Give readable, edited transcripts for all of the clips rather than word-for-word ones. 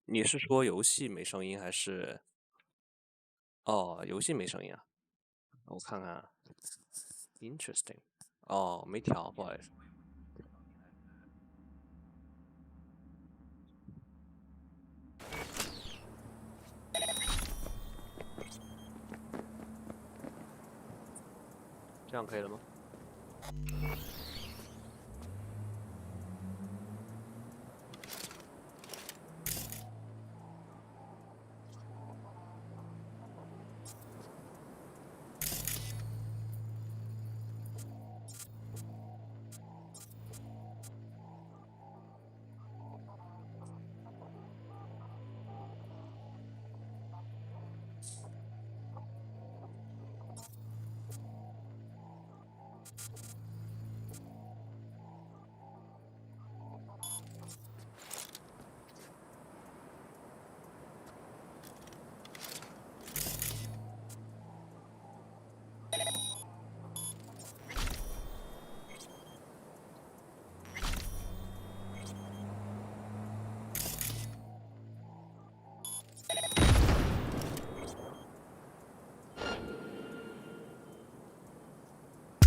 你是说游戏没声音还是？哦，游戏没声音啊？我看看啊，interesting。哦，没调，不好意思。这样可以了吗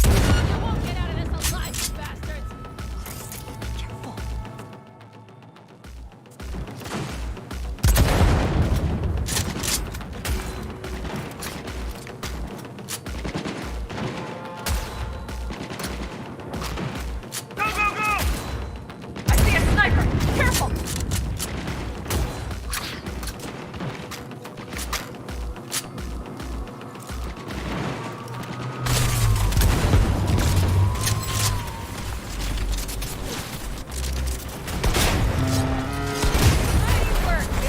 ？You won't get out of this alive, you bastards! Careful. Go, go, go! I see a sniper! Careful! Nice work, B.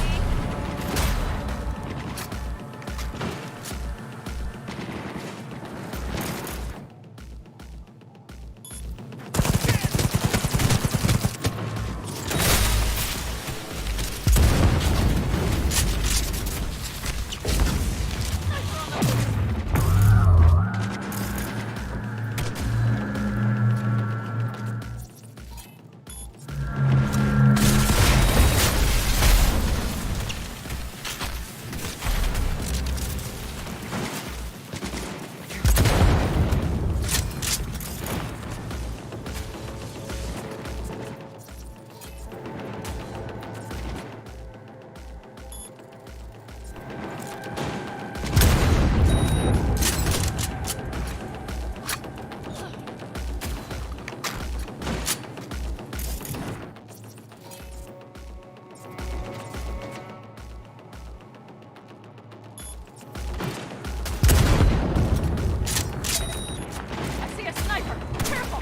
I see a sniper! Careful!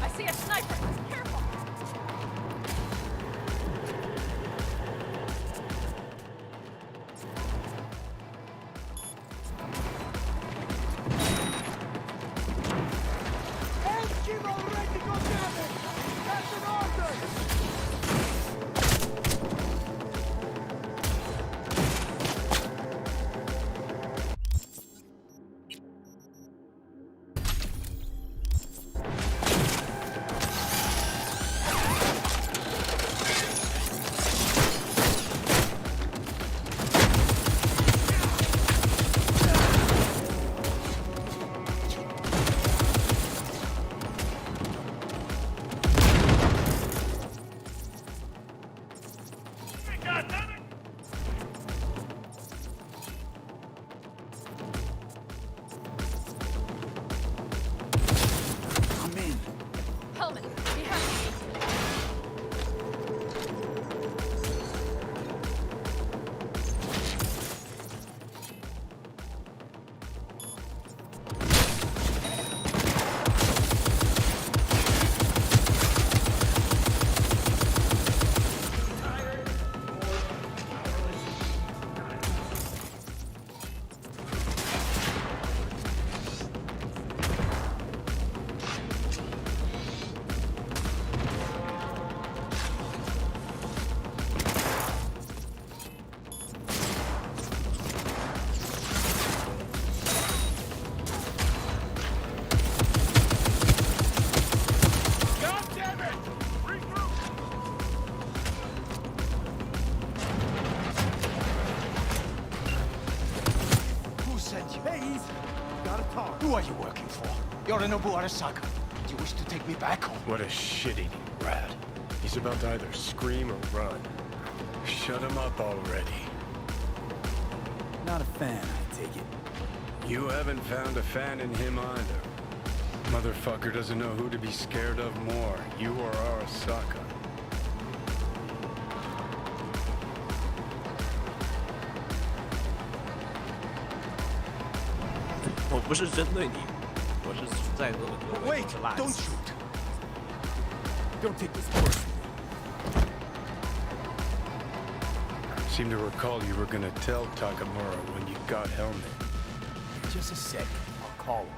I see a sniper! Careful! Keep already got damage! That's an order! are you working for? Yorinobu Arasaka. Do you wish to take me back home? What a shit-eating rat. He's about to either scream or run. Shut him up already. Not a fan, I take it. You haven't found a fan in him either. Motherfucker doesn't know who to be scared of more, you or Arasaka. 我不是针对你，我是在恶恶 Wait! 着辣 Don't 子。 shoot! Don't take this personally. Seem to recall you were gonna tell Takamura when you got Helmet. Just a sec. I'll call him.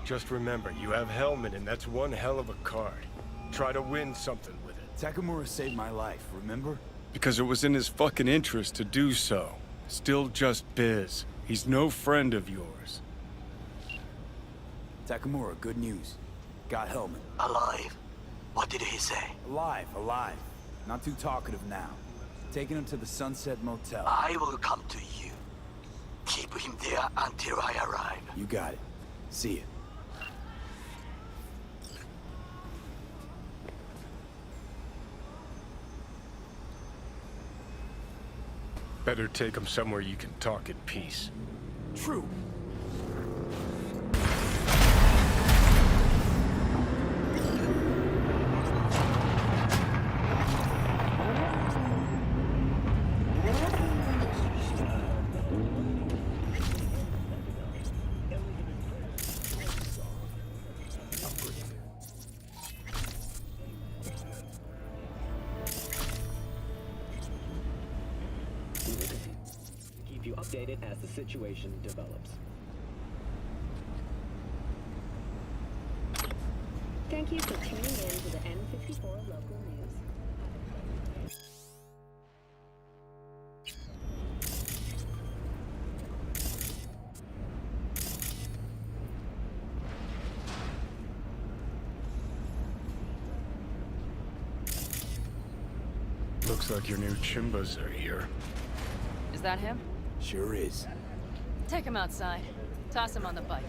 Just remember, you have Helmet and that's one hell of a card. Try to win something with it. Takamura saved my life, remember? Because it was in his fucking interest to do so. Still just biz. He's no friend of yours. Takamura, good news. Got Hellman. Alive? What did he say? Alive, alive. Not too talkative now. Taking him to the Sunset Motel. I will come to you. Keep him there until I arrive. You got it. See ya. Better take him somewhere you can talk in peace. True. Keep you updated as the situation develops. Thank you for tuning in to the N54 local news. Looks like your new Chimbas are here. Is that him? Sure is. Take him outside. Toss him on the bike.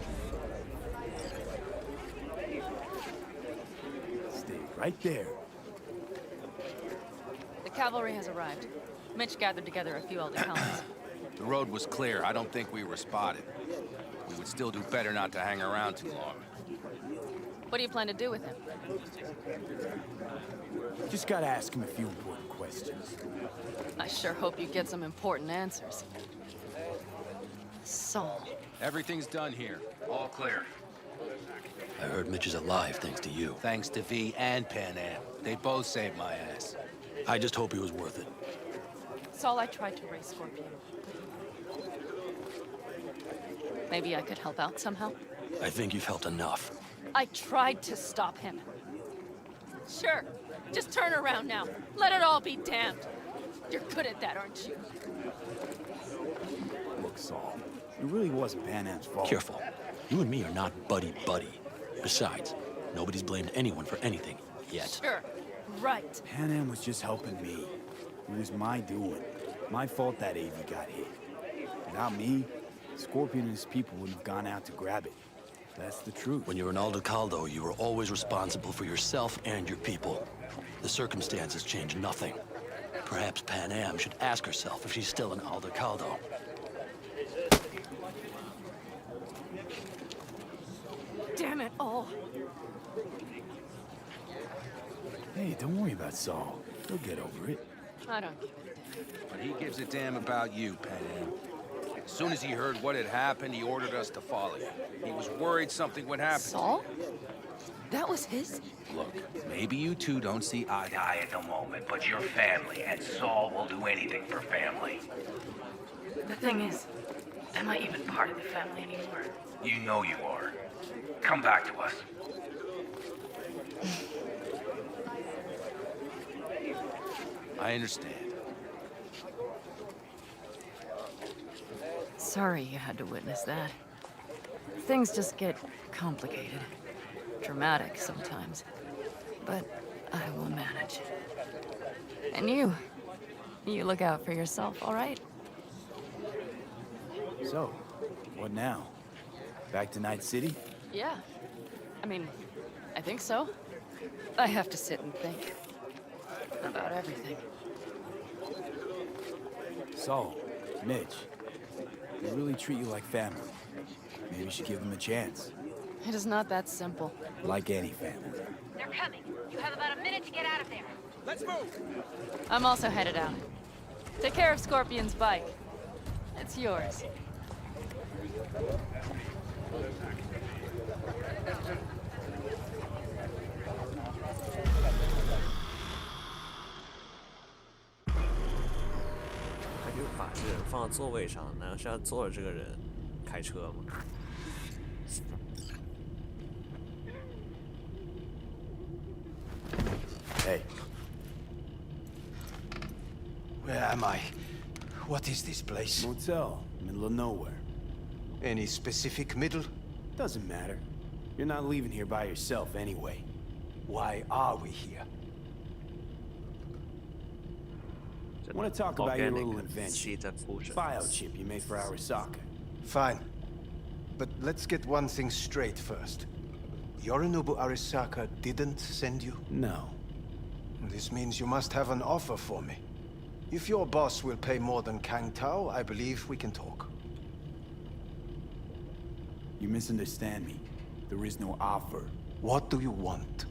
Stay right there. The cavalry has arrived. Mitch gathered together a few elder helmets. The road was clear. I don't think we were spotted. We would still do better not to hang around too long. What do you plan to do with him? Just gotta ask him a few important questions. I sure hope you get some important answers. Saul. Everything's done here. All clear. I heard Mitch is alive thanks to you. Thanks to V and Pan Am. They both saved my ass. I just hope he was worth it. Saul, I tried to raise Scorpion. Maybe I could help out somehow? I think you've helped enough. I tried to stop him. Sure. Just turn around now. Let it all be damned. You're good at that, aren't you? Look, Saul, it really wasn't Pan Am's fault. Careful. You and me are not buddy-buddy. Besides, nobody's blamed anyone for anything, yet. Sure. Right. Pan Am was just helping me. It was my doing. My fault that AV got hit. Without me, Scorpion and his people wouldn't have gone out to grab it. That's the truth. When you're an Aldecaldo, you are always responsible for yourself and your people. The circumstances change nothing. Perhaps Pan Am should ask herself if she's still an Aldecaldo. Damn it all. Hey, don't worry about Saul. He'll get over it. I don't give a damn. But he gives a damn about you, Pan Am. As soon as he heard what had happened, he ordered us to follow you. He was worried something would happen. Saul? That was his? Look, maybe you two don't see eye to eye at the moment, but you're family, and Saul will do anything for family. The thing is, am I even part of the family anymore? You know you are. Come back to us. I understand. Sorry you had to witness that. Things just get complicated. Dramatic sometimes. But I will manage. And you look out for yourself, all right? So, what now? Back to Night City? Yeah. I mean, I think so. I have to sit and think about everything. So, Mitch, they really treat you like family. Maybe you should give them a chance. It is not that simple. Like any family. They're coming. You have about a minute to get out of there. Let's move! I'm also headed out. Take care of Scorpion's bike. It's yours.他就把这人放在座位上，然后现在坐着这个人开车嘛。Hey. Where am I? What is this place? Motel, middle of nowhere. Any specific middle? Doesn't matter. You're not leaving here by yourself anyway. Why are we here? I want to talk about your little invention. 气在铺着。 Biochip you made for Arasaka. Fine. But let's get one thing straight first. Yorinobu Arasaka didn't send you? No. This means you must have an offer for me. If your boss will pay more than Kang Tao, I believe we can talk. You misunderstand me. There is no offer. What do you want?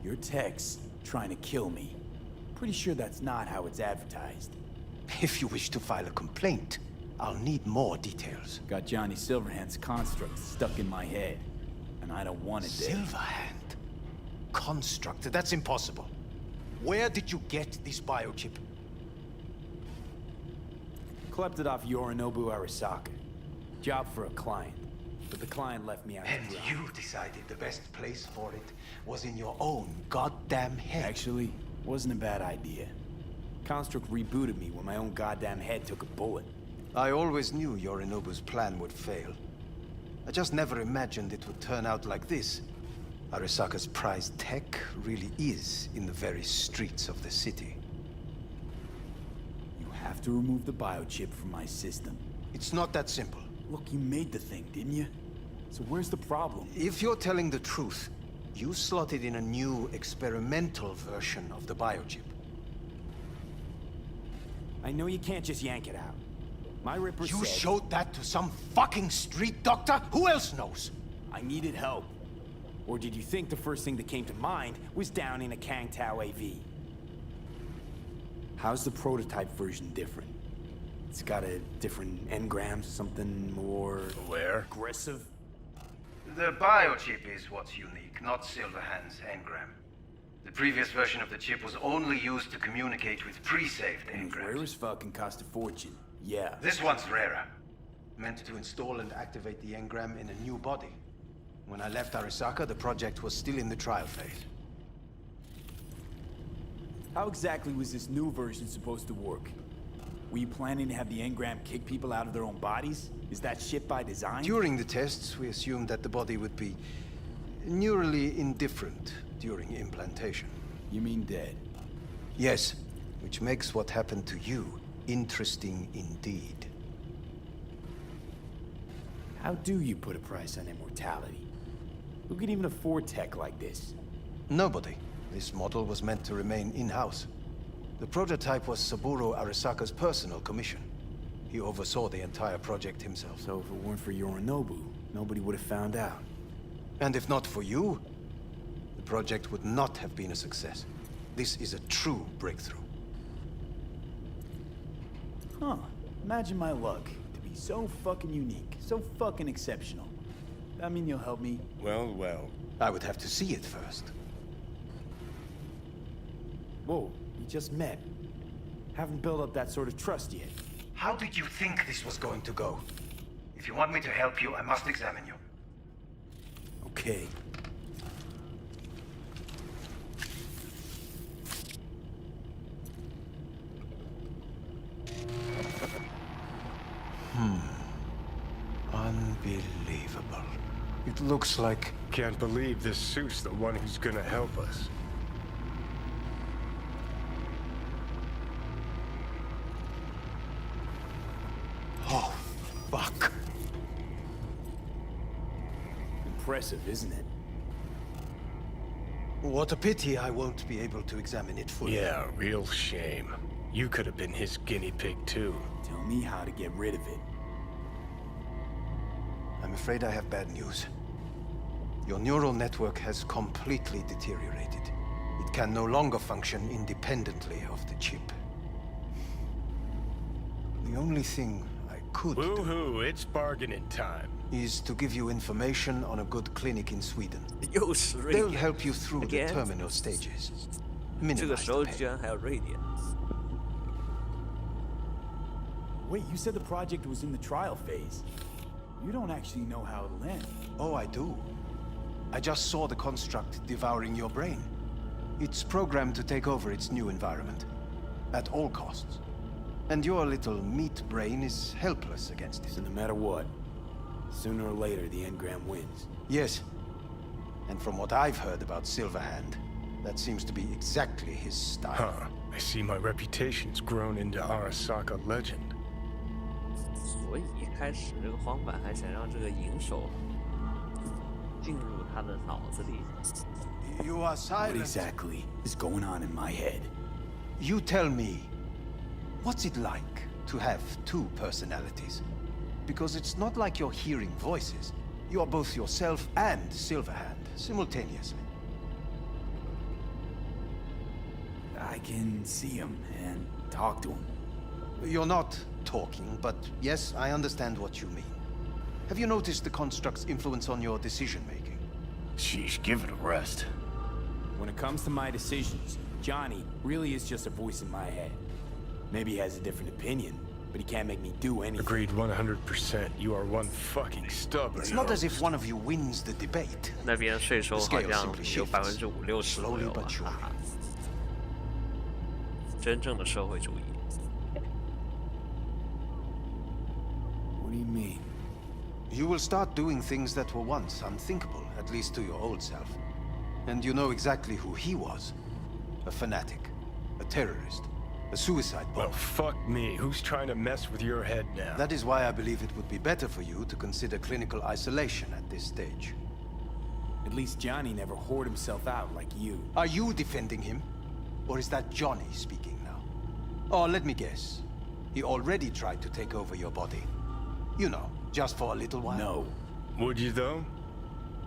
Your text trying to kill me. Pretty sure that's not how it's advertised. If you wish to file a complaint, I'll need more details. Got Johnny Silverhand's construct stuck in my head, and I don't want it there. Silverhand? Construct? That's impossible. Where did you get this biochip? Klept it off Yorinobu Arasaka. Job for a client. But the client left me out And to dry. you decided the best place for it was in your own goddamn head. Actually, wasn't a bad idea. Construct rebooted me when my own goddamn head took a bullet. I always knew Yorinobu's plan would fail. I just never imagined it would turn out like this. Arasaka's prized tech really is in the very streets of the city. You have to remove the biochip from my system. It's not that simple. Look, you made the thing, didn't you? So where's the problem? If you're telling the truth, you slotted in a new experimental version of the biochip. I know you can't just yank it out. My Ripper You said... showed that to some fucking street doctor? Who else knows? I needed help. Or did you think the first thing that came to mind was down in a Kang Tao AV? How's the prototype version different? It's got a different engram, something more... Where? aggressive? The biochip is what's unique, not Silverhand's engram. The previous version of the chip was only used to communicate with pre-saved And engrams. rare as fucking cost a fortune. Yeah. This one's rarer. Meant to install and activate the engram in a new body. When I left Arasaka, the project was still in the trial phase. How exactly was this new version supposed to work? Were you planning to have the engram kick people out of their own bodies? Is that shit by design? During the tests, we assumed that the body would be neurally indifferent during implantation. You mean dead? Yes, which makes what happened to you interesting indeed. How do you put a price on immortality? Who could even afford tech like this? Nobody. This model was meant to remain in-house. The prototype was Saburo Arasaka's personal commission. He oversaw the entire project himself. So if it weren't for Yorinobu, nobody would have found out. And if not for you, the project would not have been a success. This is a true breakthrough. Huh. Imagine my luck to be so fucking unique, so fucking exceptional. That mean you'll help me? Well, well. I would have to see it first. Whoa, we just met. Haven't built up that sort of trust yet. How did you think this was going to go? If you want me to help you, I must examine you. Okay. Unbelievable. It looks like Can't believe this suit's the one who's gonna help us. Oh, fuck. Impressive, isn't it? What a pity I won't be able to examine it fully. Yeah, real shame. You could have been his guinea pig, too. Tell me how to get rid of it. I'm afraid I have bad news. Your neural network has completely deteriorated. It can no longer function independently of the chip. The only thing I could do Woo-hoo, it's bargaining time. is to give you information on a good clinic in Sweden. 又是瑞 They'll 典 help you through the Again? terminal stages. 这个 Minimize 时候 the 居 pain. 然还有瑞典。 Wait, you said the project was in the trial phase. You don't actually know how it'll end. Oh, I do. I just saw the construct devouring your brain. It's programmed to take over its new environment. At all costs. And your little meat brain is helpless against it. So no matter what, sooner or later the engram wins. Yes. And from what I've heard about Silverhand, that seems to be exactly his style. Huh. I see my reputation's grown into Arasaka legend. 所以一开始这个荒坂还想让这个银手进入他的脑子里。 You are What silent. exactly is going on in my head? You tell me, what's it like to have two personalities? Because it's not like you're hearing voices. You are both yourself and Silverhand simultaneously. I can see him and talk to him. You're not talking, but yes, I understand what you mean. Have you noticed the construct's influence on your decision-making? Sheesh, give it a rest. When it comes to my decisions, Johnny really is just a voice in my head. Maybe he has a different opinion, but he can't make me do anything. Agreed 100%. You are one fucking stubborn. It's not as if one of you wins the debate. 那边税收好 Scale 像 simply 有 shifts. 50%-60%左 Slowly 右吧 but surely. 哈哈真正的社会主义。 What do you mean? You will start doing things that were once unthinkable, at least to your old self. And you know exactly who he was. A fanatic, a terrorist, a suicide bomber. Well, fuck me. Who's trying to mess with your head now? That is why I believe it would be better for you to consider clinical isolation at this stage. At least Johnny never whored himself out like you. Are you defending him? Or is that Johnny speaking now? Oh, let me guess. He already tried to take over your body. You know, just for a little while. No. Would you, though?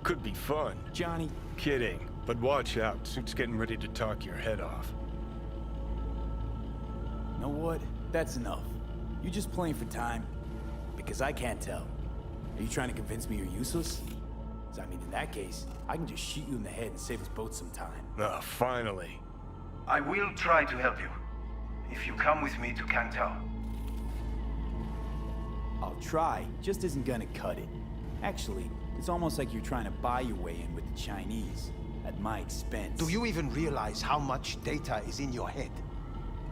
Could be fun. Johnny, Kidding. But watch out. Suit's getting ready to talk your head off. you know what? That's enough. You just playing for time? Because I can't tell. Are you trying to convince me you're useless? 'Cause I mean, in that case, I can just shoot you in the head and save us both some time. Ah, finally. I will try to help you. If you come with me to Kangtao. I'll try, just isn't gonna cut it. Actually, it's almost like you're trying to buy your way in with the Chinese, at my expense. Do you even realize how much data is in your head?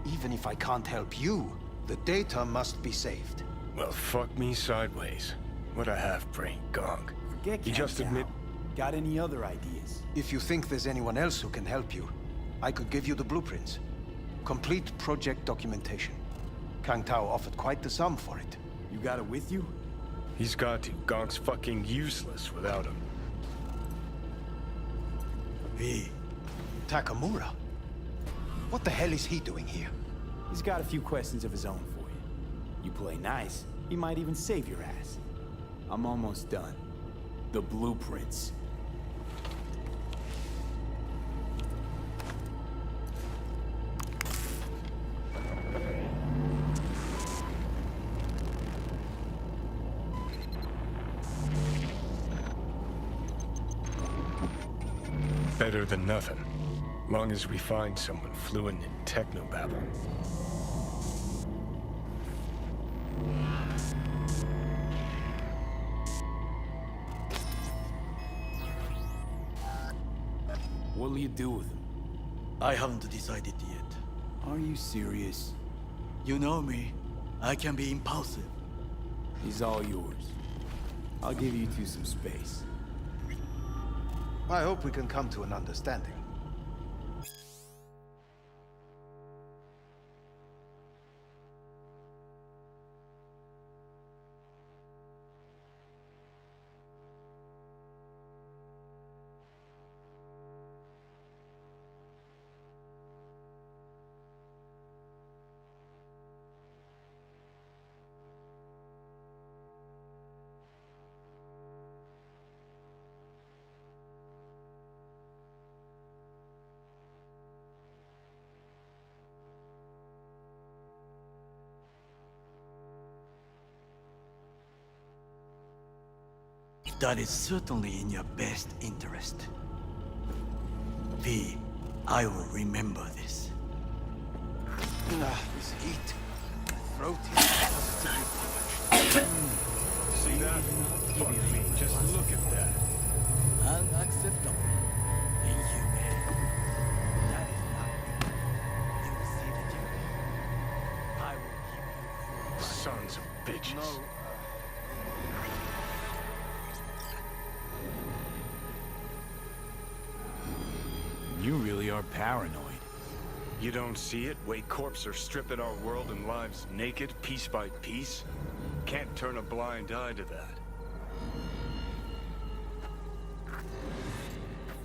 Even if I can't help you, the data must be saved. Well, fuck me sideways. What a half-brain gong. Forget You just Kangtao. admit... Got any other ideas? If you think there's anyone else who can help you, I could give you the blueprints. Complete project documentation. Kangtao offered quite the sum for it. You got it with you? He's got to. Gonk's fucking useless without him. Hey, Takamura? What the hell is he doing here? He's got a few questions of his own for you. You play nice, he might even save your ass. I'm almost done. The blueprints. Better than nothing. Long as we find someone fluent in technobabble. What'll you do with him? I haven't decided yet. Are you serious? You know me. I can be impulsive. He's all yours. I'll give you two some space. I hope we can come to an understanding. That is certainly in your best interest. V, I will remember this. This heat. My throat is positively parched. See that? Fuck me, just look at that. Unacceptable. Inhumane. That is not me. You will see the duty. I will keep you. Sons of bitches. You really are paranoid. You don't see it? Way corps are stripping our world and lives naked, piece by piece? Can't turn a blind eye to that.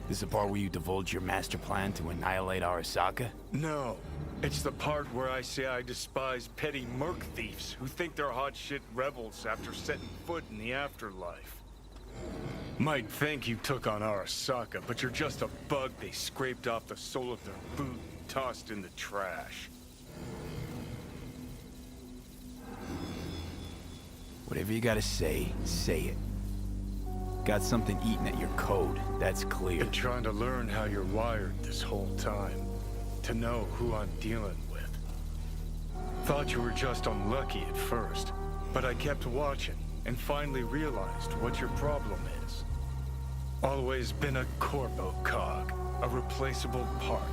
This is the part where you divulge your master plan to annihilate Arasaka? No. It's the part where I say I despise petty merc thieves who think they're hot shit rebels after setting foot in the afterlife. Might think you took on Arasaka, but you're just a bug they scraped off the sole of their boot and tossed in the trash. Whatever you gotta say it. Got something eating at your code, that's clear. Been trying to learn how you're wired this whole time. To know who I'm dealing with. Thought you were just unlucky at first, but I kept watching and finally realized what your problem is. Always been a corpo cog, a replaceable part.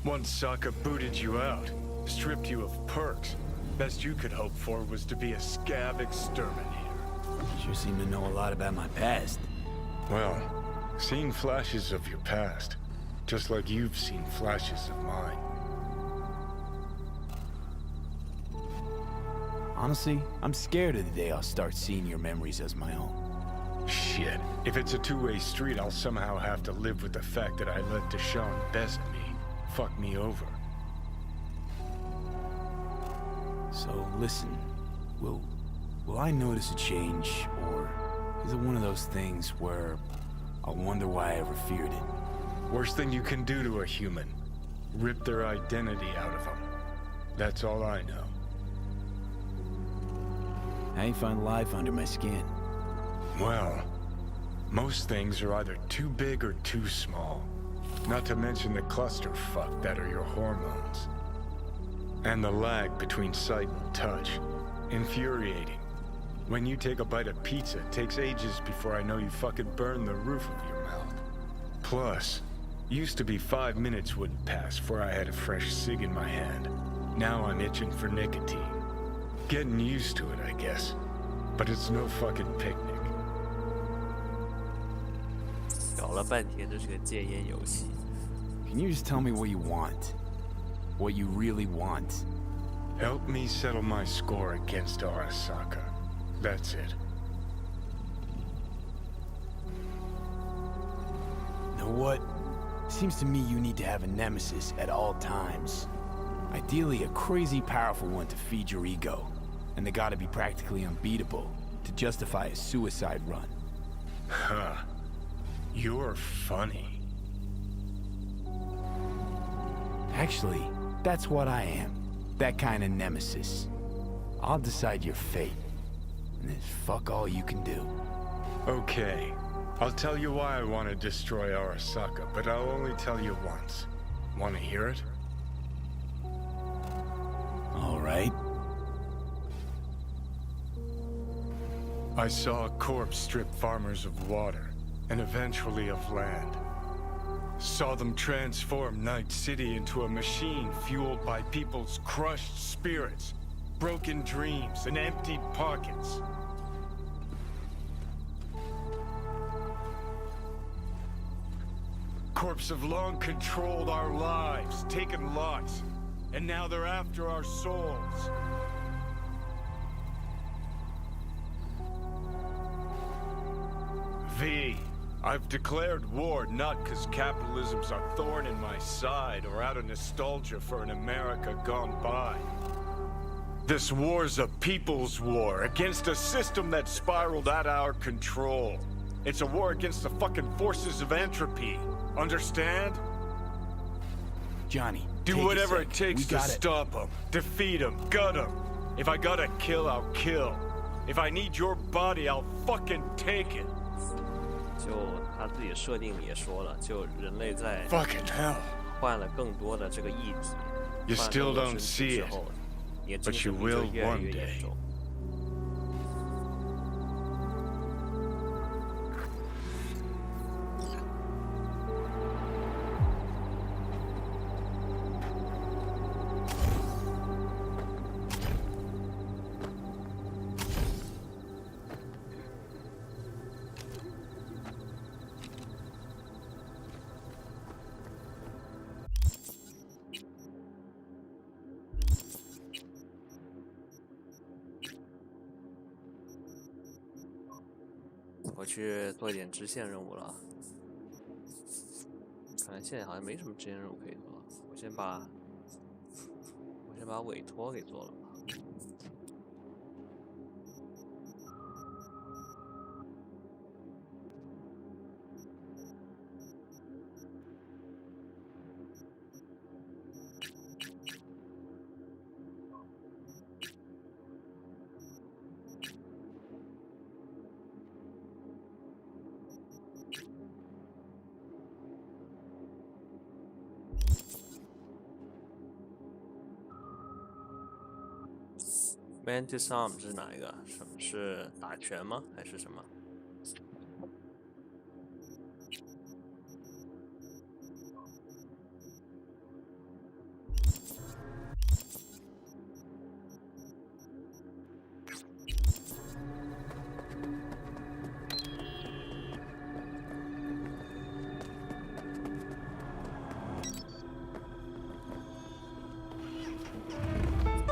Once Saka booted you out, stripped you of perks, best you could hope for was to be a scab exterminator. Sure seem to know a lot about my past. Well, seen flashes of your past, just like you've seen flashes of mine. Honestly, I'm scared of the day I'll start seeing your memories as my own. Shit. If it's a two-way street, I'll somehow have to live with the fact that I let Deshaun best me, fuck me over. So listen, will I notice a change, or is it one of those things where I'll wonder why I ever feared it? Worst thing you can do to a human. Rip their identity out of them. That's all I know. I ain't find life under my skin. Well, most things are either too big or too small. Not to mention the clusterfuck that are your hormones. And the lag between sight and touch. Infuriating. When you take a bite of pizza, it takes ages before I know you fucking burn the roof of your mouth. Plus, used to be 5 minutes wouldn't pass before I had a fresh cig in my hand. Now I'm itching for nicotine. Getting used to it, I guess. But it's no fucking picnic. 搞了半天，这是个戒烟游戏。Can you just tell me what you want? What you really want? Help me settle my score against Arasaka. That's it. You know what? Seems to me you need to have a nemesis at all times. Ideally, a crazy powerful one to feed your ego. And they gotta be practically unbeatable to justify a suicide run. Huh. You're funny. Actually, that's what I am. That kind of nemesis. I'll decide your fate. And there's fuck all you can do. Okay. I'll tell you why I want to destroy Arasaka, but I'll only tell you once. Want to hear it? All right. I saw a corpse strip farmers of water, and eventually of land. Saw them transform Night City into a machine fueled by people's crushed spirits, broken dreams, and emptied pockets. Corps have long controlled our lives, taken lots, and now they're after our souls. V, I've declared war not because capitalism's a thorn in my side or out of nostalgia for an America gone by. This war's a people's war against a system that spiraled out of our control. It's a war against the fucking forces of entropy. Understand? Johnny, do whatever it takes to stop them, defeat them, gut them. If I gotta kill, I'll kill. If I need your body, I'll fucking take it. 就他自己设定里也说了，就人类在 fucking hell 换了更多的这个议题， You still don't see it, 你的精 but 神 you 病就 will 越来 one 越严 day. 重。我去做一点支线任务了，看来现在好像没什么支线任务可以做了。我先把委托给做了吧。Mantis Arm 是哪一个？什么是打拳吗？还是什么？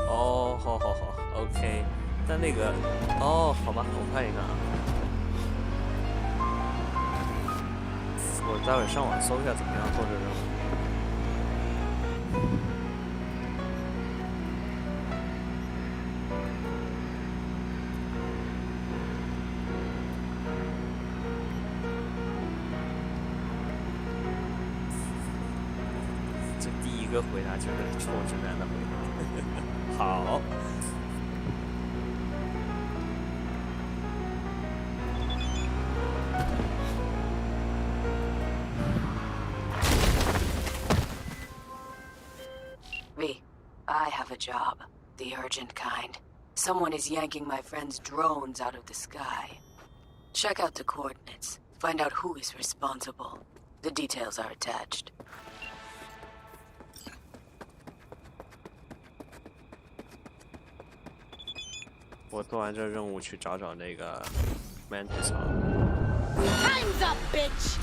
哦，好好好 ，OK。但那个，哦，好吧，我看一看啊。我待会上网搜一下怎么样做这任务。这第一个回答就是臭直男的回答。好。V, I have a job. The urgent kind. Someone is yanking my friend's drones out of the sky. Check out the coordinates. Find out who is responsible. The details are attached. 我做完这任务去找找那个 Mantis Time's up, bitch!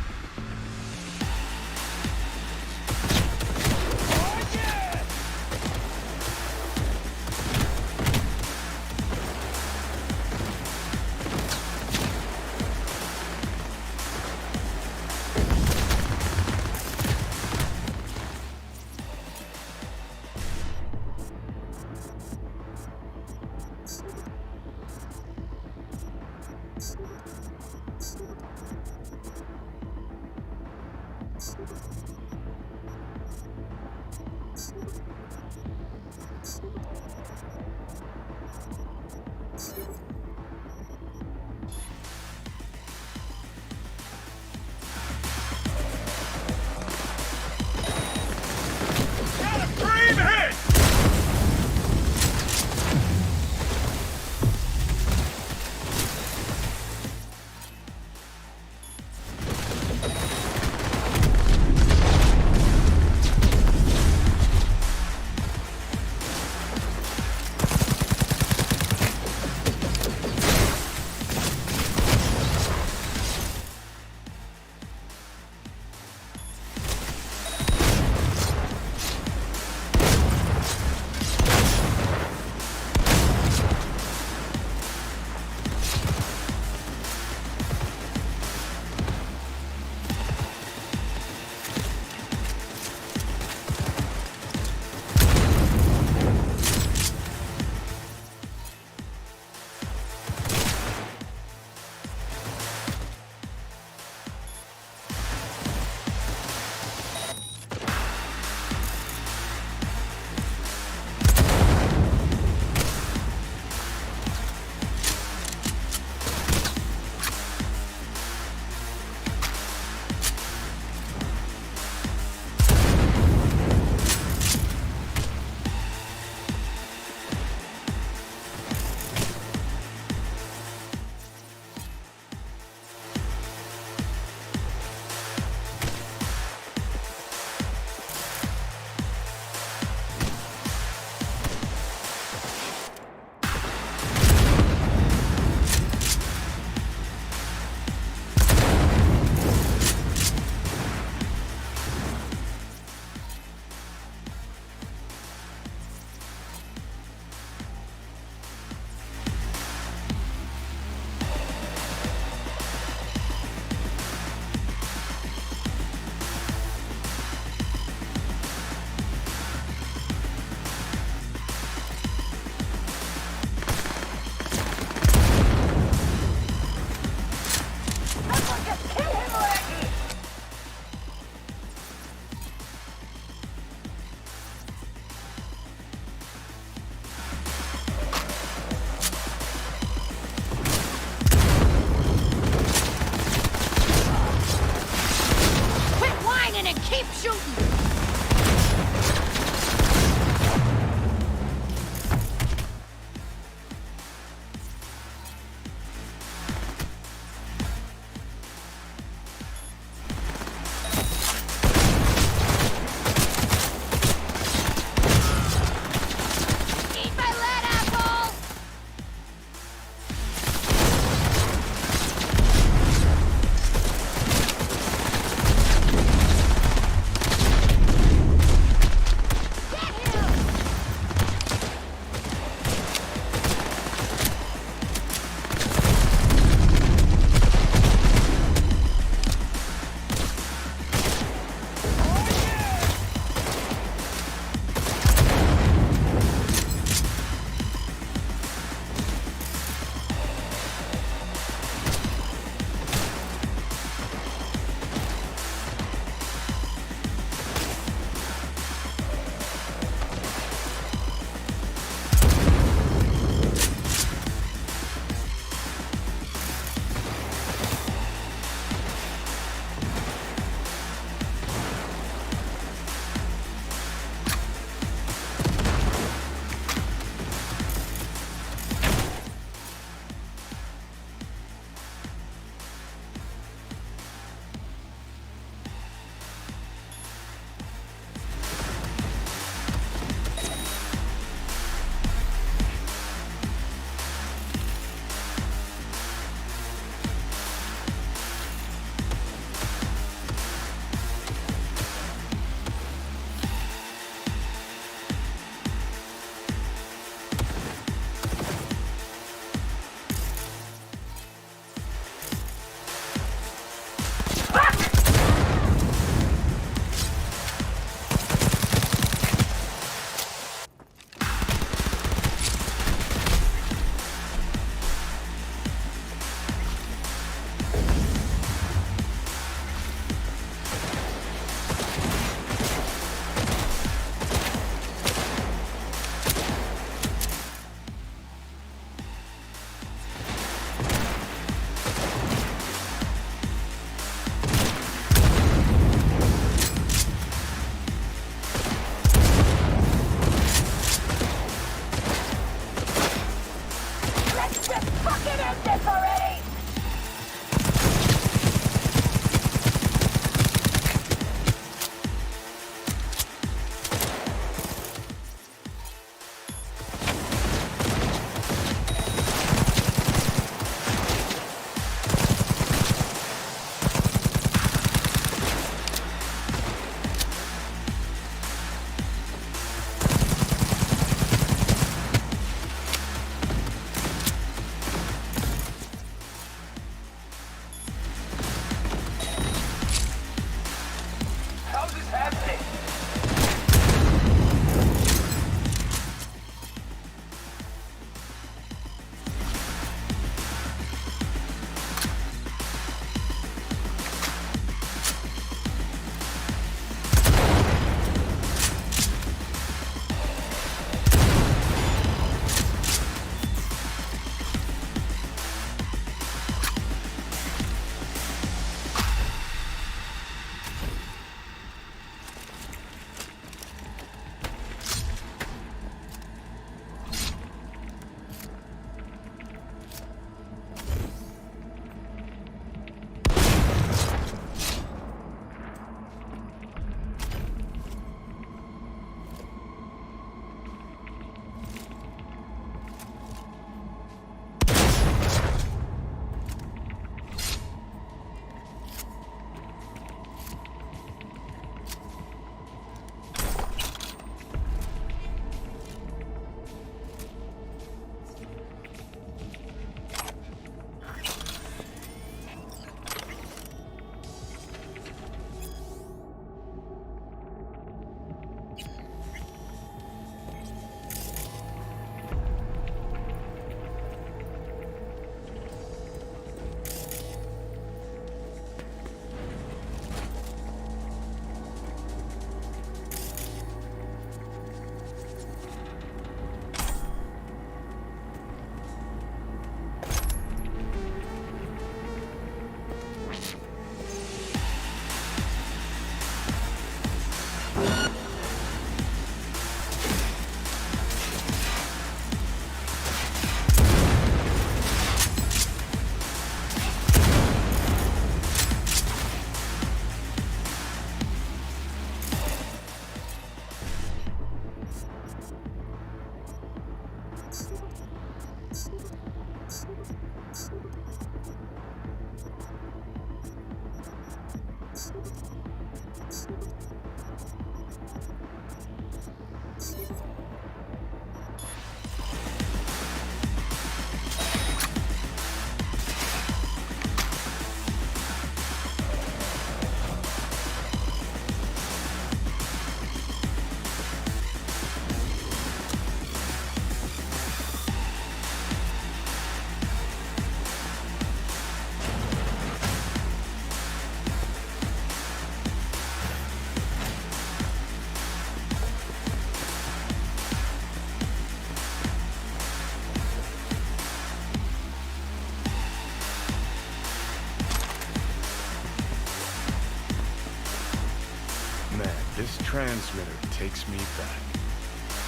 transmitter takes me back.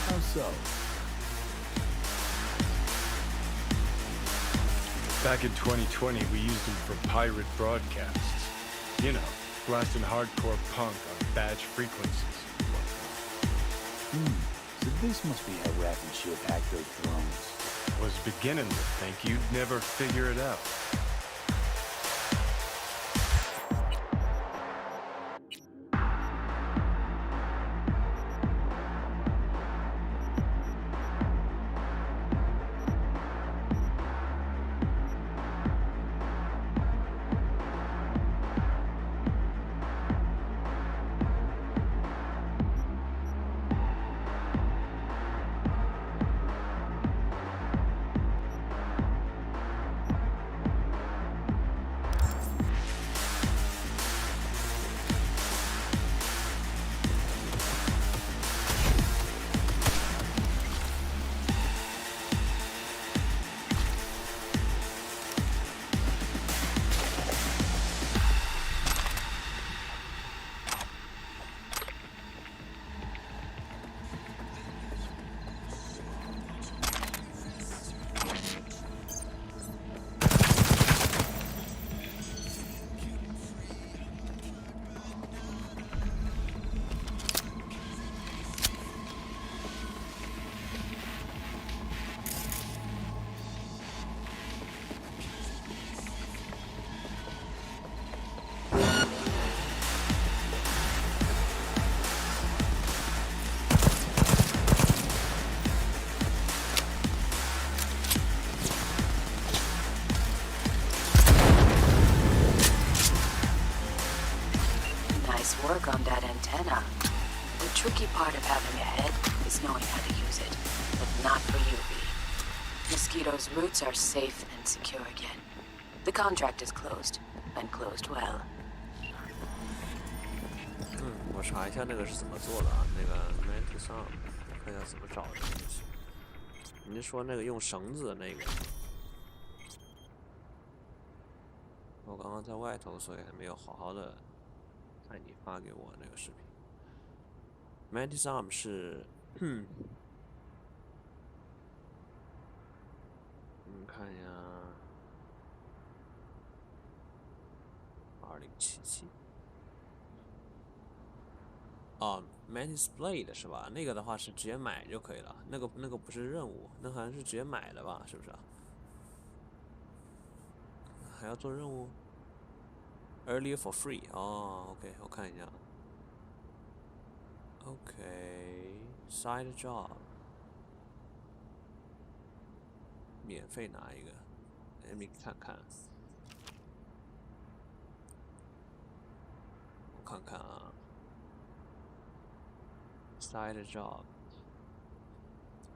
How so? Back in 2020, we used them for pirate broadcasts. You know, blasting hardcore punk on badge frequencies. So this must be how Raff and Ship hacked their thrones. Was beginning to think you'd never figure it out. Work on that antenna. The tricky part of having a head is knowing how to use it, but not for you, V. Mosquito's roots are safe and secure again. The contract is closed, and closed well. 我查一下那个是怎么做的啊？那个 Mantis Arm，看一下怎么找这个东西。你是说那个用绳子的那个？我刚刚在外头，所以还没有好好的。看你发给我那个视频 ，Mantis Arm 是，看一下，2077，哦 ，Mantis Blade 是吧？那个的话是直接买就可以了，那个不是任务，那好像是直接买的吧？是不是啊？还要做任务？ Earlier for free 哦 ，OK， 我看一下 ，OK，side job， 免费拿一个，你看看，我看看啊 ，side job，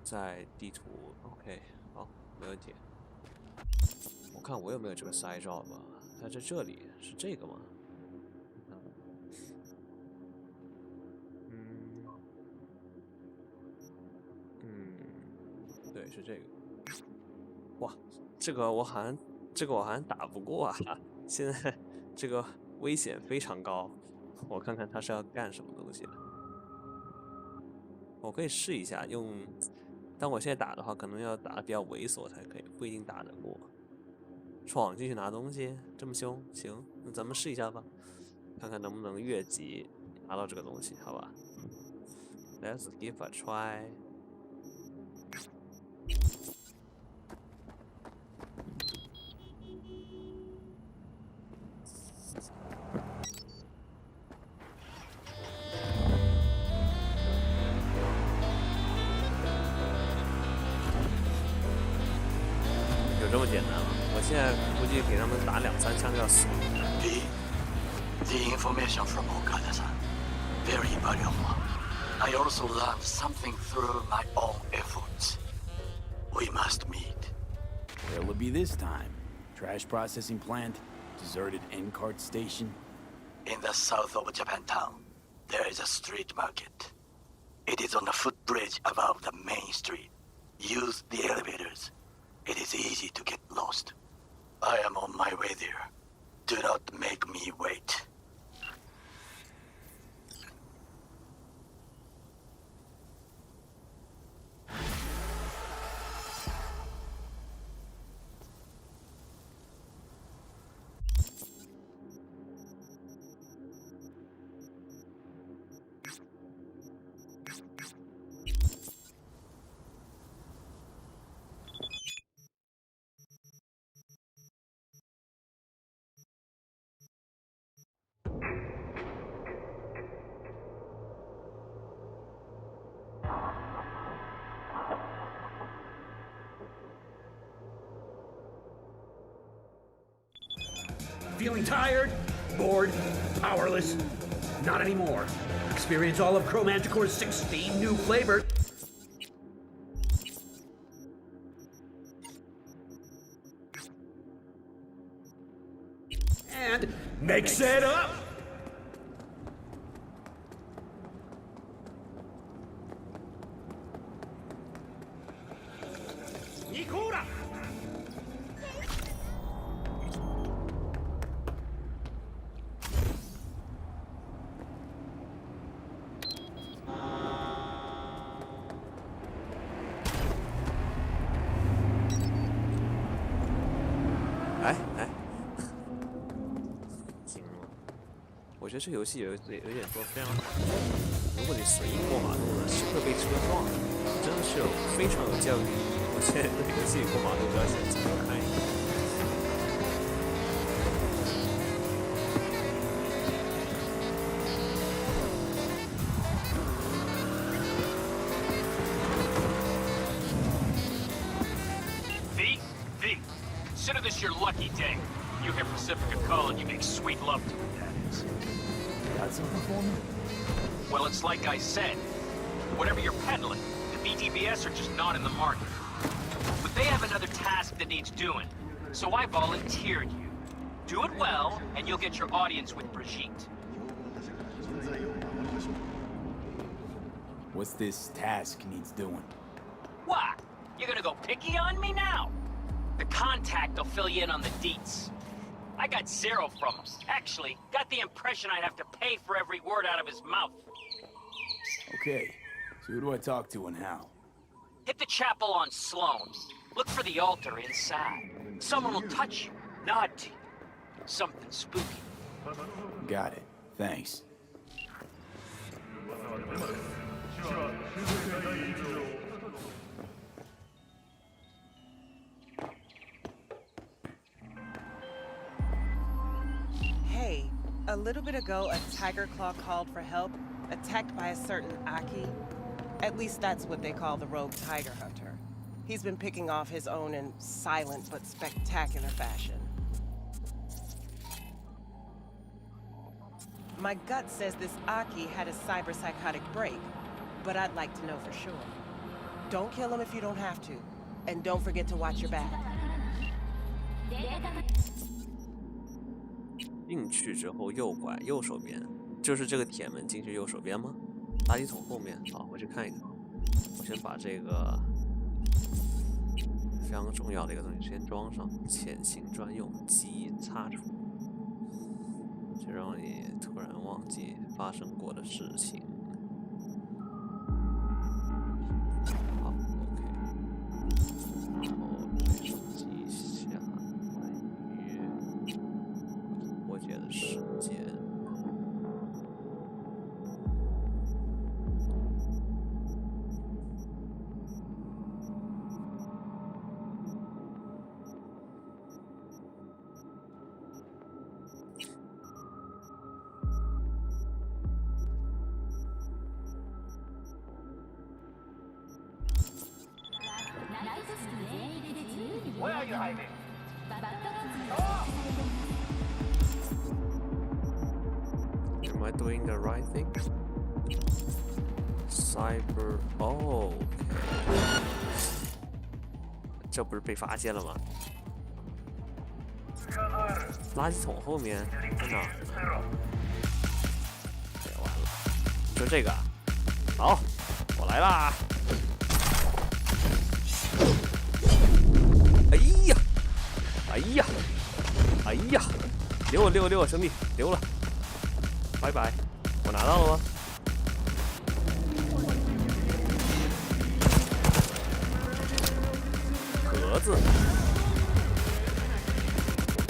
在地图 ，OK， 好，没问题。我看我有没有这个 side job 啊？ 它在这里是这个吗？对，是这个。哇，这个我好像打不过啊！现在这个危险非常高，我看看他是要干什么东西的。我可以试一下用，但我现在打的话，可能要打得比较猥琐才可以，不一定打得过。 闯进去拿东西这么凶，行，那咱们试一下吧，看看能不能越级拿到这个东西，好吧 ？Let's give a try。有这么简单吗？ 我现在估计给他们打2-3枪就要死了。The information from Okada-san, very valuable. I also learned something through my own efforts. We must meet. Where'll it be this time? Trash processing plant? Deserted N-cart station? In the south of Japantown, there is a street market. It is on the footbridge above the main street. Use the elevators. It is easy to get lost. I am on my way there. Do not make me wait. feeling tired? Bored? Powerless? Not anymore. Experience all of Chromanticore's 16 new flavors. And mix it up! Nikura! 我觉得这游戏有点做非常好。如果你随意过马路了，是会被车撞的，真的是有非常有教育意义。我现在这个游戏过马路都要先侧看一看。V, consider this your lucky day. You hear Pacifica call and you make sweet love to it, that is. Got something for me? Well, it's like I said. Whatever you're peddling, the BTBS are just not in the market. But they have another task that needs doing, so I volunteered you. Do it well, and you'll get your audience with Brigitte. What's this task needs doing? What? You're gonna go picky on me now? The contact will fill you in on the deets. I got zero from him. Actually, got the impression I'd have to pay for every word out of his mouth. Okay, so who do I talk to and how? Hit the chapel on Sloan. Look for the altar inside. Someone will touch you, nod to you. Something spooky. Got it. Thanks. Hey, a little bit ago, a tiger claw called for help, attacked by a certain Aki. At least that's what they call the rogue tiger hunter. He's been picking off his own in silent but spectacular fashion. My gut says this Aki had a cyber-psychotic break, but I'd like to know for sure. Don't kill him if you don't have to, and don't forget to watch your back. 进去之后右拐右手边，就是这个铁门进去右手边吗？垃圾桶后面。好，我去看一看。我先把这个非常重要的一个东西先装上，潜行专用急擦除，就让你突然忘记发生过的事情。好 ，OK。然后这手机下关于破解的时间。Where are you hiding? Am I doing the right thing? Cyber... Oh, okay. 这不是被发现了吗？垃圾桶后面在哪儿呢？哎呀，完了！就这个，好，我来啦！哎呀，哎呀，哎呀，溜，兄弟，溜了，拜拜，我拿到了吗？盒子，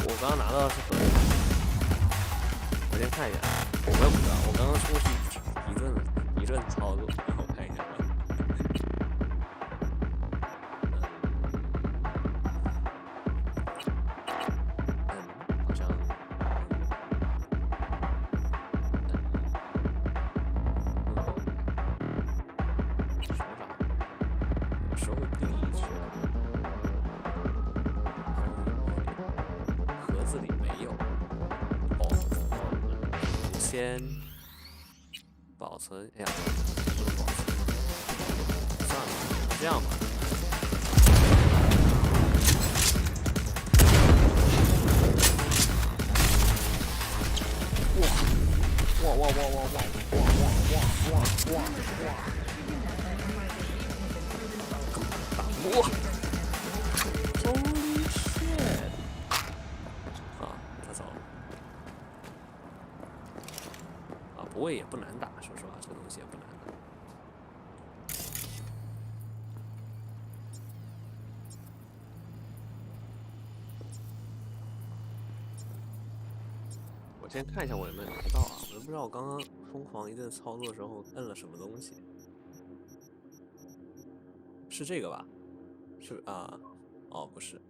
我刚刚拿到的是盒子，我先看一下，我也不知道，我刚刚出去一顿操作，然后看一下。盒子里没有。先保存。哎呀，不能保存。算了，这样吧。哇！打我 ！Holy shit！ 啊，他走了。啊，不过也不难打，说实话，这个东西也不难打。我先看一下我有没有拿到啊，我都不知道我刚刚疯狂一阵操作的时候摁了什么东西。是这个吧？是啊，哦，不是。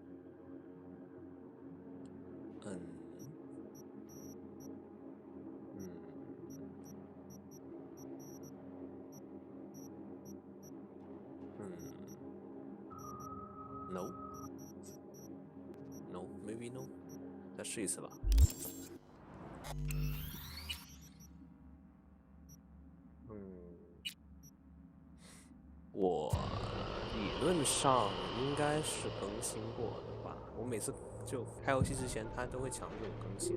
No, maybe no， 再试一次吧。我理论上应该是更新过的吧？我每次就开游戏之前，它都会强制我更新。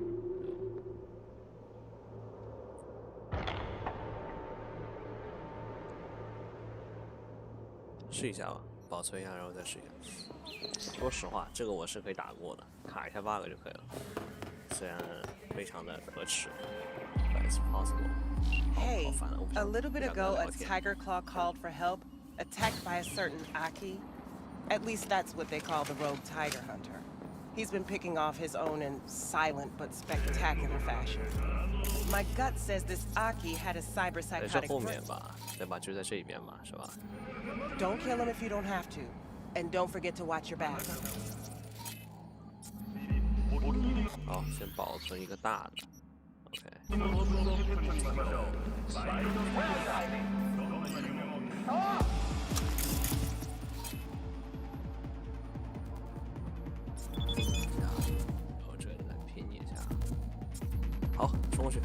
试一下吧，保存一下，然后再试一下。说实话，这个我是可以打过的，卡一下 bug 就可以了。虽然非常的可耻 ，but it's possible. Hey, a little bit ago, a tiger claw called for help, attacked by a certain Aki. At least that's what they call the rogue tiger hunter. He's been picking off his own in silent but spectacular fashion. My gut says this Aki had a cyber-psychotic brain. Don't kill him if you don't have to. And don't forget to watch your back. 好，先保存一个大的。OK。我这里再拼一下。好，冲过去。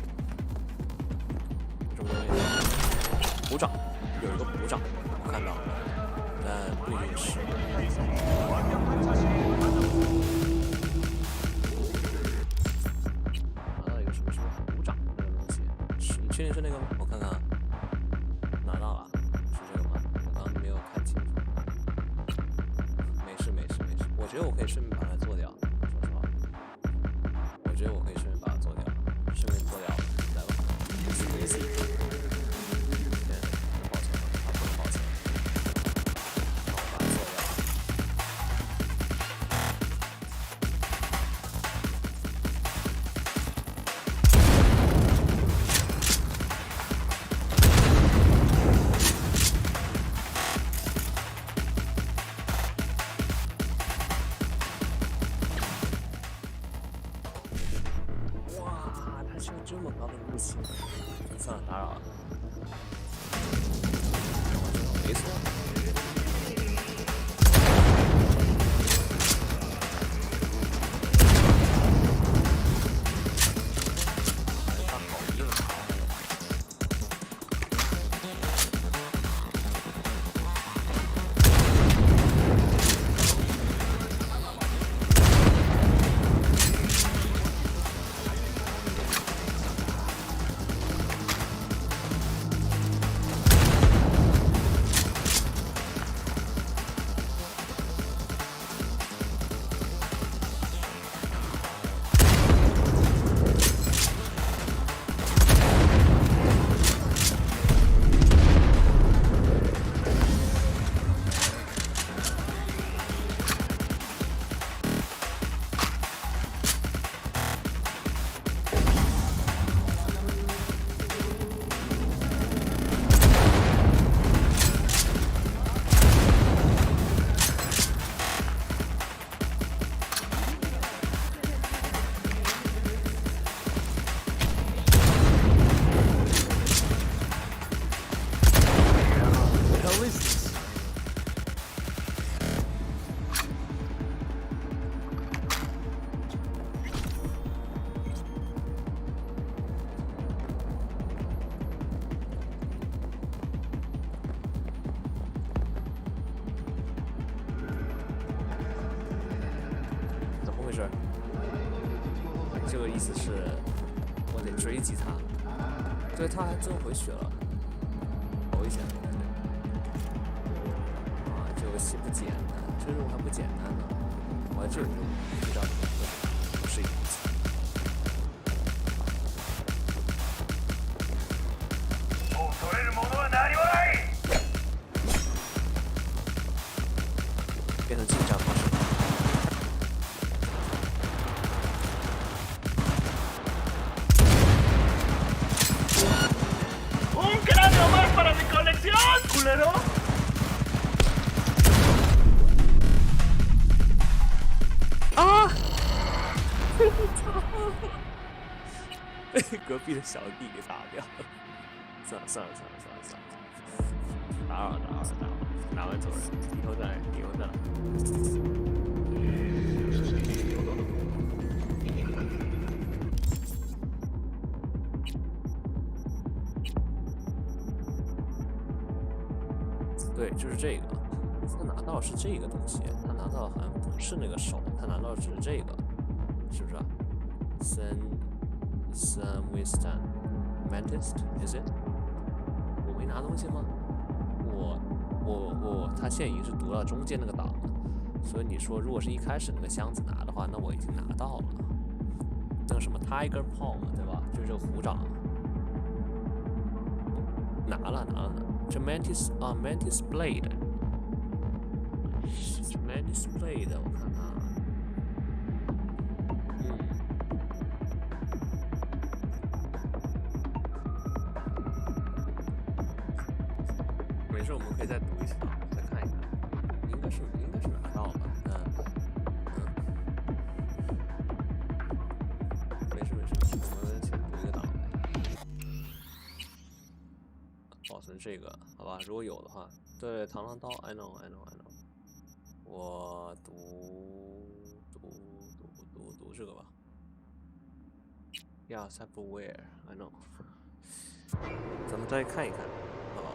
什么东西？鼓掌，有一个鼓掌，我看到了，但不一定是。拿到一个什么鼓掌那个东西，是你确定是那个吗？我看看，拿到了，是这个吗？我刚刚没有看清楚。没事，我觉得我可以顺便把它做掉。说实话，我觉得我可以顺便把它做掉，顺便做掉，来吧。这么高的武器，算了，打扰了。没错。他好硬啊！是？这个意思是，我得追击他。对，他还真回血了，好危险！啊，这游戏不简单，这任务还不简单呢。我还这个任务不知道怎么会，不是一次。变成近战模式。¡Un cráneo más para mi colección, culero! 啊！被隔壁的小弟给打掉了。算了，打扰了，拿完走人，以后再来。对，就是这个，他拿到是这个东西，他拿到好像不是那个手，他拿到是这个，是不是啊 ？Sun withstand mantis is it？ 我没拿东西吗？他现在已经是读到中间那个档了，所以你说如果是一开始那个箱子拿的话，那我已经拿到了。那个什么 Tiger Paw 对吧？就是这个虎掌，拿了。这 Mantis Blade，Mantis Blade， 我看看啊，没事，我们可以再读一下，再看一看，应该是拿到了，没事，我们先读一个档。保存这个，好吧？如果有的话，对，螳螂刀 ，I know。我读这个吧。Yeah, self-aware, I know。咱们再看一看，好吧？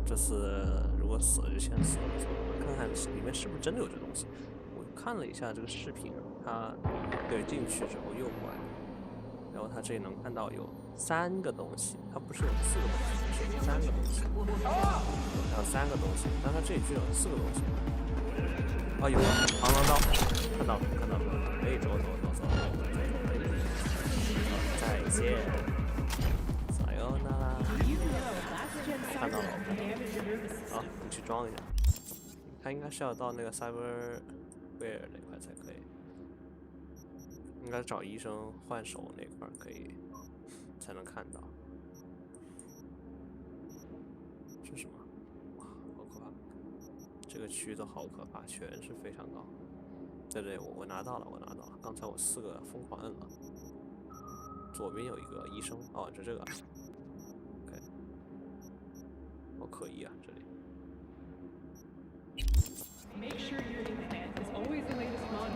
这次如果死了就先死了，看看里面是不是真的有这东西。我看了一下这个视频，它对进去之后右拐，然后它这里能看到有3个东西，它不是有4个东西，是有3个东西，还有3个东西，但它这里只有4个东西。啊，有了，螳螂刀，看到了，哎，走，再见，撒由那拉，看到了，好，你去装一下，它应该是要到那个 Cyberware 那块才可以，应该找医生换手那块可以。才能看到，这是什么？哇，好可怕！这个区都好可怕，全是非常高。对，我拿到了。刚才我4个疯狂摁了。左边有一个医生，哦，就这个。OK， 好可疑啊，这里。Make sure your implant is always the latest model.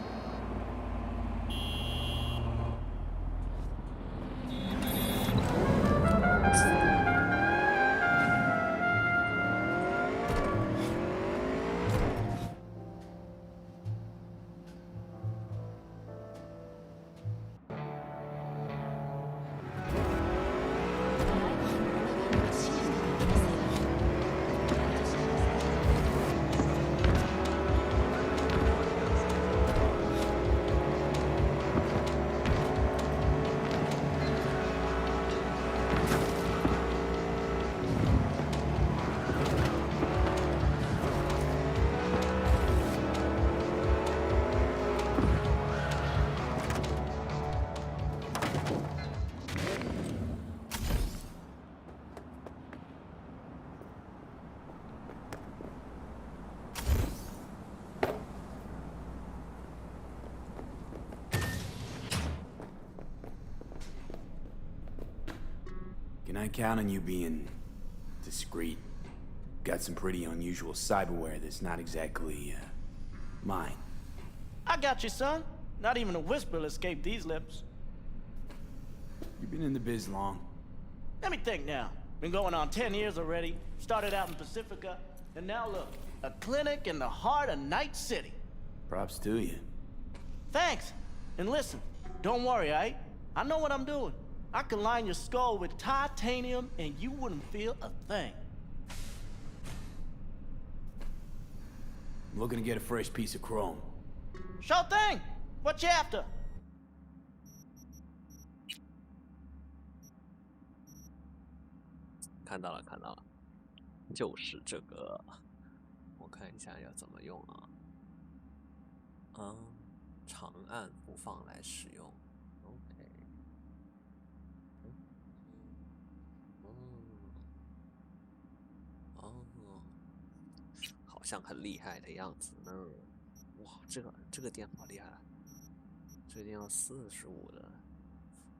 Can I count on you being discreet? Got some pretty unusual cyberware that's not exactly, mine. I got you, son. Not even a whisper will escape these lips. You've been in the biz long. Let me think now. Been going on 10 years already. Started out in Pacifica, and now look, a clinic in the heart of Night City. Props to you. Thanks. And listen, don't worry, alright? I know what I'm doing. I can line your skull with titanium and you wouldn't feel a thing. I'm looking to get a fresh piece of chrome. Sure thing. What you after? 看到了，看到了，就是这个。我看一下要怎么用啊？长按不放来使用。OK。好像很厉害的样子呢。哇，这个电好厉害啊！这个电要45的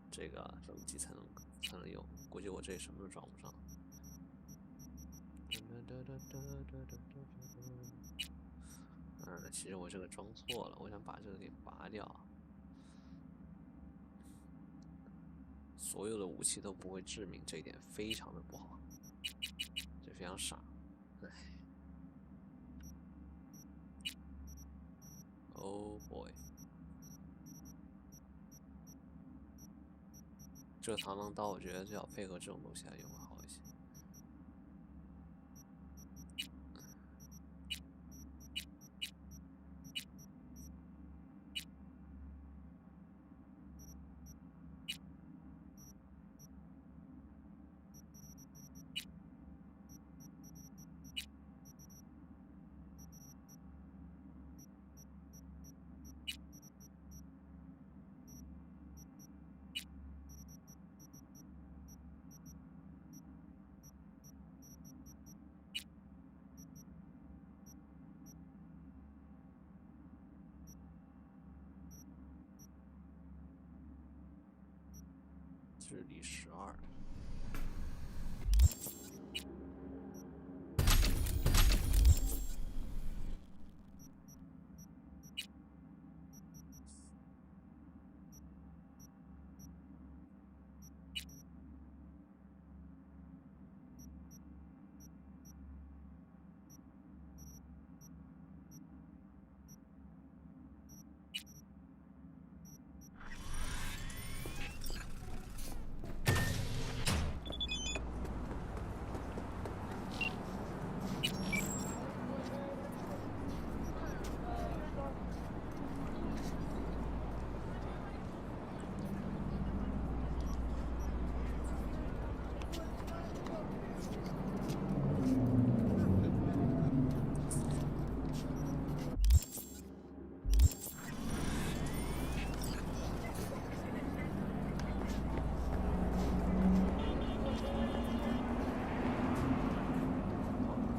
这个等级才能用，估计我这里什么都装不上。其实我这个装错了，我想把这个给拔掉。所有的武器都不会致命，这一点非常的不好，这非常傻。唉 ，Oh boy， 这螳螂刀我觉得最好配合这种东西来用会好一些。智力12。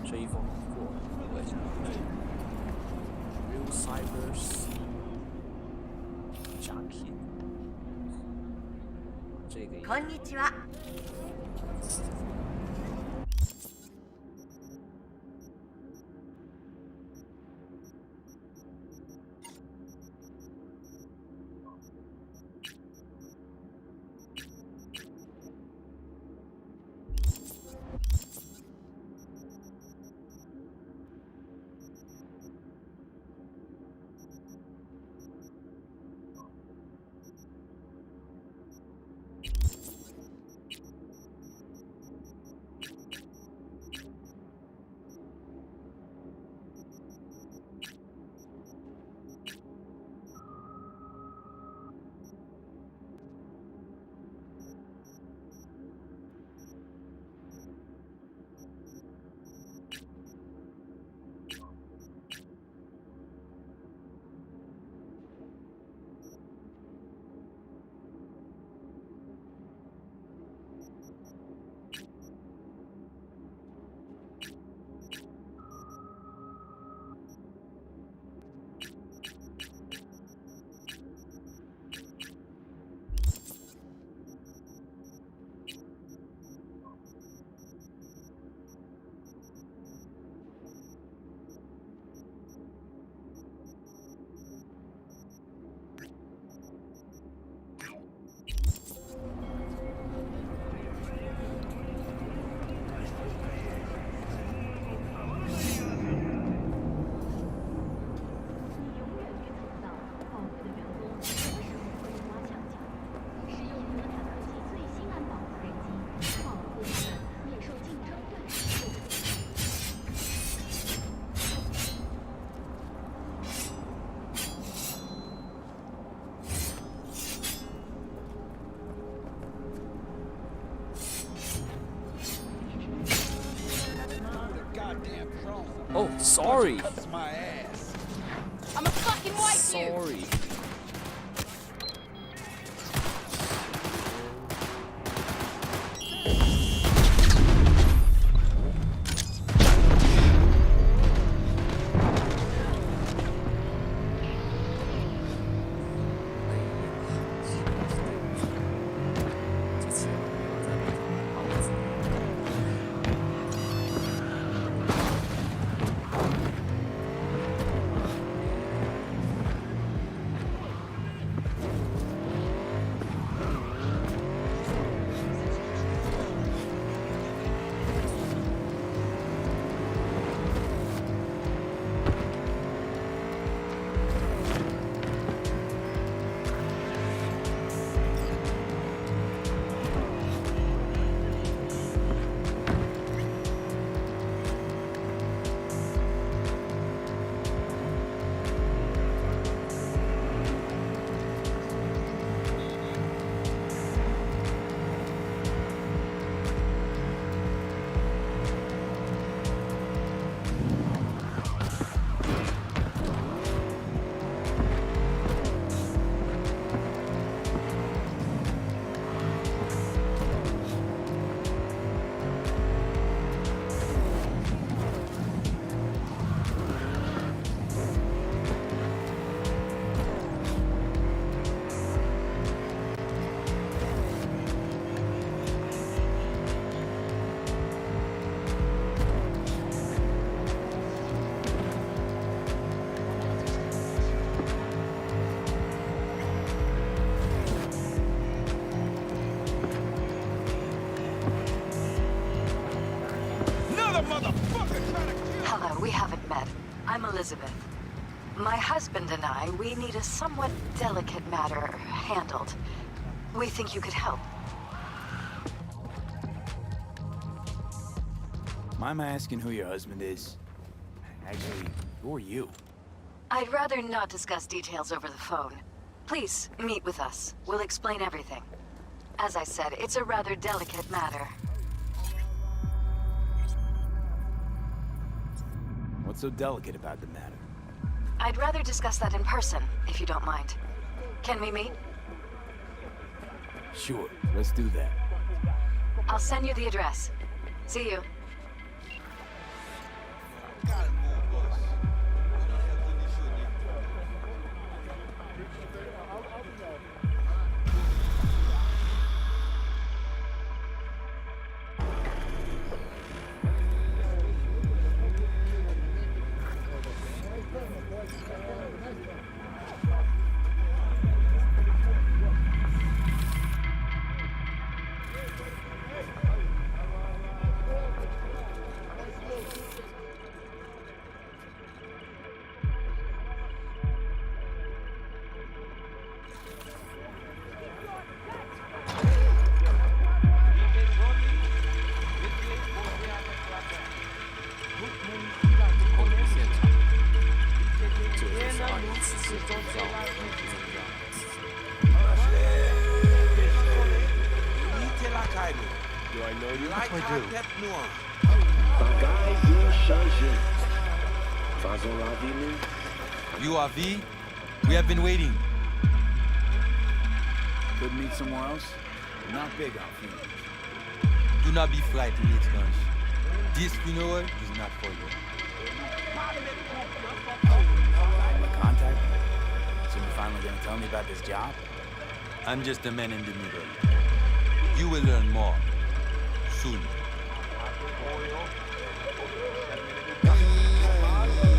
这一封过，我也想Real Cybers 诈骗，这个。こんにちは。Oh, sorry. I'm a fucking wipe Sorry. you. Hello, we haven't met. I'm Elizabeth. My husband and I, we need a somewhat delicate matter handled. We think you could help. Mind my asking who your husband is? Actually, who are you? I'd rather not discuss details over the phone. Please, meet with us. We'll explain everything. As I said, it's a rather delicate matter. What's so delicate about the matter? I'd rather discuss that in person, if you don't mind. Can we meet? Sure, let's do that. I'll send you the address. See you. You are V? We have been waiting. Could meet somewhere else? Not big on funerals. Do not be frightened, it's lunch. This funeral is not for you. I'm a contact? So you're finally gonna tell me about this job? I'm just a man in the middle. You will learn more. Soon.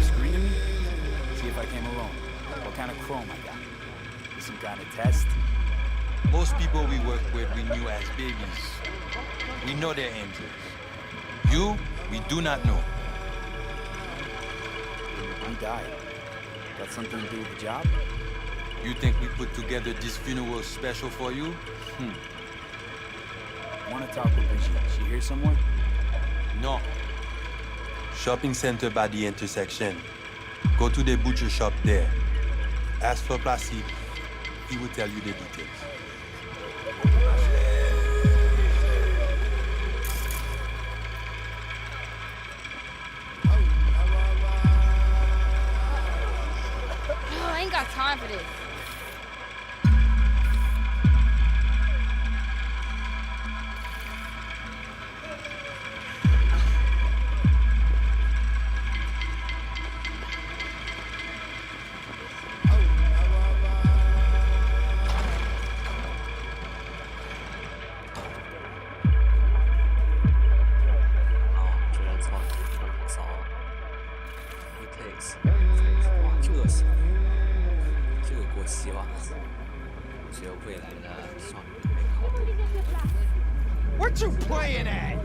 Screening me? See if I came alone. What kind of chrome I got? Some kind of test? Most people we work with we knew as babies. We know their angels. You, we do not know. He died. Got something to do with the job? You think we put together this funeral special for you? Want to talk with Brigitte. She here somewhere? No. Shopping center by the intersection. Go to the butcher shop there. Ask for Placide. He will tell you the details. time for this. What you playing at?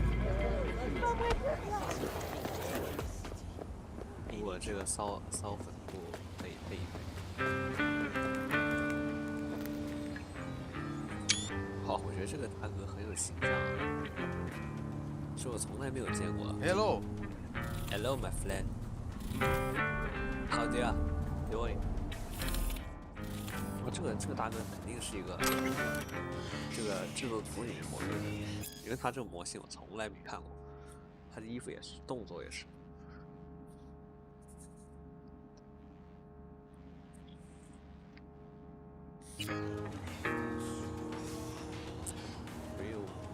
我这个骚粉部可以配一配。好，我觉得这个大哥很有形象，是我从来没有见过。Hello, my friend. How are you doing? 这个大哥肯定是一个这个制作图里面模拟的，因为他这个模型我从来没看过，他的衣服也是，动作也是。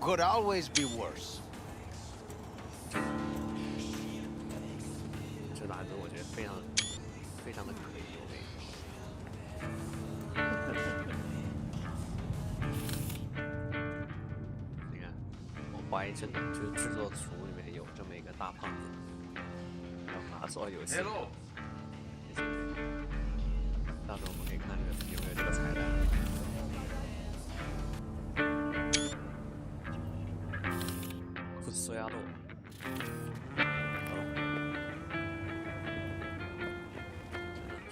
Could always be worse. 这大哥我觉得非常的可以有味。你看，我怀疑真的就是制作图里面有这么一个大胖子，然后把它做游戏。到时候我们可以看这个有没有这个彩蛋。库斯索亚洛。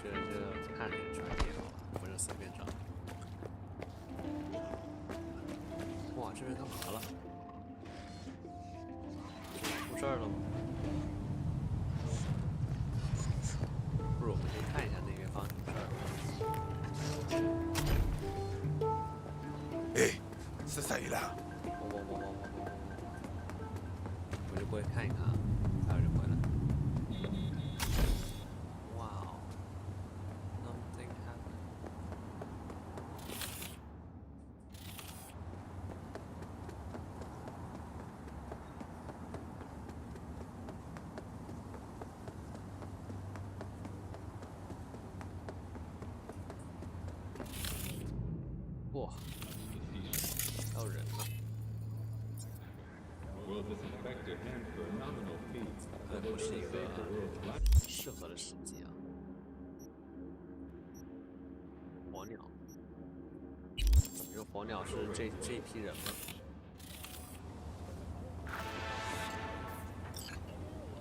这看着专业好吧，不是随便找。哇，这边干嘛了？出事儿了吗？不如我们先看一下那边发生什么事儿。哎，是谁啦？我就过去看一看，待会儿就回来。哇哦 ，nothing happened。哇，要人了。这不是一个适合的时机啊！火鸟，怎么说火鸟是这一批人吗？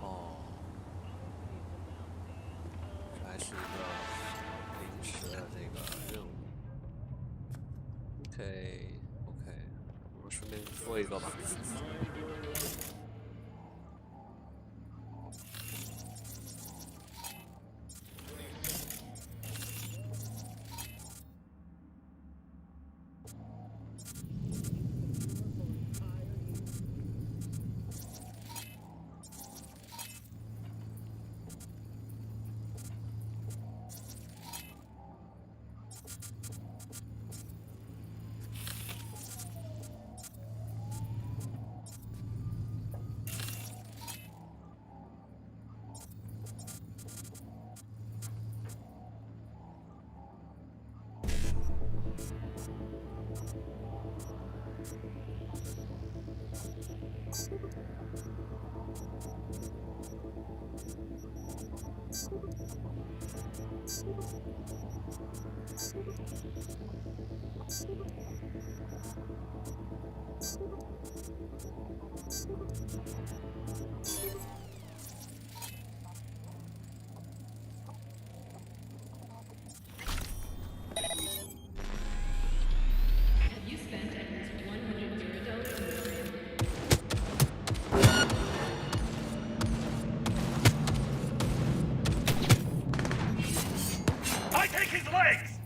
哦，这还是一个临时的这个任务。OK， 我们顺便说一个吧。I take his legs!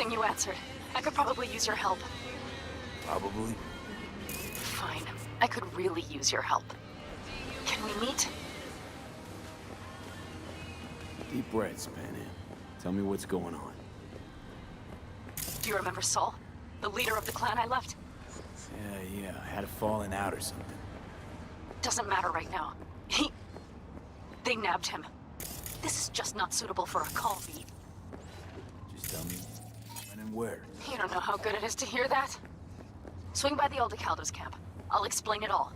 thing you answered. I could probably use your help. Probably. Fine. I could really use your help. Can we meet? Deep breaths, Pan Am. Tell me what's going on. Do you remember Saul? The leader of the clan I left? Yeah, I had a falling out or something. Doesn't matter right now. They nabbed him. This is just not suitable for a call, V. Just tell me when and where. You don't know how good it is to hear that? Swing by the Aldecaldos camp. I'll explain it all.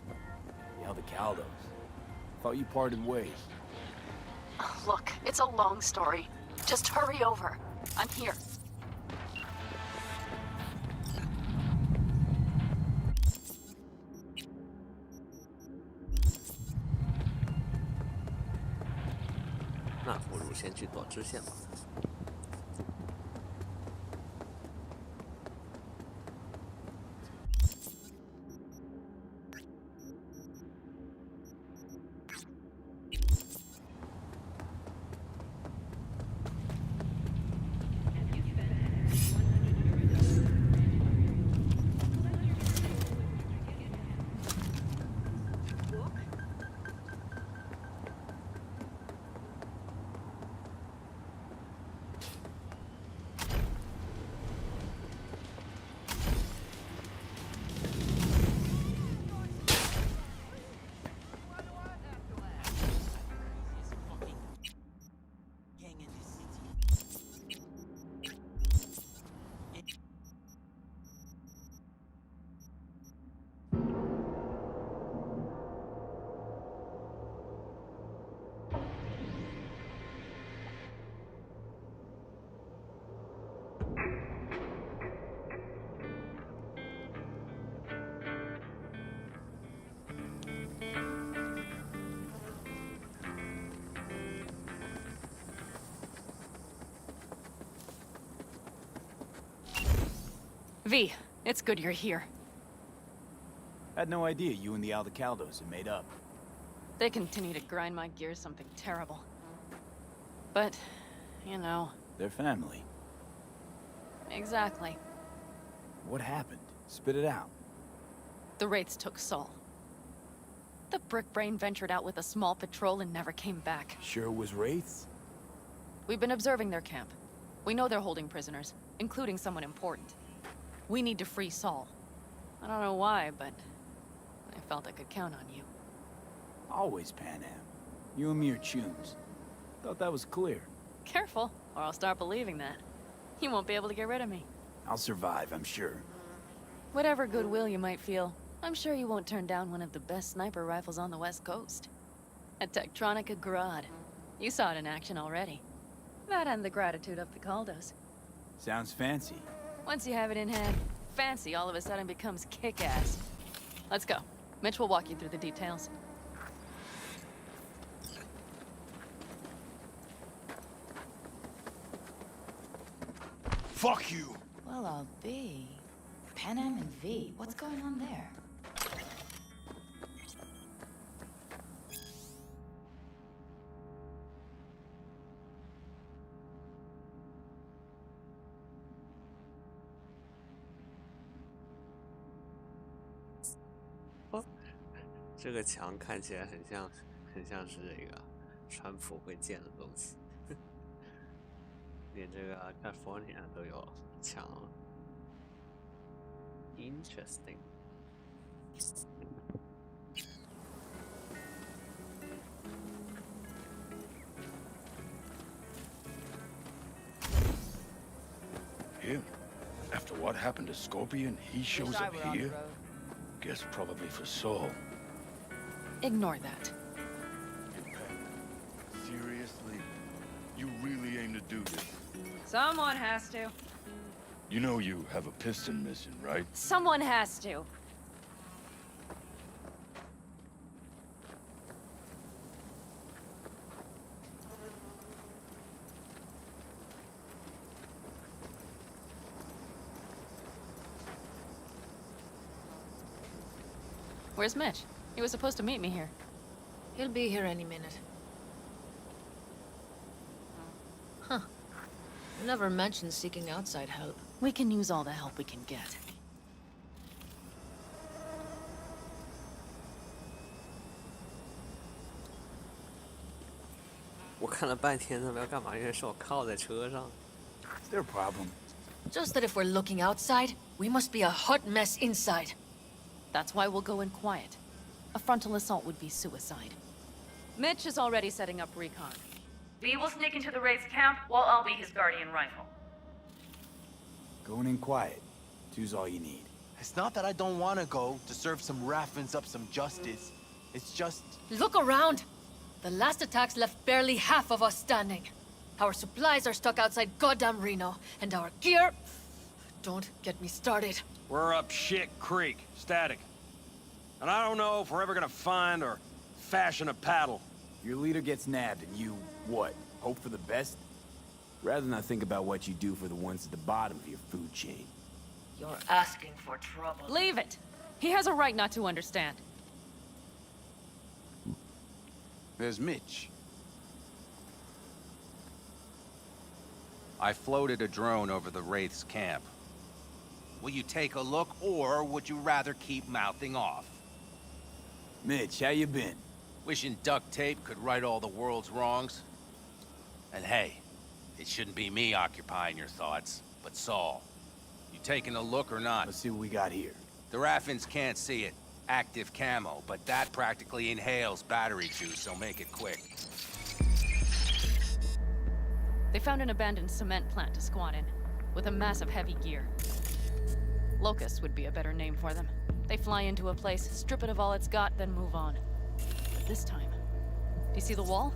The Aldecaldos. Thought you parted ways. Look, it's a long story. Just hurry over. I'm here.那不如先去躲支线吧。V, it's good you're here. Had no idea you and the Aldecaldos had made up. They continue to grind my gears something terrible. But, you know... They're family. Exactly. What happened? Spit it out. The Wraiths took Saul. The Brick Brain ventured out with a small patrol and never came back. Sure was Wraiths? We've been observing their camp. We know they're holding prisoners, including someone important. We need to free Saul. I don't know why, but I felt I could count on you. Always, Pan Am. You and me are chums. Thought that was clear. Careful, or I'll start believing that. You won't be able to get rid of me. I'll survive, I'm sure. Whatever goodwill you might feel, I'm sure you won't turn down one of the best sniper rifles on the West Coast. A Tektronica Grad. You saw it in action already. That and the gratitude of the Caldos. Sounds fancy. Once you have it in hand, fancy all of a sudden becomes kick-ass. Let's go. Mitch will walk you through the details. Fuck you! Well, I'll be. Pan Am and V, what's going on there?这个墙看起来很像是这个川普会建的东西，连这个 California 都有墙。Interesting。Him? After what happened to Scorpion, he shows up here? Guess probably for Saul. Ignore that. Seriously? You really aim to do this? Someone has to. You know you have a piston mission, right? Someone has to. Where's Mitch? He was supposed to meet me here. He'll be here any minute. Huh. Never mentioned seeking outside help. We can use all the help we can get. 我看了半天，他们要干嘛？因为是我靠在车上。It's their problem. Just that if we're looking outside, we must be a hot mess inside. That's why we'll go in quiet. A frontal assault would be suicide. Mitch is already setting up recon. V will sneak into the Wraith's camp, while I'll be his guardian rifle. Going in quiet. Two's all you need. It's not that I don't want to go to serve some Raffins up some justice. It's just... Look around! The last attacks left barely half of us standing. Our supplies are stuck outside goddamn Reno, and our gear... Don't get me started. We're up shit creek, static. And I don't know if we're ever gonna find or fashion a paddle. Your leader gets nabbed and you, what, hope for the best? Rather not think about what you do for the ones at the bottom of your food chain. You're asking for trouble. Leave it! He has a right not to understand. There's Mitch. I floated a drone over the Wraith's camp. Will you take a look, or would you rather keep mouthing off? Mitch, how you been? Wishing duct tape could right all the world's wrongs. And hey, it shouldn't be me occupying your thoughts, but Saul. You taking a look or not? Let's see what we got here. The Raffins can't see it. Active camo, but that practically inhales battery juice, so make it quick. They found an abandoned cement plant to squat in, with a massive heavy gear. Locusts would be a better name for them. They fly into a place, strip it of all it's got, then move on. But this time... Do you see the wall?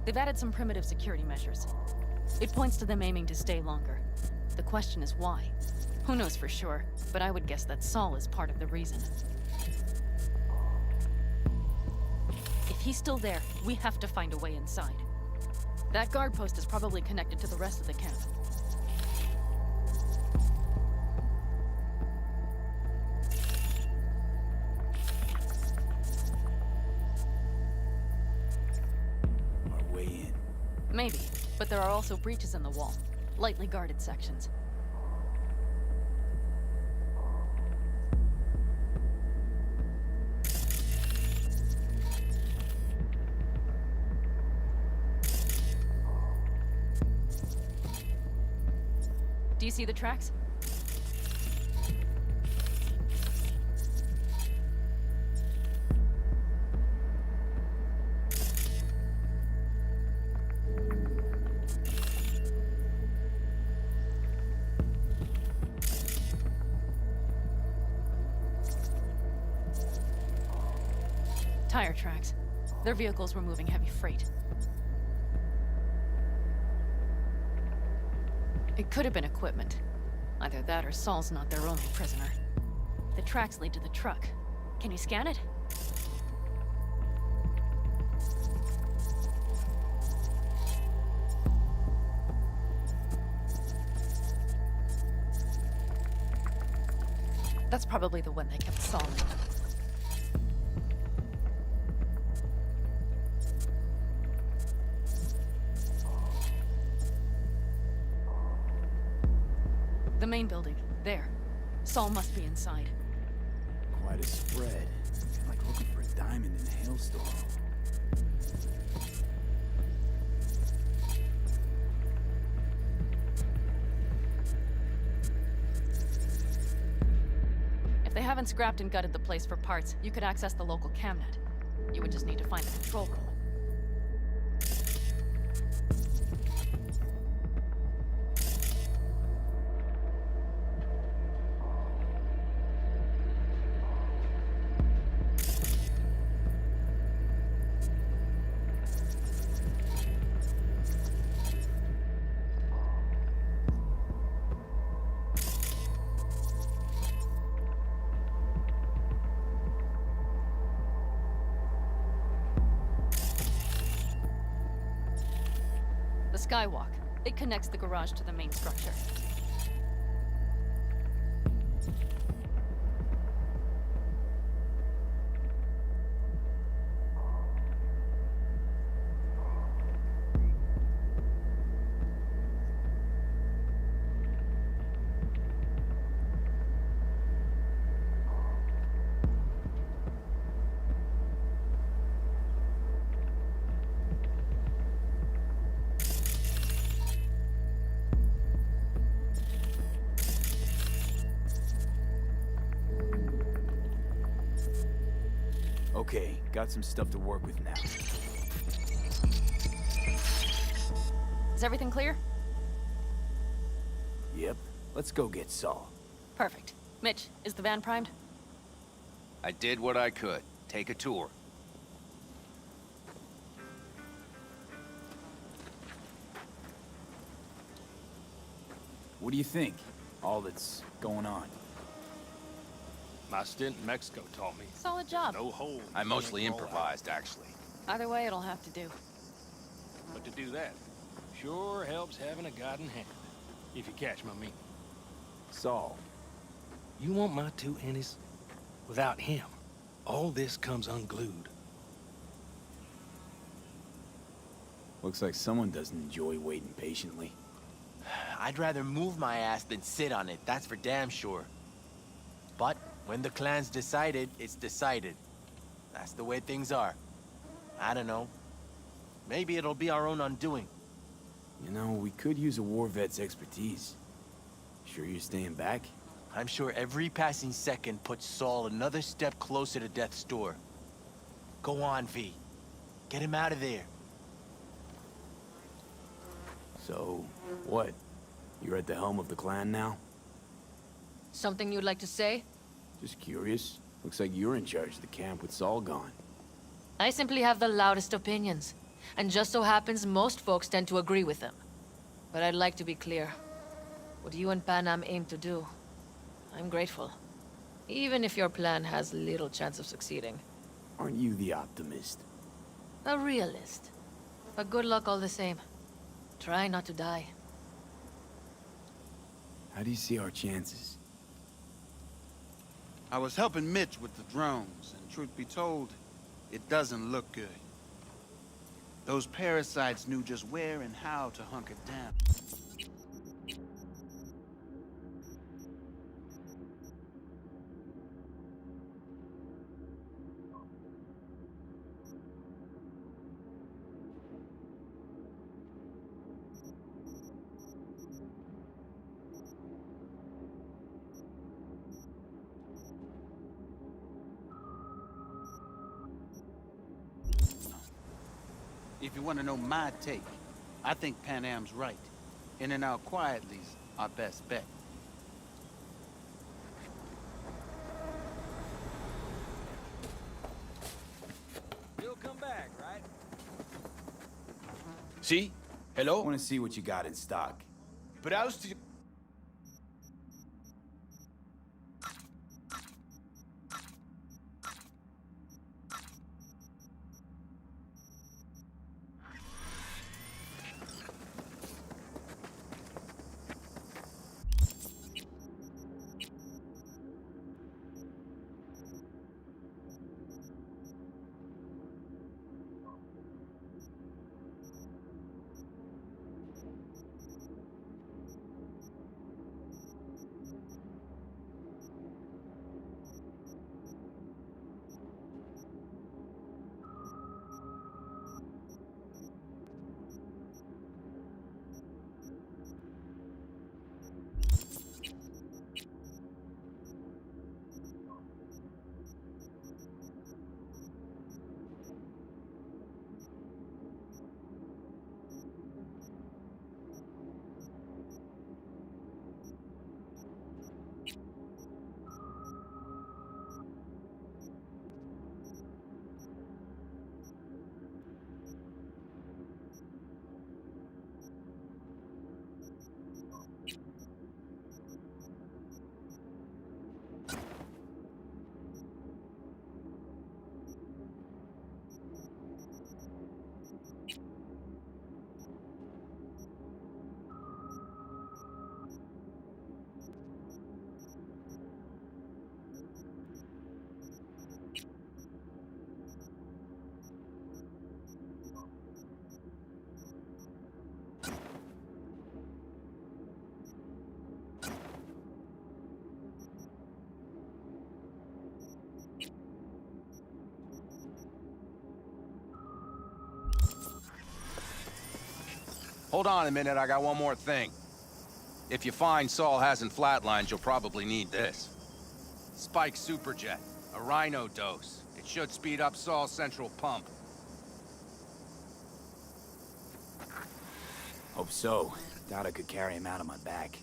They've added some primitive security measures. It points to them aiming to stay longer. The question is why? Who knows for sure, but I would guess that Saul is part of the reason. If he's still there, we have to find a way inside. That guard post is probably connected to the rest of the camp. Our way in. Maybe, but there are also breaches in the wall. Lightly guarded sections. Do you see the tracks? Tire tracks. Their vehicles were moving heavy freight. It could have been equipment. Either that or Saul's not their only prisoner. The tracks lead to the truck. Can you scan it? That's probably the one they kept Saul in. The main building. There. Saul must be inside. Quite a spread. Like looking for a diamond in a hailstorm. If they haven't scrapped and gutted the place for parts, you could access the local camnet. You would just need to find the control room. Skywalk. It connects the garage to the main structure. Okay, got some stuff to work with now. Is everything clear? Yep. Let's go get Saul. Perfect. Mitch, is the van primed? I did what I could. Take a tour. What do you think? All that's going on. My stint in Mexico taught me. Solid job. No hold. I mostly improvised, actually. Either way, it'll have to do. But to do that, sure helps having a guiding hand. If you catch my meaning. Saul. You want my two Ennis? Without him, all this comes unglued. Looks like someone doesn't enjoy waiting patiently. I'd rather move my ass than sit on it, that's for damn sure. But when the clan's decided, it's decided. That's the way things are. I don't know. Maybe it'll be our own undoing. You know, we could use a war vet's expertise. Sure you're staying back? I'm sure every passing second puts Saul another step closer to death's door. Go on, V. Get him out of there. So, what? You're at the helm of the clan now? Something you'd like to say? Just curious. Looks like you're in charge of the camp with Saul gone. I simply have the loudest opinions, and just so happens most folks tend to agree with them. But I'd like to be clear. What you and Panam aim to do, I'm grateful. Even if your plan has little chance of succeeding. Aren't you the optimist? A realist. But good luck all the same. Try not to die. How do you see our chances? I was helping Mitch with the drones, and truth be told, it doesn't look good. Those parasites knew just where and how to hunker down. If you want to know my take, I think Panam's right. In and out quietly's our best bet. You'll come back, right? See? Hello? I want to see what you got in stock. But I was Hold on a minute, I got one more thing. If you find Saul hasn't flatlined, you'll probably need this. Spike Superjet, a Rhino dose. It It should speed up Saul's central pump. Hope so. Doubt I could carry him out on my back.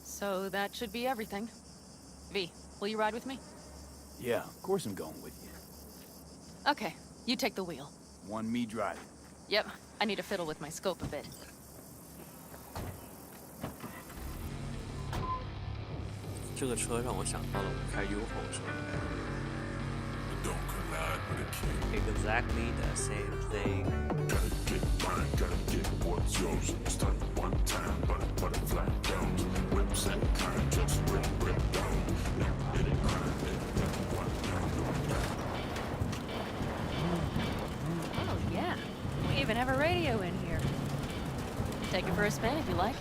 So that should be everything. V, will you ride with me? Yeah, of course I'm going with you. Okay, you take the wheel. Want me driving? Yep, I need to fiddle with my scope a bit. 这个车让我想到了我开 UFO 车。Exactly the same thing. Gotta get mine, gotta get what's yours. It's done one time, but a flat down. Whips and kind, just rip down. Never hit it, grind it, never one down. Oh yeah, we even have a radio in here. Take it for a spin if you like.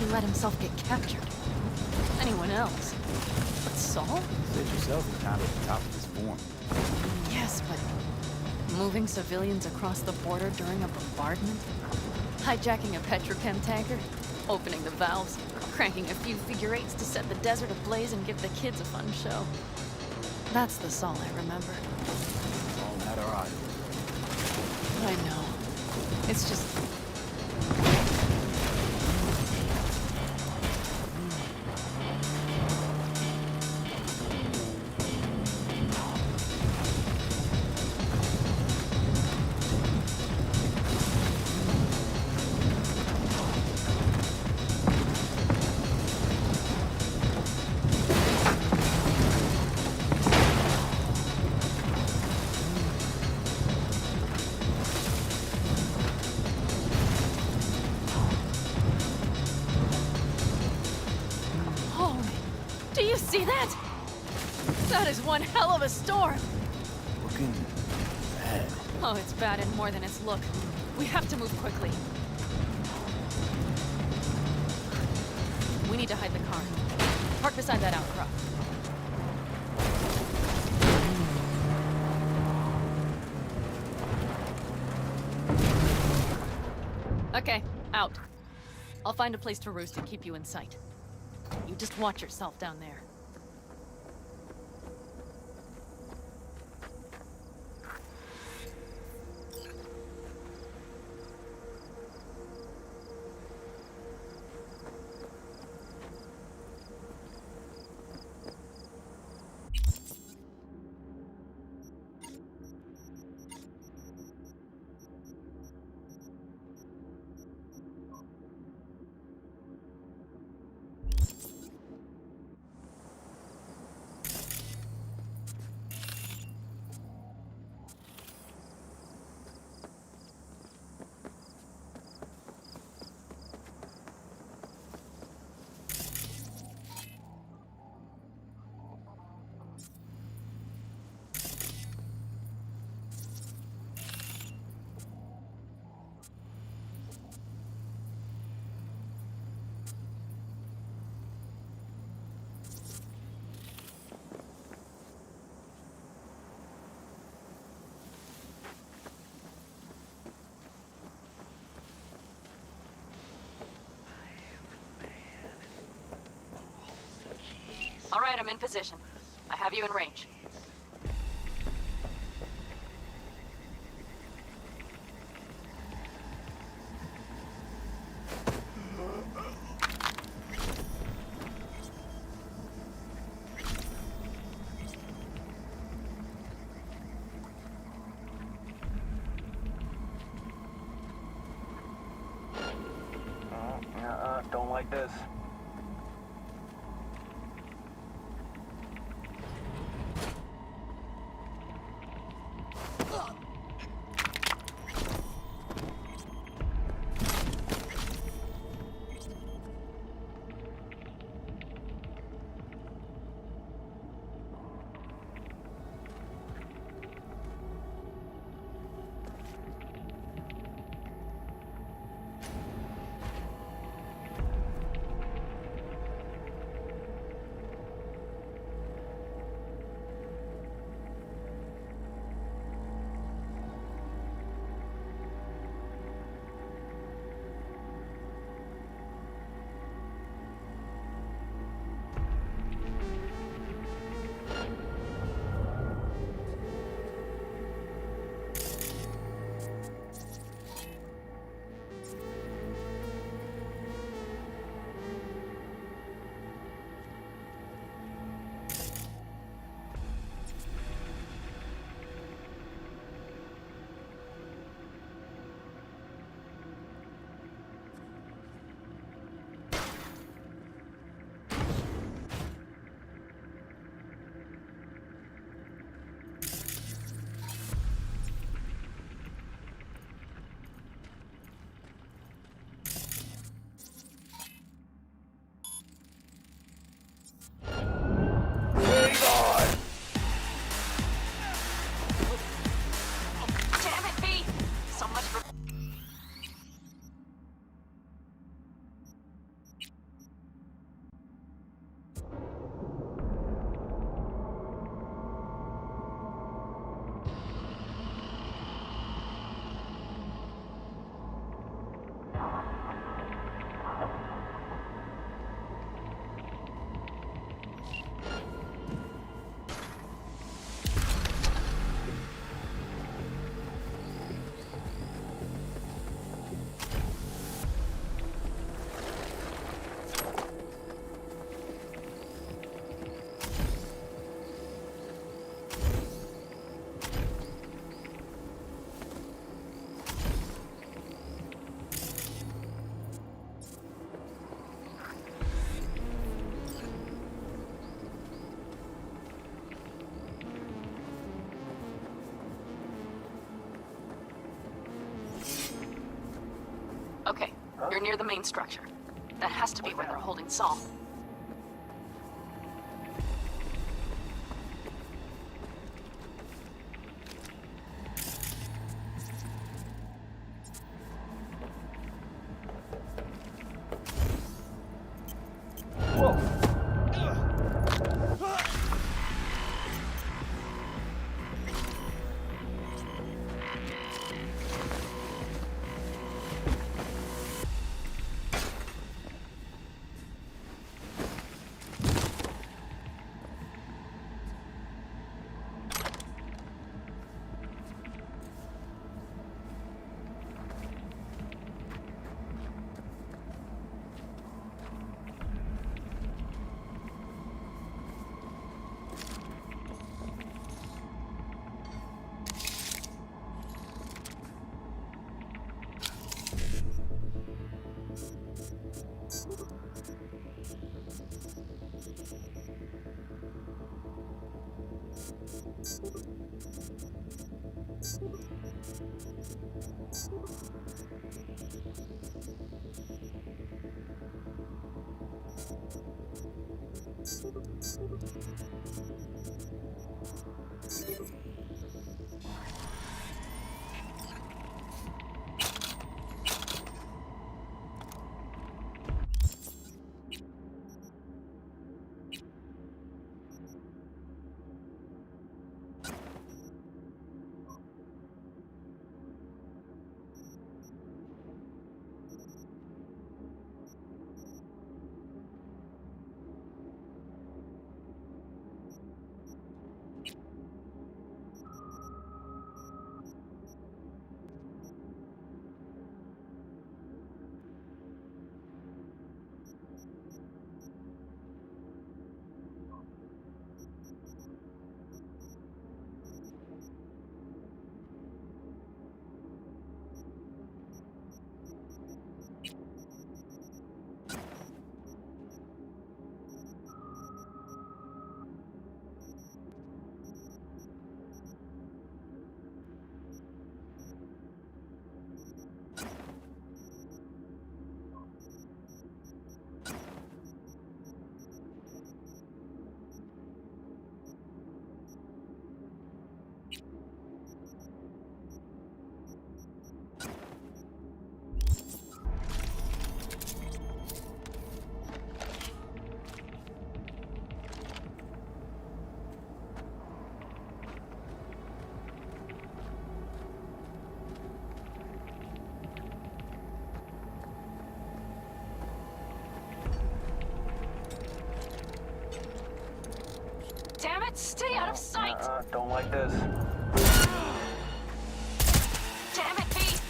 He let himself get captured. Anyone else? But Saul? Said yourself you're kind of at the top of his form. Yes, but moving civilians across the border during a bombardment? Hijacking a petrochem tanker? Opening the valves? Cranking a few figure eights to set the desert ablaze and give the kids a fun show? That's the Saul I remember. All had our eyes. I know. It's just... Do you see that? That is one hell of a storm! Looking bad. Oh, it's bad and more than its look. We have to move quickly. We need to hide the car. Park beside that outcrop. Okay, out. I'll find a place to roost and keep you in sight. You just watch yourself down there. All right, I'm in position. I have you in range. Don't like this. You're near the main structure. That has to be where they're holding Saul. Damn it, stay out of sight! Don't like this. Damn it, Pete!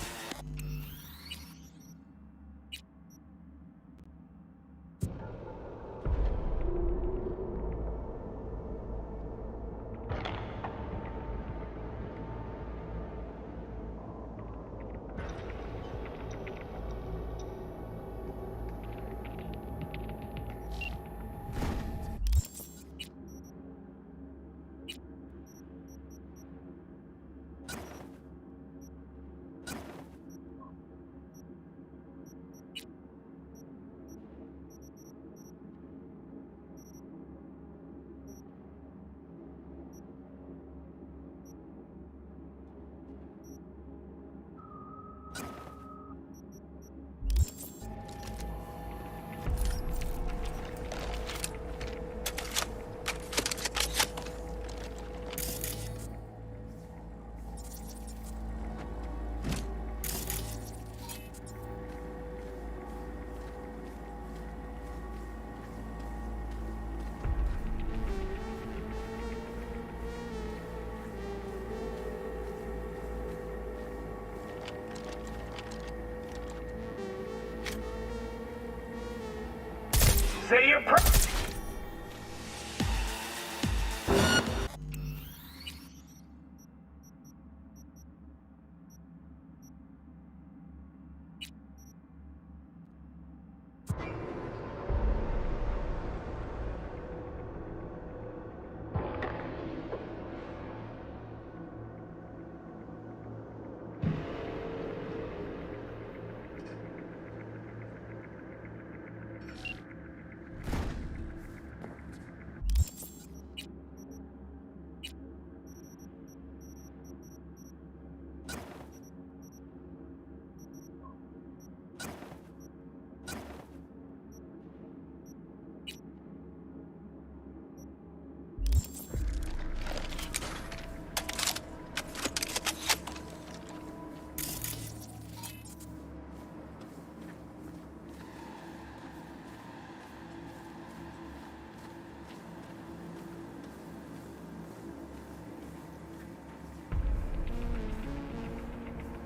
Say your prayer.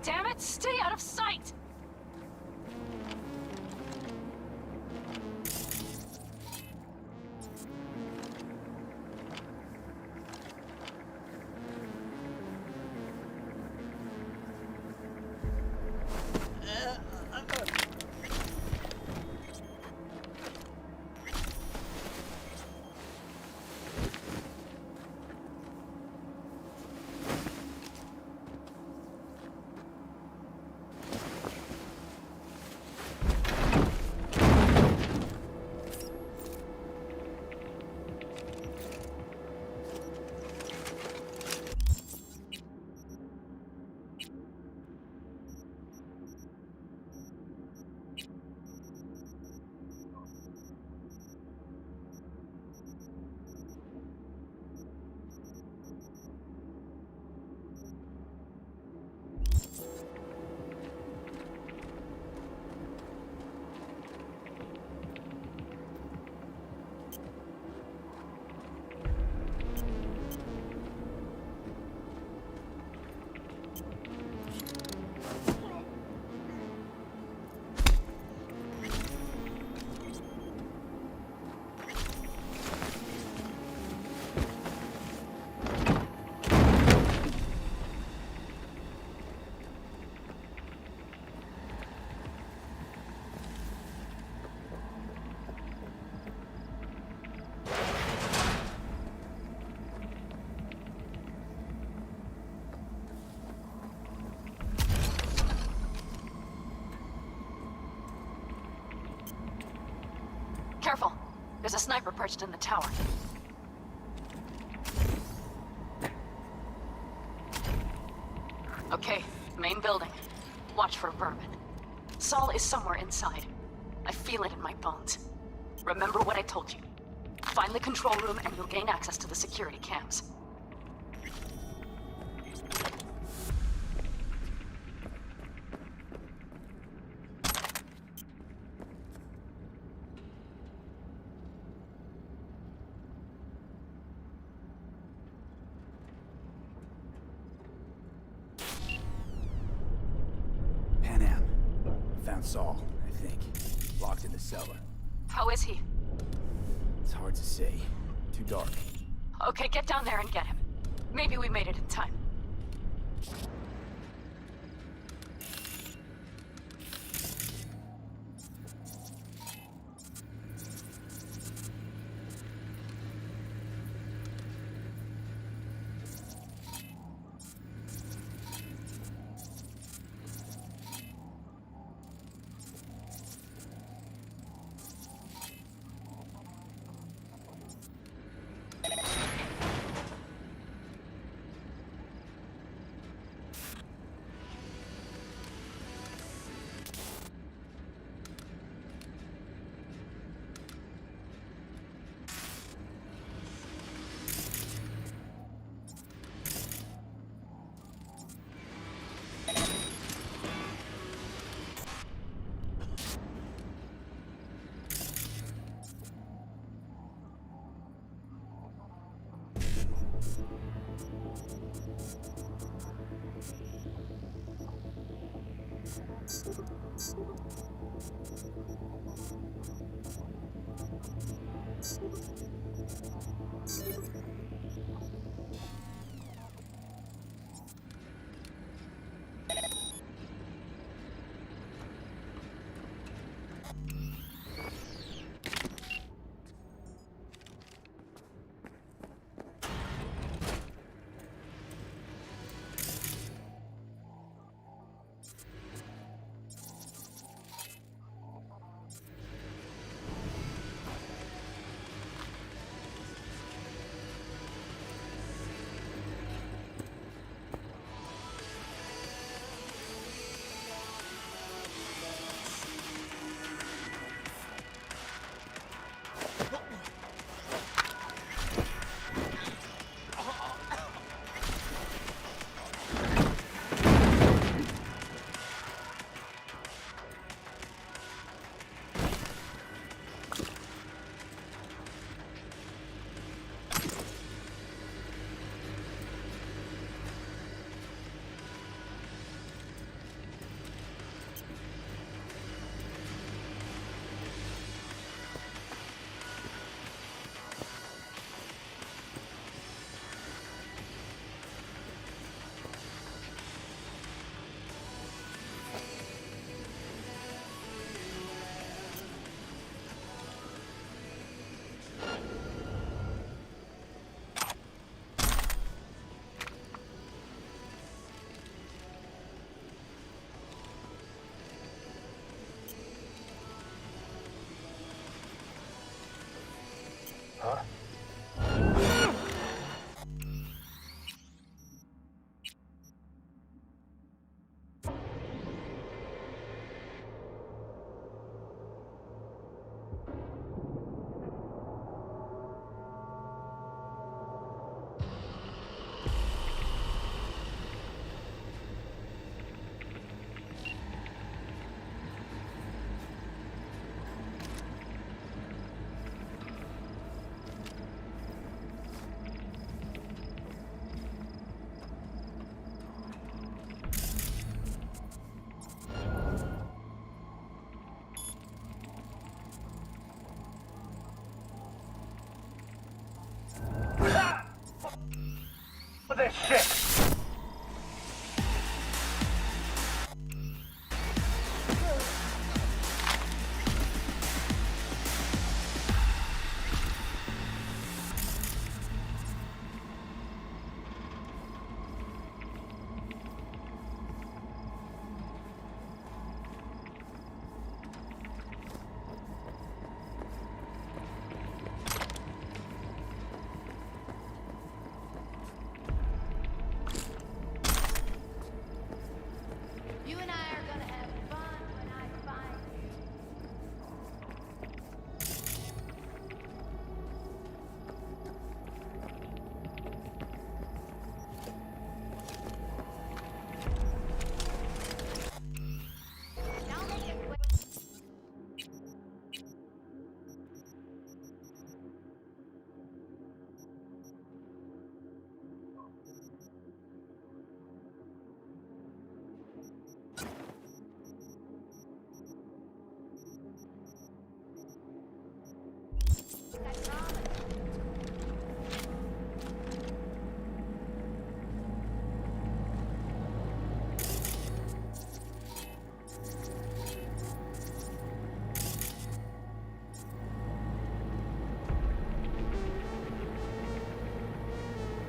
Damn it, stay out of sight! Careful. There's a sniper perched in the tower. Okay, main building. Watch for vermin. Saul is somewhere inside. I feel it in my bones. Remember what I told you. Find the control room and you'll gain access to the security cams. Saul, I think. Locked in the cellar. How is he? It's hard to say. Too dark. Okay, get down there and get him. Maybe we made it in time. this shit! You and I are gonna have fun when I find you. Now make it quick.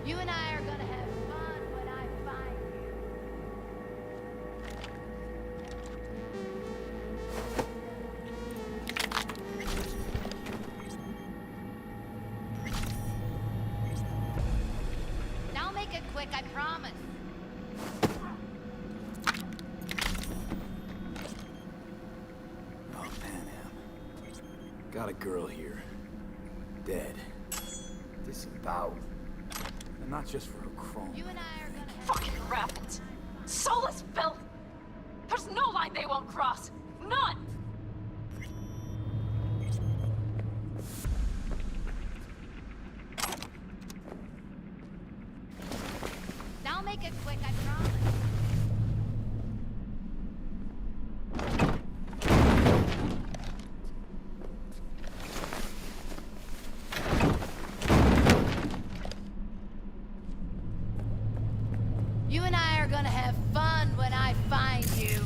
You and I are gonna have fun when I find you. Now make it quick, I promise. Oh, Pan Am. Got a girl here. Dead. Disemboweled. And not just for her chrome. You and I are gonna have Fucking rabbits! Soulless filth! There's no line they won't cross! None! Now make it quick, I promise. You and I are gonna have fun when I find you.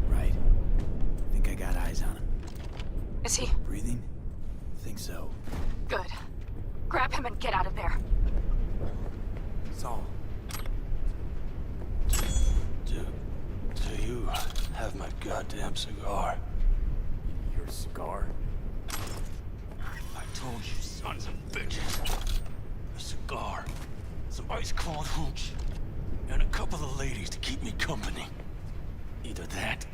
Right. Think I got eyes on him. Is he? Breathing? Think so. Good. Grab him and get out of there. Saul. Do you have my goddamn cigar? Your cigar? I told you sons of bitches. A cigar, some ice-cold hooch, and a couple of ladies to keep me company. Either that,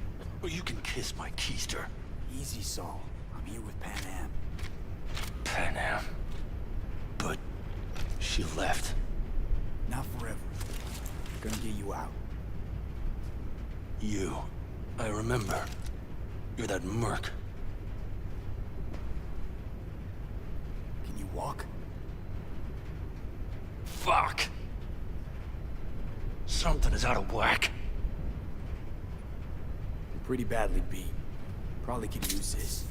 or you can kiss my keister. Easy, Saul. I'm here with Pan Am. Pan Am. But she left. Not forever. Gonna get you out. You. I remember. You're that merc. Can you walk? Fuck! Something is out of whack. You're pretty badly beat. Probably could use this.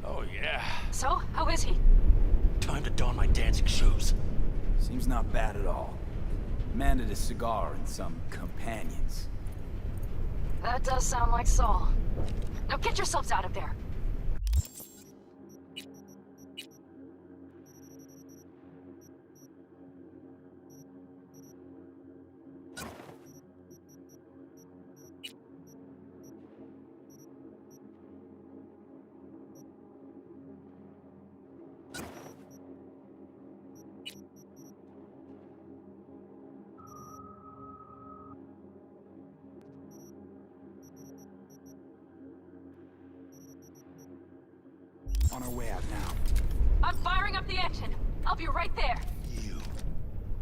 Oh yeah. So, how is he? Time to don my dancing shoes. Seems not bad at all. Demanded a cigar and some companions. That does sound like Saul. Now get yourselves out of there. On our way out now. I'm firing up the engine. I'll be right there. You.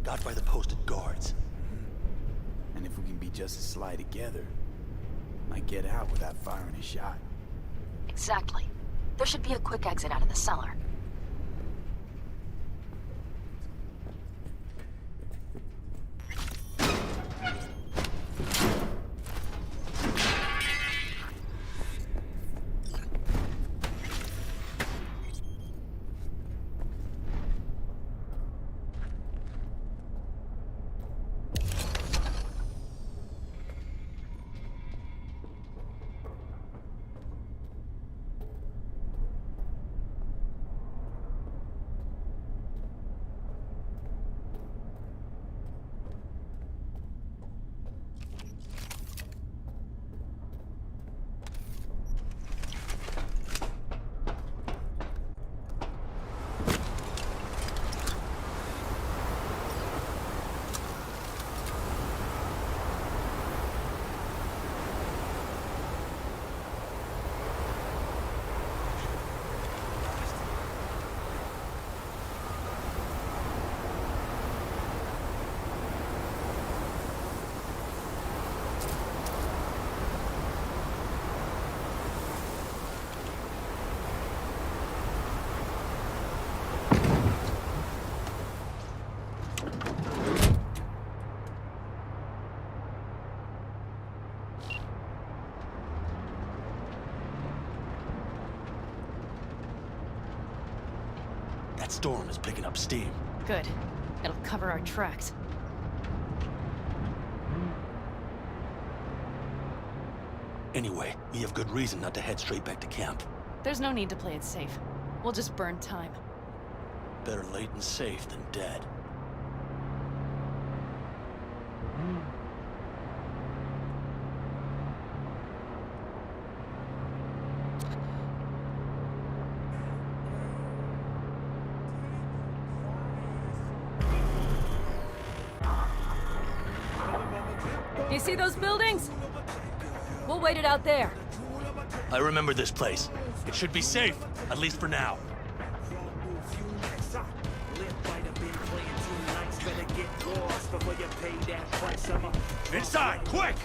Got by the posted guards. if we can be just as sly together, might get out without firing a shot. Exactly. There should be a quick exit out of the cellar. That storm is picking up steam. Good. It'll cover our tracks. Anyway, we have good reason not to head straight back to camp. There's no need to play it safe. We'll just burn time. Better late and safe than dead. You see those buildings? We'll wait it out there. I remember this place. It should be safe, at least for now. Inside, quick!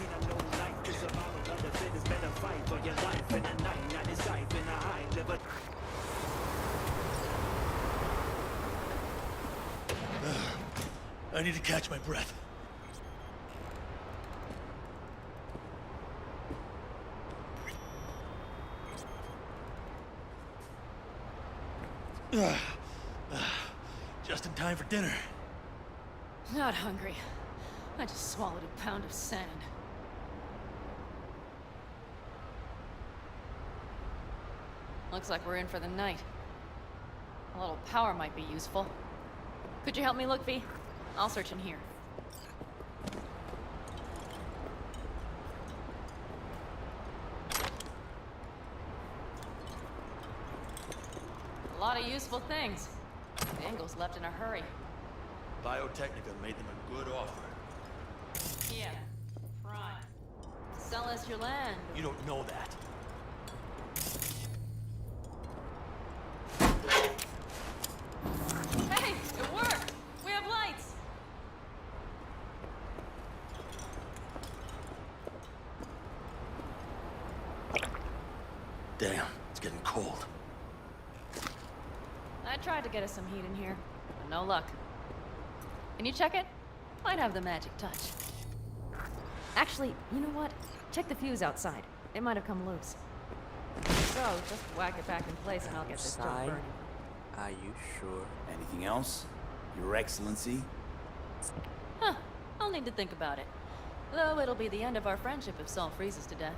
I need to catch my breath. Just in time for dinner. Not hungry. I just swallowed a pound of sand. Looks like we're in for the night. A little power might be useful. Could you help me look, V? I'll search in here. A lot of useful things. Dangles left in a hurry. Biotechnica made them a good offer. Yeah, prime. Sell us your land. You don't know that. Hey, it worked! We have lights! Damn, it's getting cold. I tried to get us some heat in here, but no luck. Can you check it? Might have the magic touch. Actually, you know what? Check the fuse outside. It might have come loose. So, just whack it back in place and I'll get this stuff burning. Are you sure? Anything else? Your Excellency? Huh. I'll need to think about it. Though it'll be the end of our friendship if Saul freezes to death.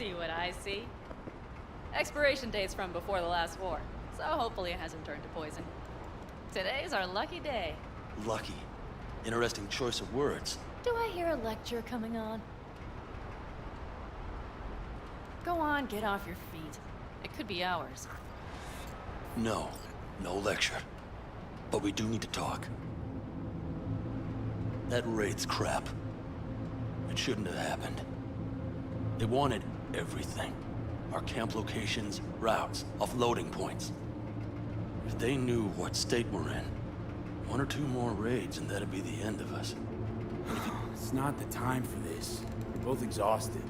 See what I see? Expiration date's from before the last war, so hopefully it hasn't turned to poison. Today's our lucky day. Lucky. Interesting choice of words. Do I hear a lecture coming on? Go on, get off your feet. It could be hours. No. No lecture. But we do need to talk. That raid's crap. It shouldn't have happened. They wanted everything. Our camp locations, routes, offloading points. If they knew what state we're in, 1 or 2 more raids and that'd be the end of us. It's not the time for this. We're both exhausted.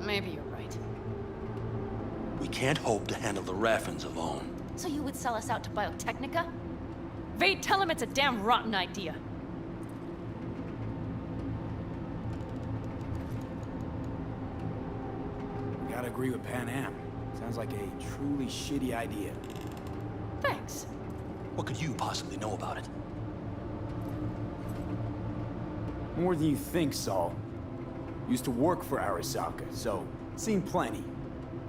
Maybe you're right. We can't hope to handle the Raffins alone. So you would sell us out to Biotechnica? Vade, tell him it's a damn rotten idea. Gotta agree with Pan Am. Sounds like a truly shitty idea. Thanks. What could you possibly know about it? More than you think, Saul. Used to work for Arasaka, so seen plenty.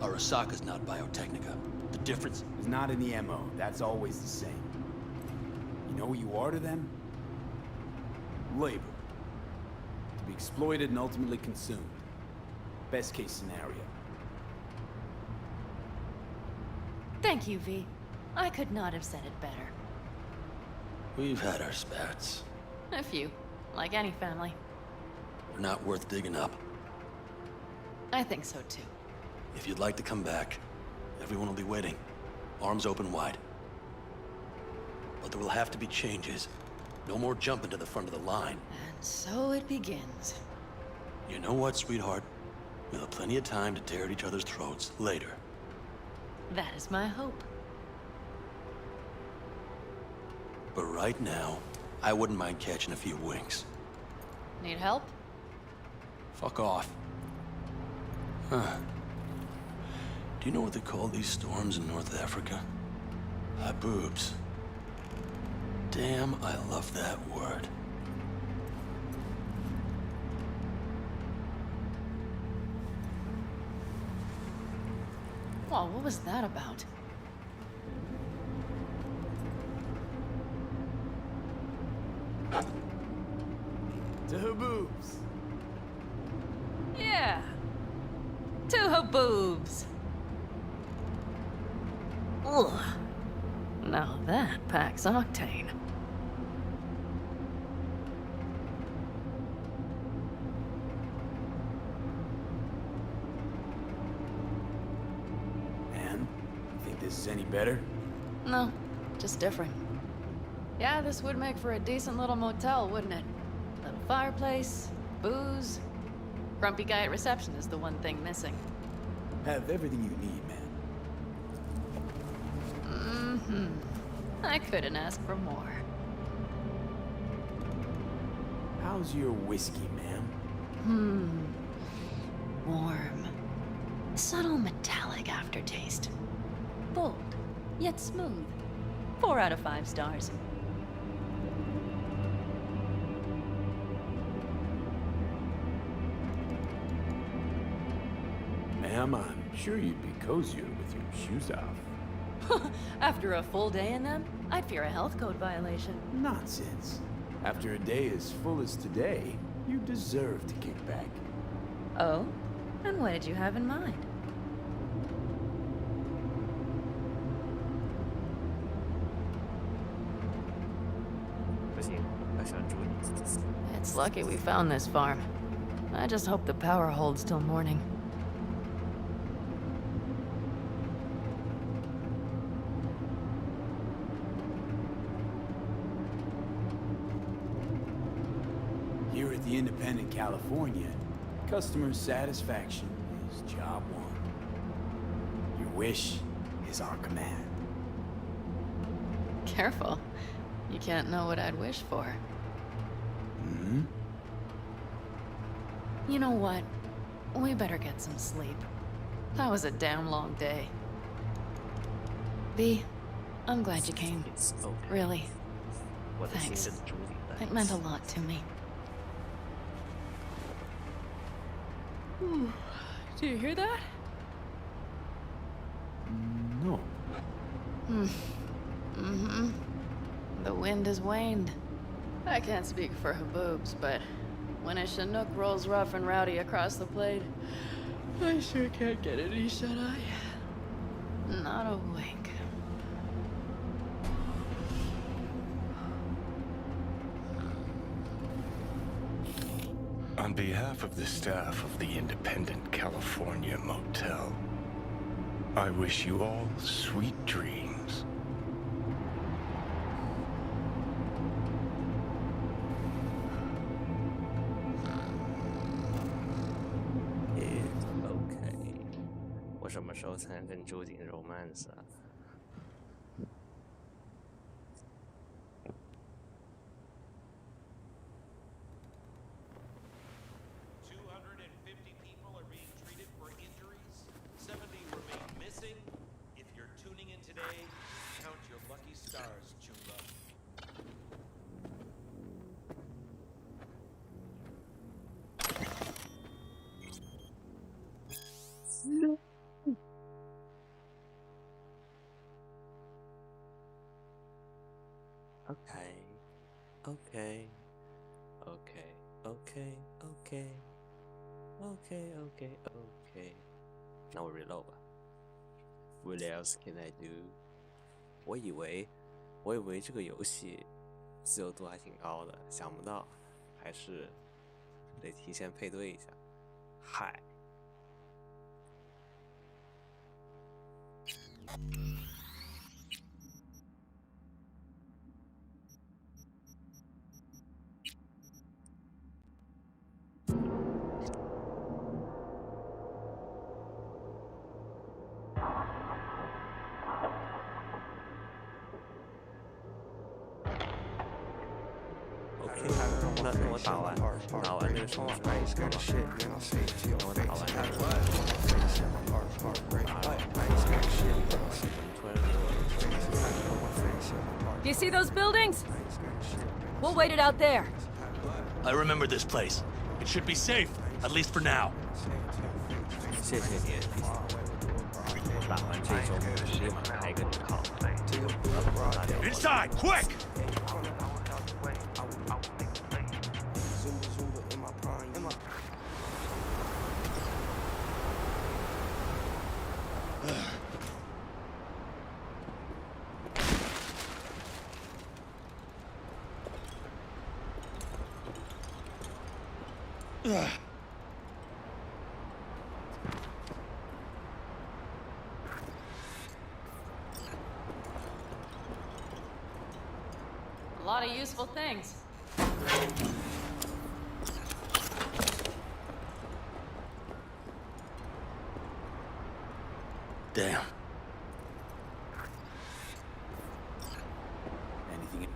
Arasaka's not Biotechnica. The difference is not in the MO. That's always the same. You know what you are to them? Labor. To be exploited and ultimately consumed. Best case scenario. Thank you, V. I could not have said it better. We've had our spats. A few, like any family. They're not worth digging up. I think so too. If you'd like to come back, everyone will be waiting. Arms open wide. But there will have to be changes. No more jumping to the front of the line. And so it begins. You know what, sweetheart? We'll have plenty of time to tear at each other's throats later. That is my hope. But right now, I wouldn't mind catching a few winks. Need help? Fuck off. Huh. Do you know what they call these storms in North Africa? Haboobs. Damn, I love that word. Well, what was that about? To her boobs. Yeah. To her boobs. Ugh. Now that packs octane. Man, you think this is any better? No, just different. Yeah, this would make for a decent little motel, wouldn't it? Little fireplace, booze. Grumpy guy at reception is the one thing missing. Have everything you need, man. Mm-hmm. I couldn't ask for more. How's your whiskey, Hmm. ma'am? Warm. Subtle metallic aftertaste. Bold, yet smooth. 4 out of 5 stars. Ma'am, I'm sure you'd be cozier with your shoes off. After a full day in them, I'd fear a health code violation. Nonsense. After a day as full as today, you deserve to kick back. Oh? And what did you have in mind? It's lucky we found this farm. I just hope the power holds till morning. Here at the Independent California, customer satisfaction is job one. Your wish is our command. Careful. You can't know what I'd wish for. Hmm? You know what? We better get some sleep. That was a damn long day. V, I'm glad you came. Really. Thanks. It meant a lot to me. Do you hear that? No. Mm-hmm. The wind has waned. I can't speak for Haboobs, but when a Chinook rolls rough and rowdy across the plate, I sure can't get any shut-eye. Not a wink. On behalf of the staff of the Independent California Motel, I wish you all sweet dreams. It's okay. 我什么时候才能跟朱景 romance 啊？Okay. 那我 reload 吧。What else can I do？ 我以为这个游戏自由度还挺高的，想不到还是得提前配对一下。嗨。那我打完这个什么玩意儿？我打完这个。You see those buildings? We'll wait it out there. I remember this place. It should be safe, at least for now. 谢谢你的提醒。我打完这周立马开个号。Inside, quick! A lot of useful things. Damn. Anything?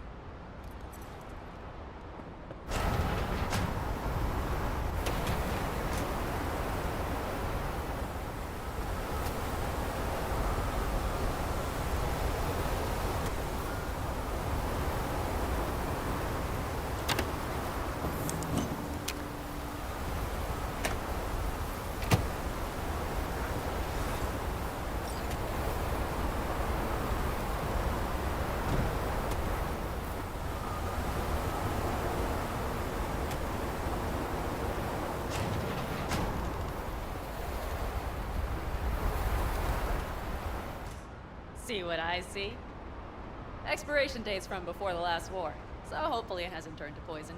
See what I see? Expiration date's from before the last war, so hopefully it hasn't turned to poison.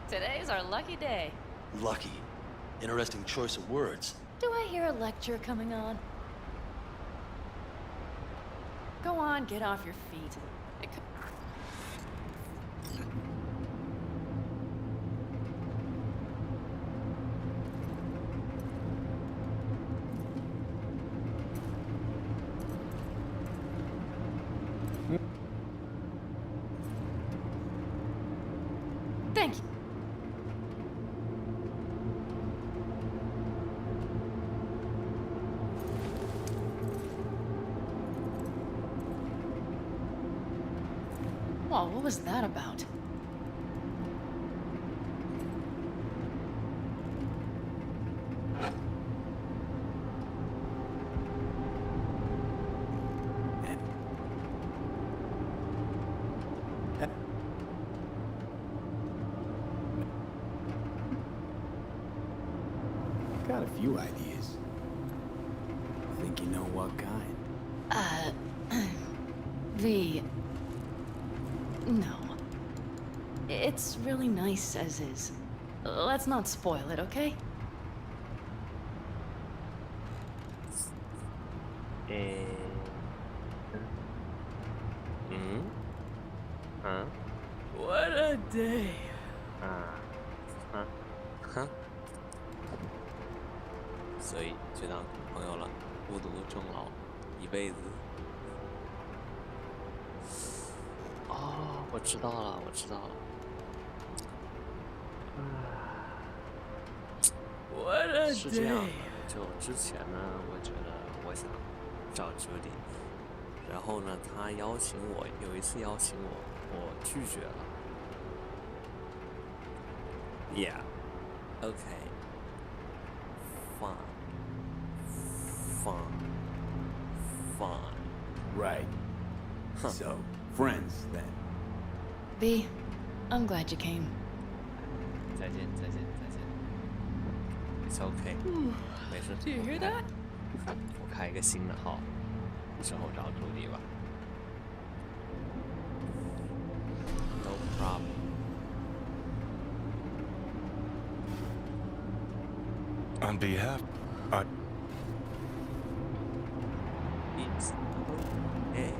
Today's our lucky day. Lucky. Interesting choice of words. Do I hear a lecture coming on? Go on, get off your feet. Thank you. Whoa, what was that about? got a few ideas. Think you know what kind? V. No. It's really nice as is. Let's not spoil it, okay? What a day. 所以就当朋友了，孤独终老，一辈子。哦，我知道了，我知道了。What a 是这样的， day. 就之前呢，我觉得我想找 Judy，然后呢，他邀请我，有一次邀请我，我拒绝了。Yeah, okay, fine, fine. Right. So, friends then. V, I'm glad you came. 再见，再见，再见。It's okay，没事。 Do you hear that? 我开一个新的号，之后找朱迪吧。No problem。 On behalf, It's okay.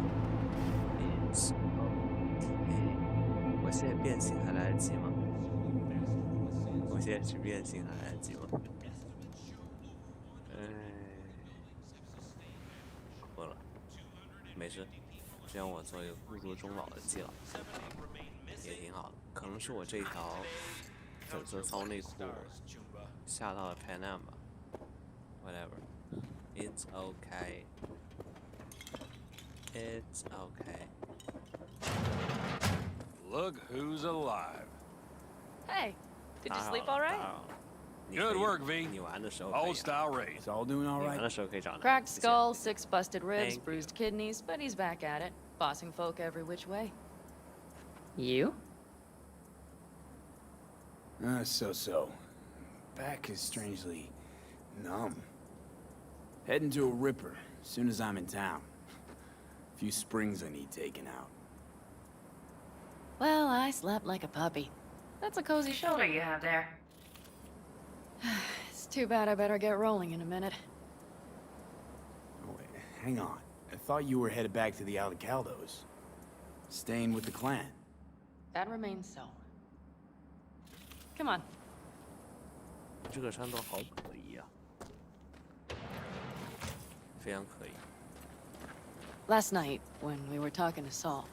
It's okay. 我现在变性还来得及吗？我现在去变性还来得及吗？饿了，没事，这样我做一个孤独终老的基佬，也挺好的。可能是我这条粉色骚内裤吓到了 Panam 吧 ，whatever. It's okay. It's okay. Look who's alive. Hey, did you sleep all right? Good work, V. 你玩的时候 Old style raid. It's all doing all 你玩 right. 的时候可以找他。 Cracked skull, 6 busted ribs, Thank bruised kidneys, but he's back at it, bossing folk every which way. You? So. Back is strangely numb. Heading to a ripper as soon as I'm in town. Few springs I need taken out. Well, I slept like a puppy. That's a cozy shoulder you have there. It's too bad I better get rolling in a minute. Oh, wait, hang on. I thought you were headed back to the Alcaldos. Staying with the clan. That remains so. Come on. 这个山洞好可疑啊，非常可疑。 Last night, when we were talking to Saul,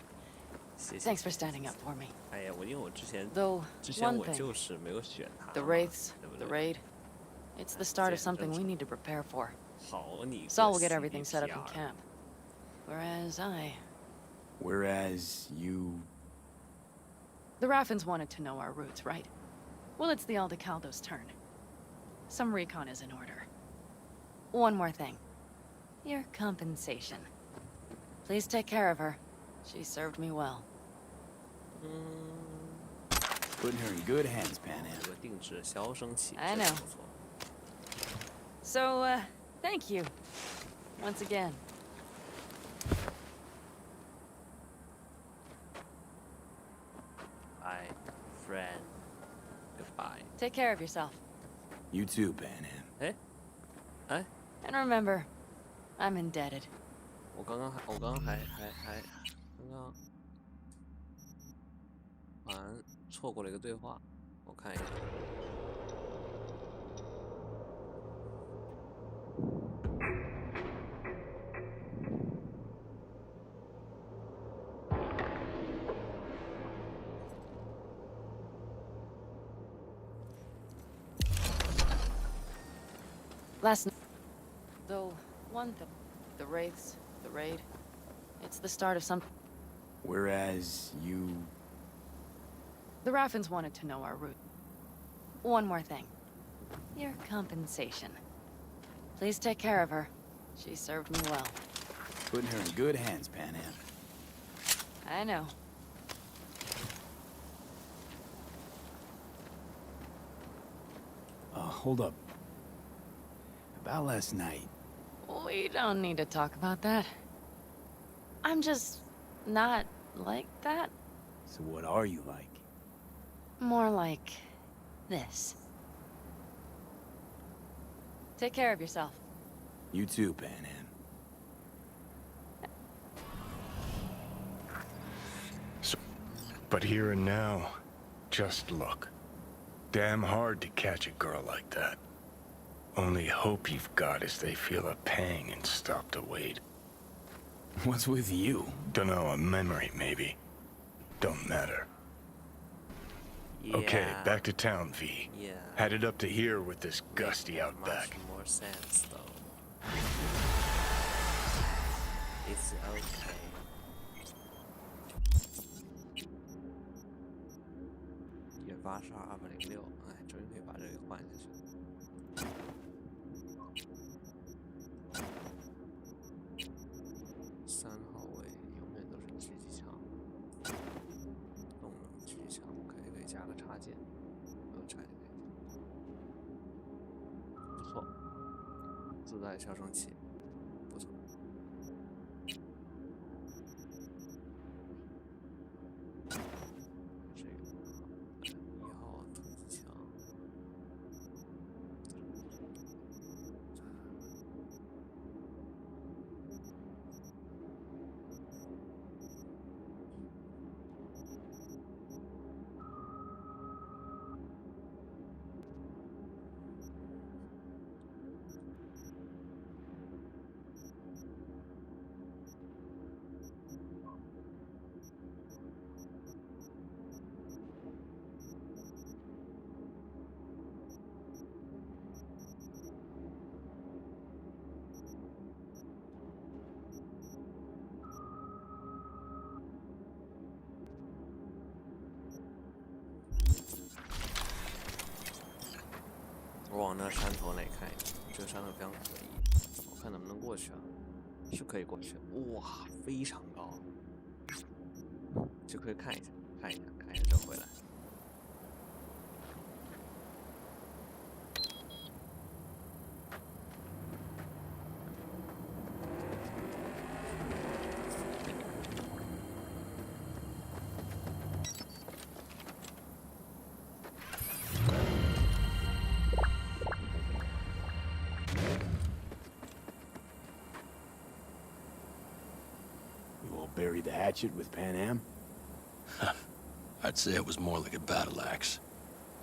谢谢。 thanks for standing up for me. 哎呀，因为我之前 Though, 我 one thing, 就是没有选他。 the Wraiths, 对不 the 对？ raid, it's the start of something we need to prepare for. 好你个 Saul will get everything set up in CDPR camp. Whereas Whereas you... The Raffins wanted to know our roots, right? Well, it's the Aldecaldo's turn. Some recon is in order. One more thing. Your compensation. Please take care of her. She served me well. Putting her in good hands, Panam. 这个定制销声器， I 这个 know. 不错。 So, thank you. Once again. Bye, friend. Goodbye. Take care of yourself. You too, Panam. 哎， And remember, I'm indebted. 我刚刚刚刚好像错过了一个对话，我看一下。Last night, though, one thing, the Wraiths, the raid, it's the start of some... Whereas you... The Raffins wanted to know our route. One more thing. Your compensation. Please take care of her. She served me well. Putting her in good hands, Panam. I know. Hold up. About last night. We don't need to talk about that. I'm just not like that. So what are you like? More like this. Take care of yourself. You too, Panam. So, but here and now, just look. Damn hard to catch a girl like that. Only hope you've got is they feel a pang and stop to wait. What's with you? Dunno, a memory maybe. Don't matter. Yeah. Okay, back to town, V. Yeah. Headed up to here with this gusty outback. Much more sense though. It's okay. 182/206，哎，终于可以把这个换下去。3号位永远都是狙击枪，动能狙击枪，可以加个插件，没有插件可以。不错，自带消声器，不错。我往那山头那看一眼，这个山头非常可疑，我看能不能过去啊？是可以过去，哇，非常高，就可以看一下，看一下就回来。Bury the hatchet with Panam? I'd say it was more like a battle axe.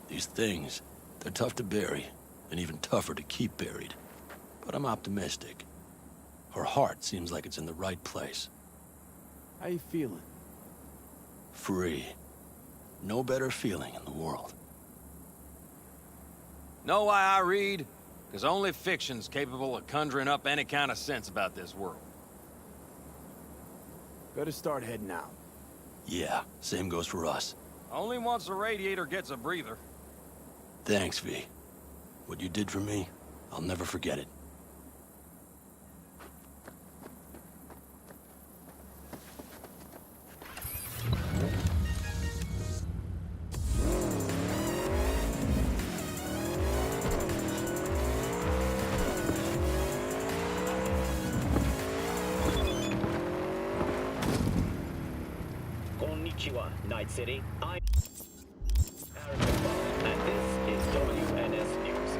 These things, they're tough to bury, and even tougher to keep buried. But I'm optimistic. Her heart seems like it's in the right place. How you feeling? Free. No better feeling in the world. Know why I read? Because only fiction's capable of conjuring up any kind of sense about this world. Better start heading out. Yeah, same goes for us. Only once the radiator gets a breather. Thanks, V. What you did for me, I'll never forget it. Night City. I'm and this is WNS News.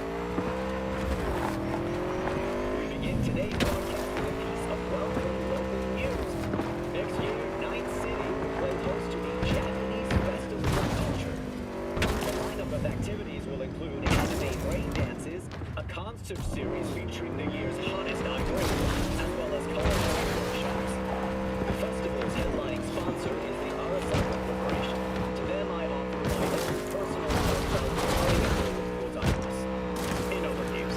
We begin today's broadcast with a piece of welcome local news. Next year, Night City will play host to the Japanese Festival of Culture. The lineup of activities will include anime rain dances, a concert series featuring the year's hottest idols, as well as culinary workshops. The festival's headlining sponsor is the Arasaka Corporation. To them, I offer my own personal In other news,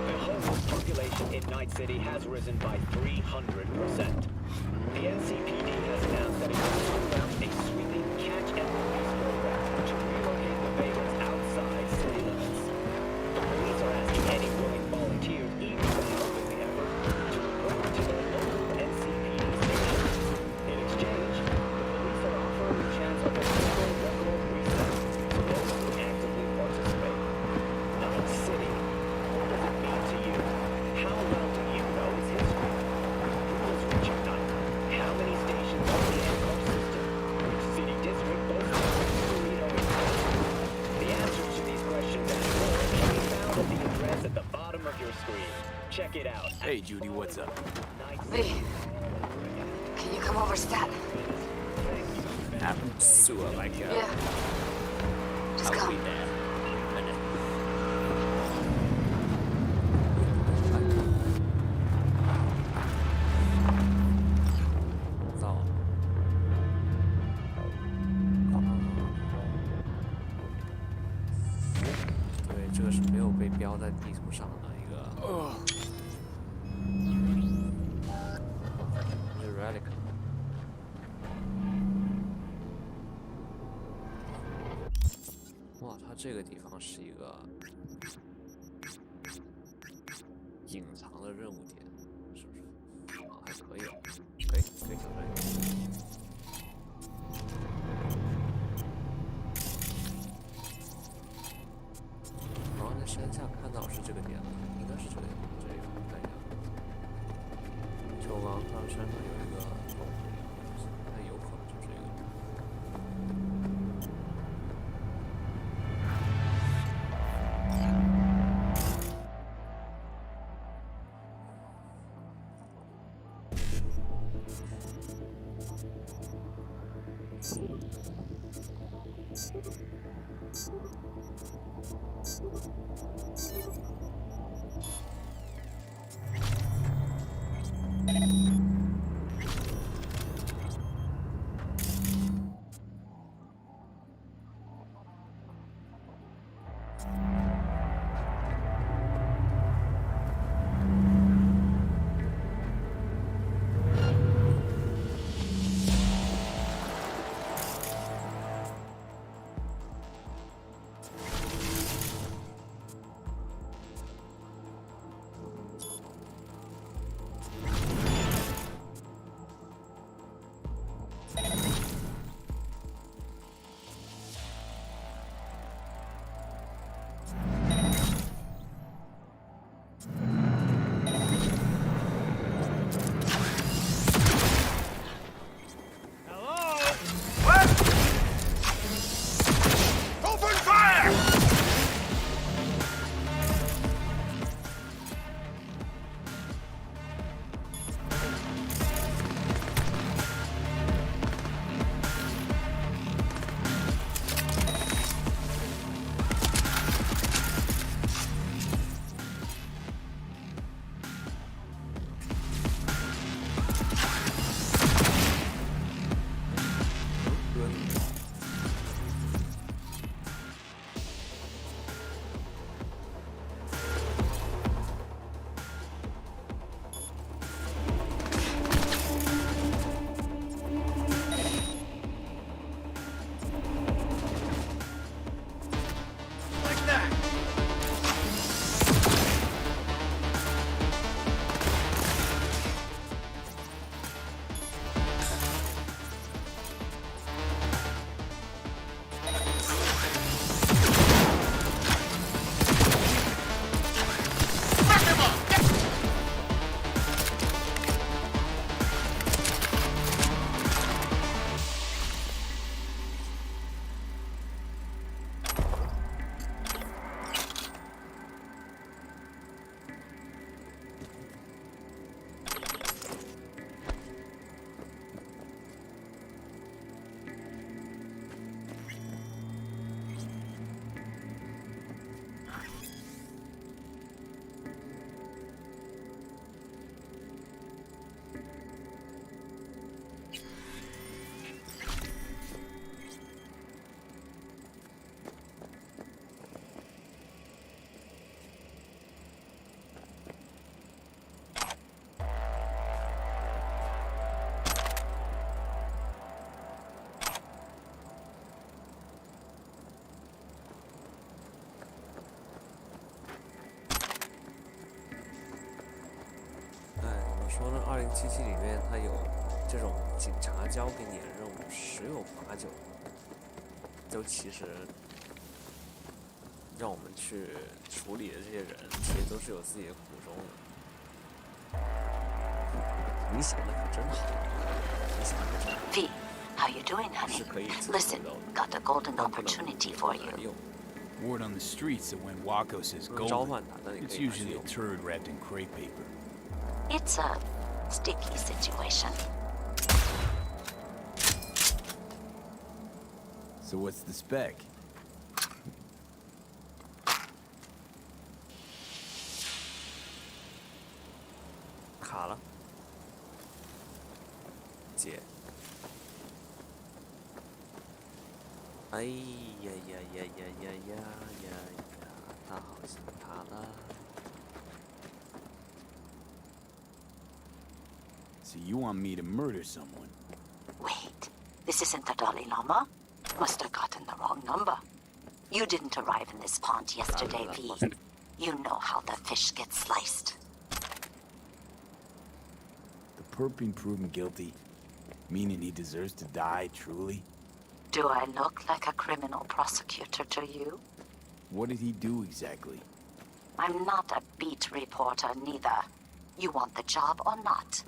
the homeless population in Night City has risen by 300%. The NCPD has announced that it will roll out a sweeping catch-and-release program to relocate the vagrants outside city limits. The police are asking any willing volunteers eager to help in the effort to report to their local NCPD stations. In exchange, the police are offering the chance of a single record reset to those who actively participate. Night City, what does it mean to you? Hey, Judy, what's up? V, can you come over, stat? Sewer like that. Yeah. Just I'll be come. there.造。对，这个是没有被标在地图上的一个。是 relic。哇，它这个地方是一个隐藏的任务点，是不是？啊，还可以，可以挑战一下。好像在山下看到是这个点了，应该是这个点，这里看一下。就我刚刚看到山上有一个洞，那有可能就是这个。说呢，2077里面它有这种警察交给你的任务，十有八九，就其实让我们去处理的这些人，其实都是有自己的苦衷的。你想的可真好，你想的可真好。 V, how you doing, honey? Listen, got a golden opportunity for you. Word on the streets that when Wako says golden, it's usually a turd wrapped in crepe paper. It's a sticky situation. So what's the spec?卡了，姐。哎呀呀呀呀呀呀呀呀！他好像卡了。So you want me to murder someone? Wait, this isn't the Dalai Lama? Must have gotten the wrong number. You didn't arrive in this pond yesterday, V. You know how the fish get sliced. The perp being proven guilty, meaning he deserves to die, truly? Do I look like a criminal prosecutor to you? What did he do exactly? I'm not a beat reporter, neither. You want the job or not?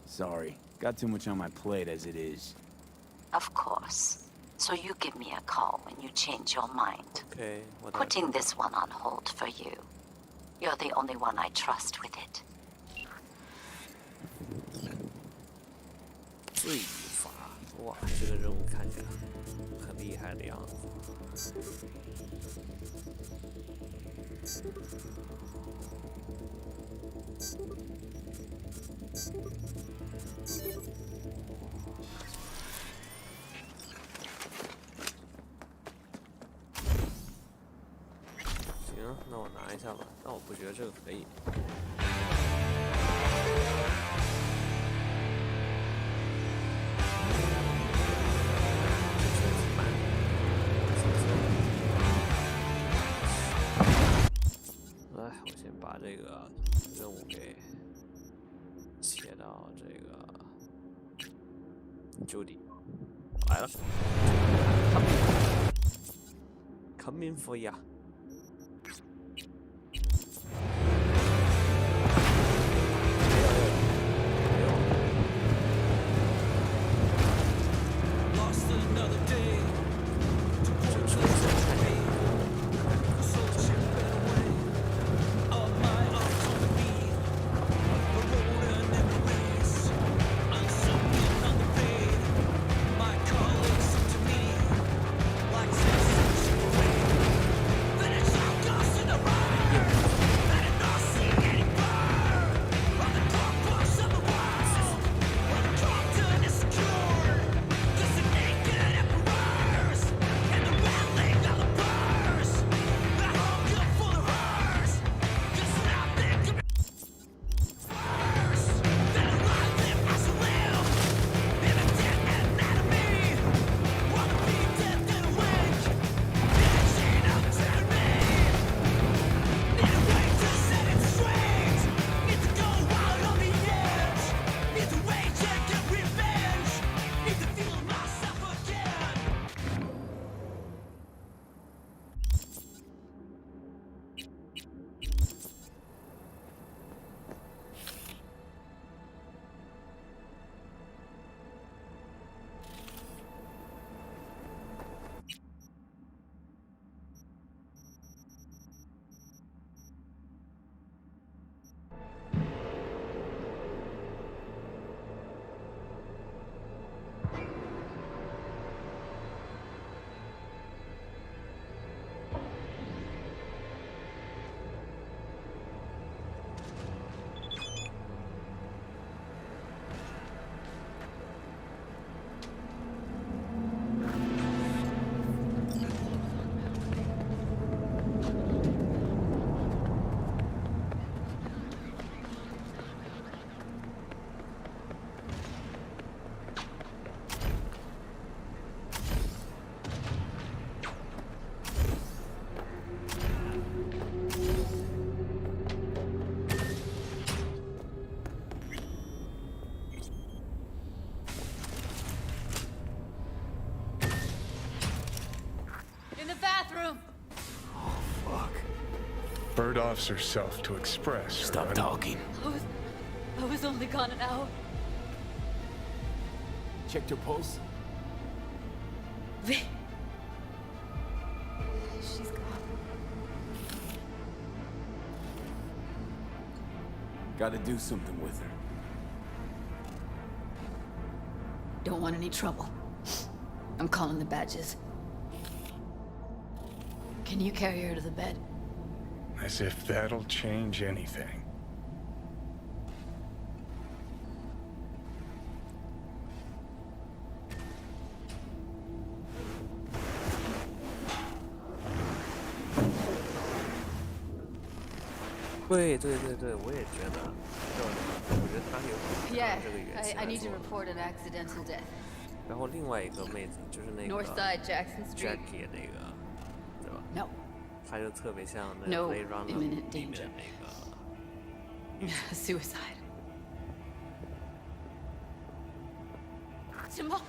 Sorry, got too much on my plate as it is. Of course. So you give me a call when you change your mind. Okay, whatever. Putting this one on hold for you. You're the only one I trust with it. 罪罚，哇，这个任务看起来很厉害的样子。行，那我拿一下吧，但我不觉得这个可以。来，我先把这个任务给切到这个Judy，来了 ，coming for ya。Bird offs herself to express. Stop talking. I was only gone an hour. Checked her pulse? V. She's gone. Gotta do something with her. Don't want any trouble. I'm calling the badges. Can you carry her to the bed? As if that'll change anything.对，我也觉得，我觉得他有可能 Yeah, 这个元气 I 来 need to 做。 report an accidental death. 然后另外一个妹子就是那个 Northside Jackson Street. Jackie 那个，对吧？ No. 她就特别像那 No 个 Blade Runner imminent 里面 danger. 那个 Suicide. Tomorrow?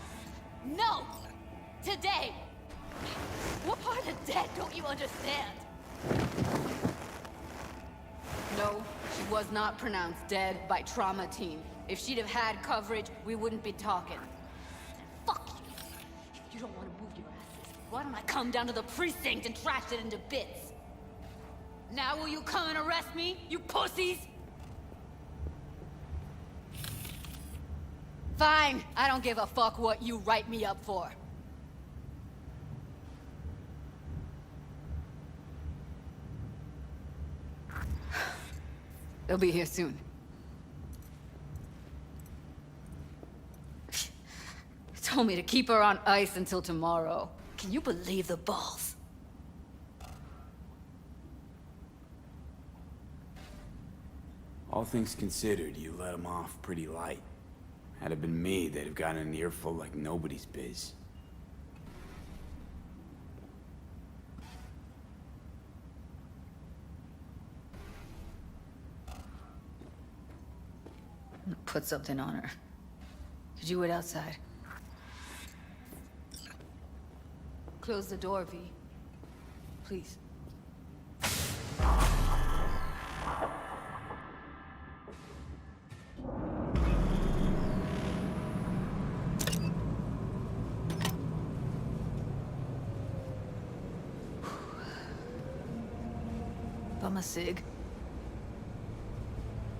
No! Today! What part of dead don't you understand? No, she was not pronounced dead by trauma team. If she'd have had coverage, we wouldn't be talking. Fuck you! You don't want to move your asses. Why don't I come down to the precinct and trash it into bits? Now will you come and arrest me, you pussies? Fine, I don't give a fuck what you write me up for. They'll be here soon. Told me to keep her on ice until tomorrow. Can you believe the balls? All things considered, you let him off pretty light. Had it been me, they'd have gotten an earful like nobody's biz. Put something on her. Could you wait outside? Close the door, V. Please. Bum a cig.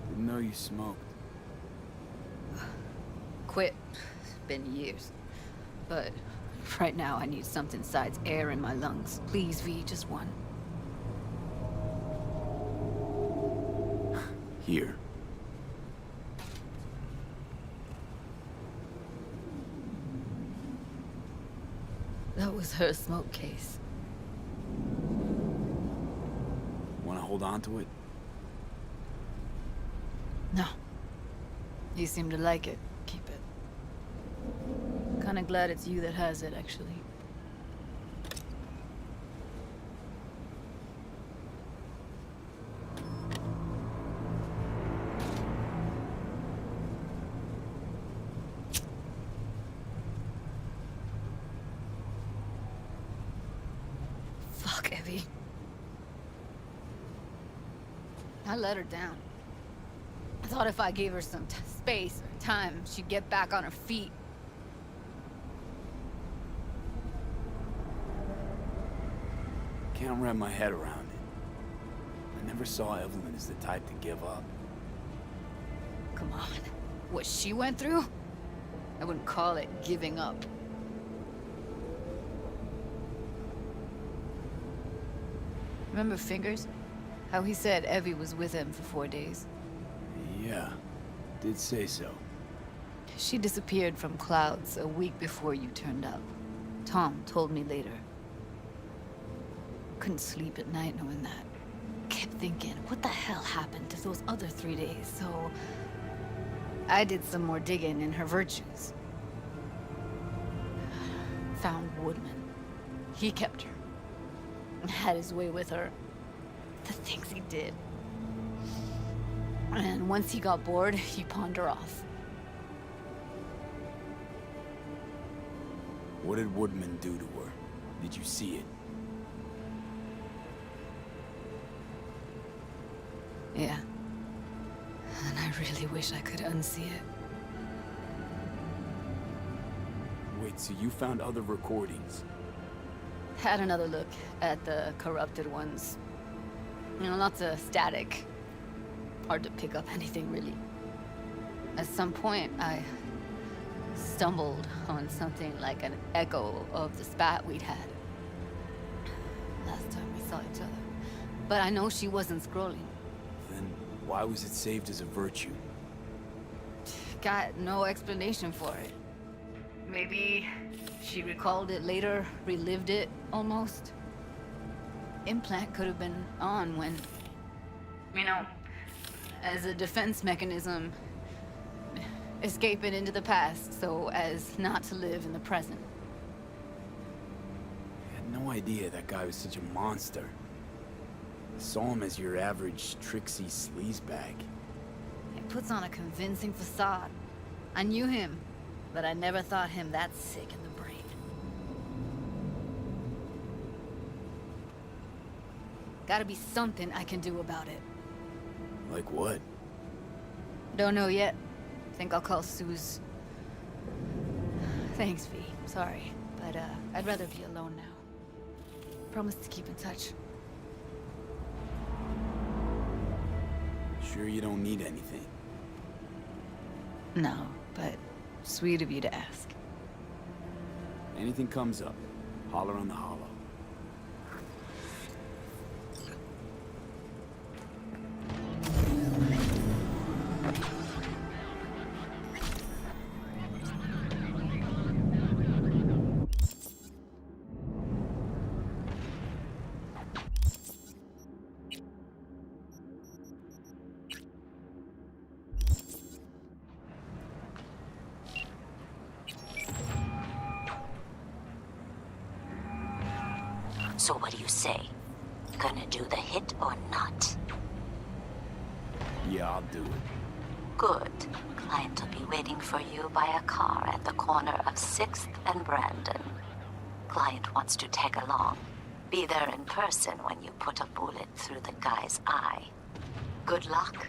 Didn't know you smoked. Quit. It's been years. But right now I need something besides air in my lungs. Please, V, just one. Here. That was her smoke case. Wanna hold on to it? No. You seem to like it. Keep it. Kinda glad it's you that has it, actually. Fuck, Evie. I let her down. I thought if I gave her some space or time, she'd get back on her feet. Can't wrap my head around it. I never saw Evelyn as the type to give up. Come on. What she went through? I wouldn't call it giving up. Remember Fingers? How he said Evie was with him for 4 days? Yeah, did say so. She disappeared from Clouds a week before you turned up. Tom told me later. Couldn't sleep at night knowing that. Kept thinking, what the hell happened to those other 3 days? So I did some more digging in her virtues. Found Woodman. He kept her. Had his way with her. The things he did. And once he got bored, he pawned her off. What did Woodman do to her? Did you see it? Yeah. And I really wish I could unsee it. Wait, so you found other recordings? Had another look at the corrupted ones. You know, lots of static. hard to pick up anything, really. At some point, I stumbled on something like an echo of the spat we'd had last time we saw each other. But I know she wasn't scrolling. Then why was it saved as a virtue? Got no explanation for it. Maybe she recalled it later, relived it, almost. Implant could have been on when, you know, as a defense mechanism, escaping into the past so as not to live in the present. I had no idea that guy was such a monster. I saw him as your average tricksy sleazebag. He puts on a convincing facade. I knew him, but I never thought him that sick in the brain. Gotta be something I can do about it. Like what? Don't know yet. Think I'll call Suze. Thanks, V. Sorry, but I'd rather be alone now. Promise to keep in touch. Sure you don't need anything? No, but sweet of you to ask. Anything comes up, holler on the hollow. So what do you say? Gonna do the hit or not? Yeah, I'll do it. Good. Client will be waiting for you by a car at the corner of 6th and Brandon. Client wants to tag along. Be there in person when you put a bullet through the guy's eye. Good luck.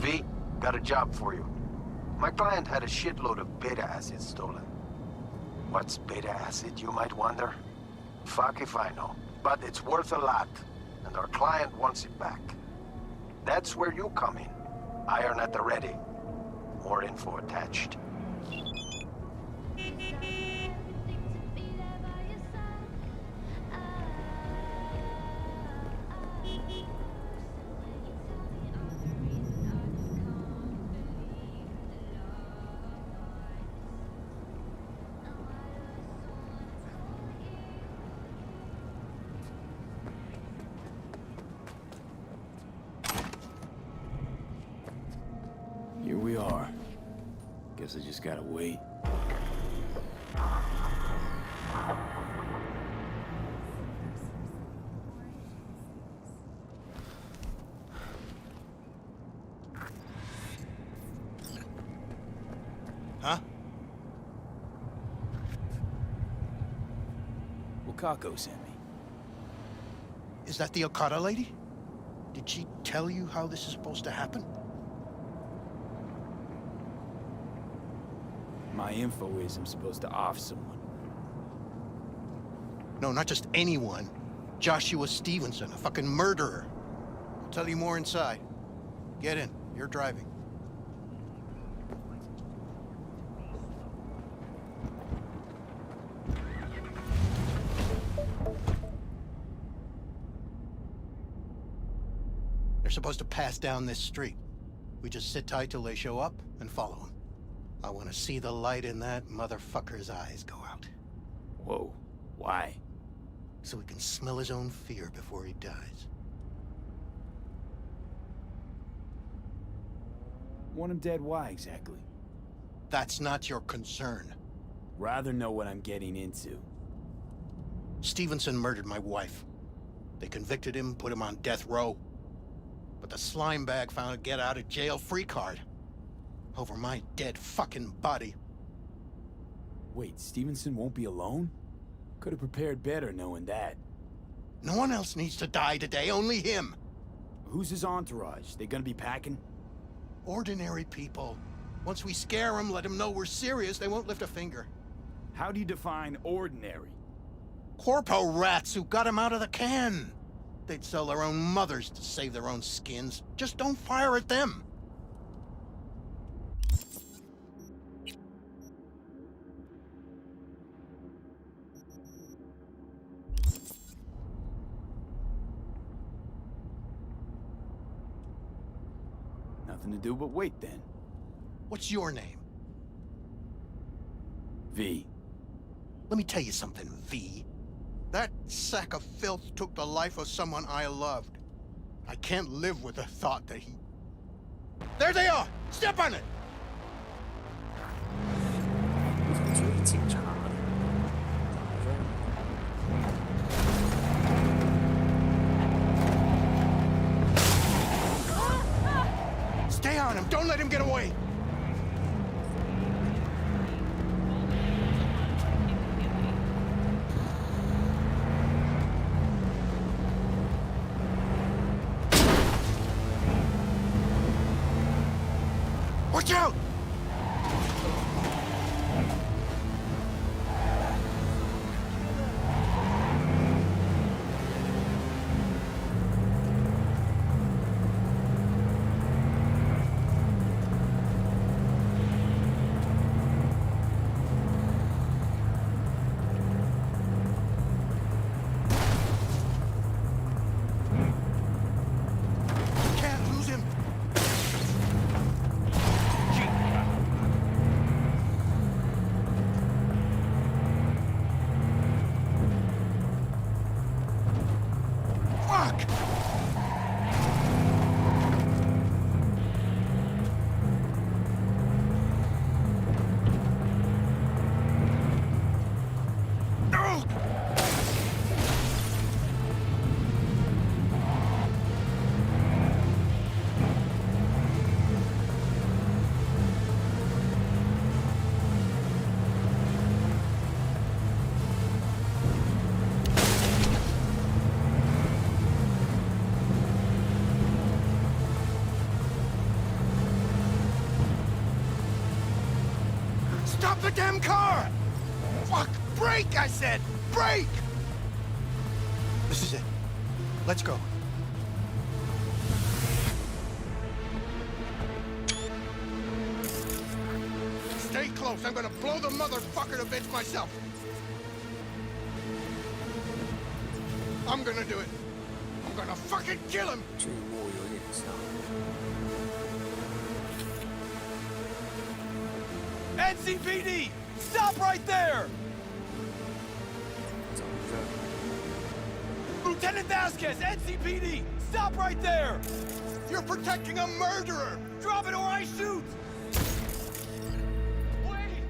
V, got a job for you. My client had a shitload of beta acid stolen. What's beta acid, you might wonder? Fuck if I know. But it's worth a lot, and our client wants it back. That's where you come in. Iron at the ready. More info attached. Here we are. Guess I just gotta wait. Huh? Wakako sent me. Is that the Okada lady? Did she tell you how this is supposed to happen? My info is I'm supposed to off someone. No, not just anyone. Joshua Stevenson, a fucking murderer. I'll tell you more inside. Get in. You're driving. They're supposed to pass down this street. We just sit tight till they show up and follow them. I want to see the light in that motherfucker's eyes go out. Whoa. Why? So he can smell his own fear before he dies. Want him dead, why exactly? That's not your concern. Rather know what I'm getting into. Stevenson murdered my wife. They convicted him, put him on death row. But the slime bag found a get-out-of-jail-free card. Over my dead fucking body. Wait, Stevenson won't be alone? Could have prepared better knowing that. No one else needs to die today, only him. Who's his entourage? They gonna be packing? Ordinary people. Once we scare them, let them know we're serious, they won't lift a finger. How do you define ordinary? Corpo rats who got him out of the can. They'd sell their own mothers to save their own skins. Just don't fire at them. Nothing to do but wait then. What's your name? V. Let me tell you something, V. That sack of filth took the life of someone I loved. I can't live with the thought that he... There they are! Step on it! 追警察。 Stay on him! Don't let him get away! Watch out! Can't lose him! Fuck! No! Stop the damn car! Fuck! Brake, I said! Brake! This is it. Let's go. Stay close. I'm gonna blow the motherfucker to bits myself. I'm gonna do it. I'm gonna fucking kill him! 这一幕有点像。 NCPD! Stop right there! 怎么着？ Lieutenant Vasquez, NCPD! Stop right there! You're protecting a murderer! Drop it or I shoot! Wait!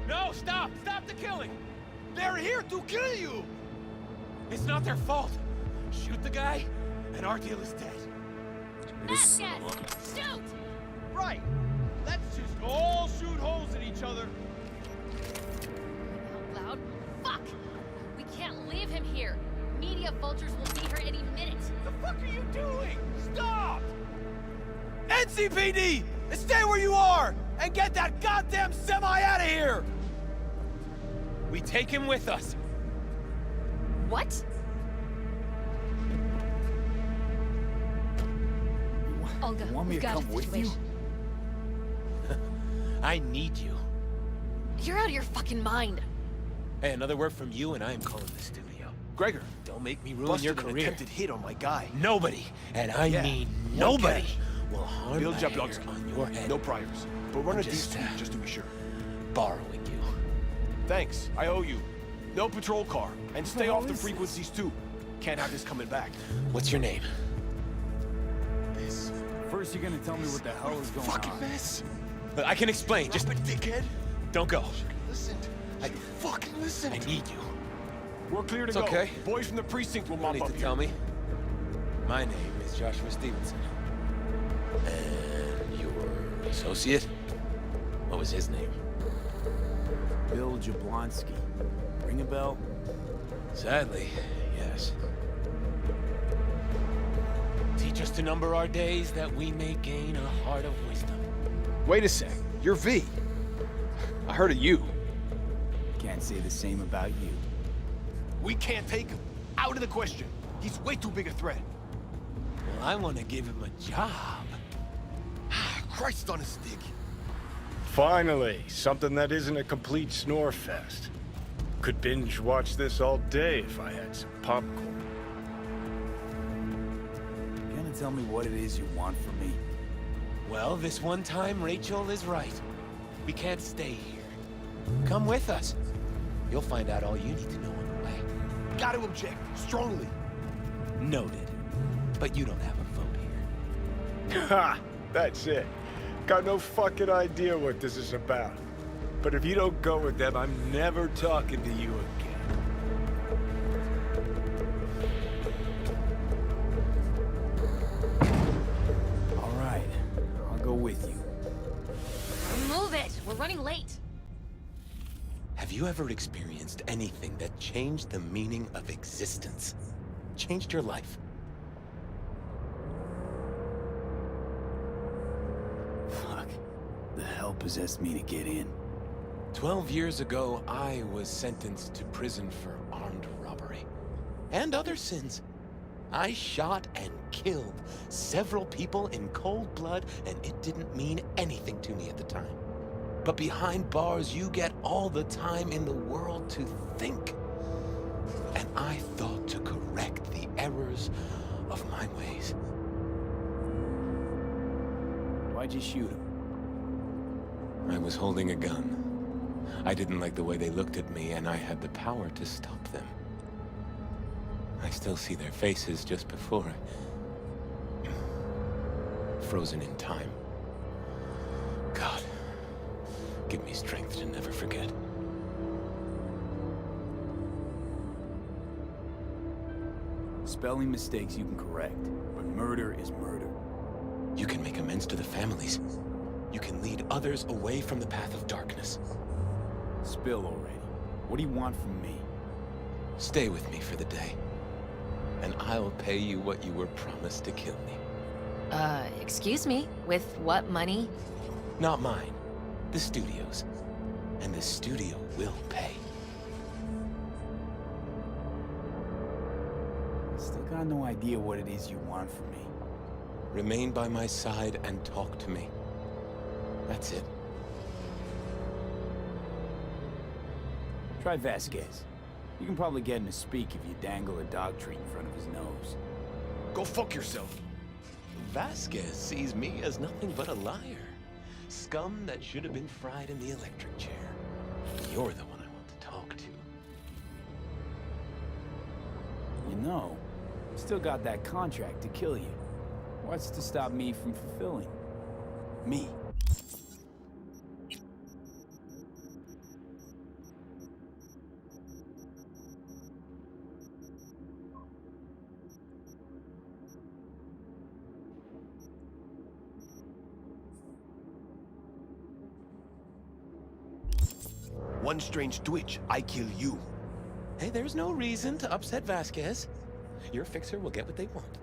No, stop! Stop the killing! They're here to kill you! It's not their fault. Shoot the guy, and our deal is dead. Vasquez! Shoot! Right! Let's just all shoot holes in each other. Out loud. Fuck! We can't leave him here. Media vultures will be here any minute. The fuck are you doing? Stop! NCPD! Stay where you are! And get that goddamn semi out of here! We take him with us. What? Olga, You want me we've to got a come with you? situation. I need you. You're out of your fucking mind. Hey, another word from you and I am calling the studio. Gregor, Don't make me ruin busted your an career. attempted hit on my guy. Nobody, and I Yeah, mean one nobody, catch. will harm Bill a Jablonski. hair on your head. No priors. But run a deep Just, sweep just to be sure. Borrowing you. Thanks, I owe you. No patrol car. And stay off the frequencies too. Can't have this coming back. What's your name? First, you're gonna tell me what the hell is going on. Mess. Look, I can explain. Just dickhead. don't go. Listen. Fucking listen. I need you. We're clear to It's go. okay. Boys from the precinct will You mop don't up need to here. tell me. My name is Joshua Stevenson. And your associate? What was his name? Bill Jablonski. Ring a bell? Sadly, yes. Teach us to number our days that we may gain a heart of wisdom. Wait a sec. You're V. I heard of you. Can't say the same about you. We can't take him. Out of the question. He's way too big a threat. Well, I want to give him a job. Christ on a stick. Finally, something that isn't a complete snore fest. Could binge watch this all day if I had some popcorn. You gonna tell me what it is you want from me? Well, this one time Rachel is right. We can't stay here. Come with us. You'll find out all you need to know on the way. Gotta object. Strongly. Noted. But you don't have a vote here. Ha! That's it. Got no fucking idea what this is about. But if you don't go with them, I'm never talking to you again. All right, I'll go with you. Move it! We're running late. Have you ever experienced anything that changed the meaning of existence? Changed your life? Fuck. The hell possessed me to get in? 12 years ago, I was sentenced to prison for armed robbery. And other sins. I shot and killed several people in cold blood, and it didn't mean anything to me at the time. But behind bars, you get all the time in the world to think. And I thought to correct the errors of my ways. Why'd you shoot him? I was holding a gun. I didn't like the way they looked at me, and I had the power to stop them. I still see their faces just before frozen in time. God, give me strength to never forget. Spelling mistakes you can correct, but murder is murder. You can make amends to the families. You can lead others away from the path of darkness. Spill already. What do you want from me? Stay with me for the day, and I'll pay you what you were promised to kill me. Excuse me? With what money? Not mine. The studio's. And the studio will pay. Still got no idea what it is you want from me. Remain by my side and talk to me. That's it. Try Vasquez. You can probably get him to speak if you dangle a dog treat in front of his nose. Go fuck yourself. Vasquez sees me as nothing but a liar. Scum that should have been fried in the electric chair. You're the one I want to talk to. You know, still got that contract to kill you. What's to stop me from fulfilling? Me. One strange twitch, I kill you. Hey, there's no reason to upset Vasquez. Your fixer will get what they want.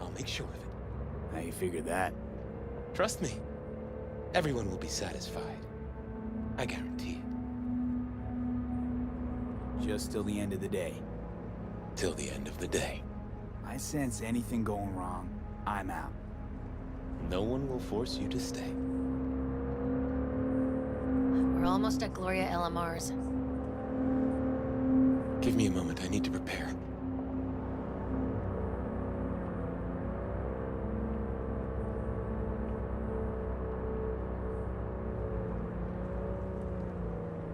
I'll make sure of it. How you figure that? Trust me. Everyone will be satisfied. I guarantee it. Just till the end of the day. Till the end of the day. I sense anything going wrong, I'm out. No one will force you to stay. We're almost at Gloria LMR's. Give me a moment, I need to prepare.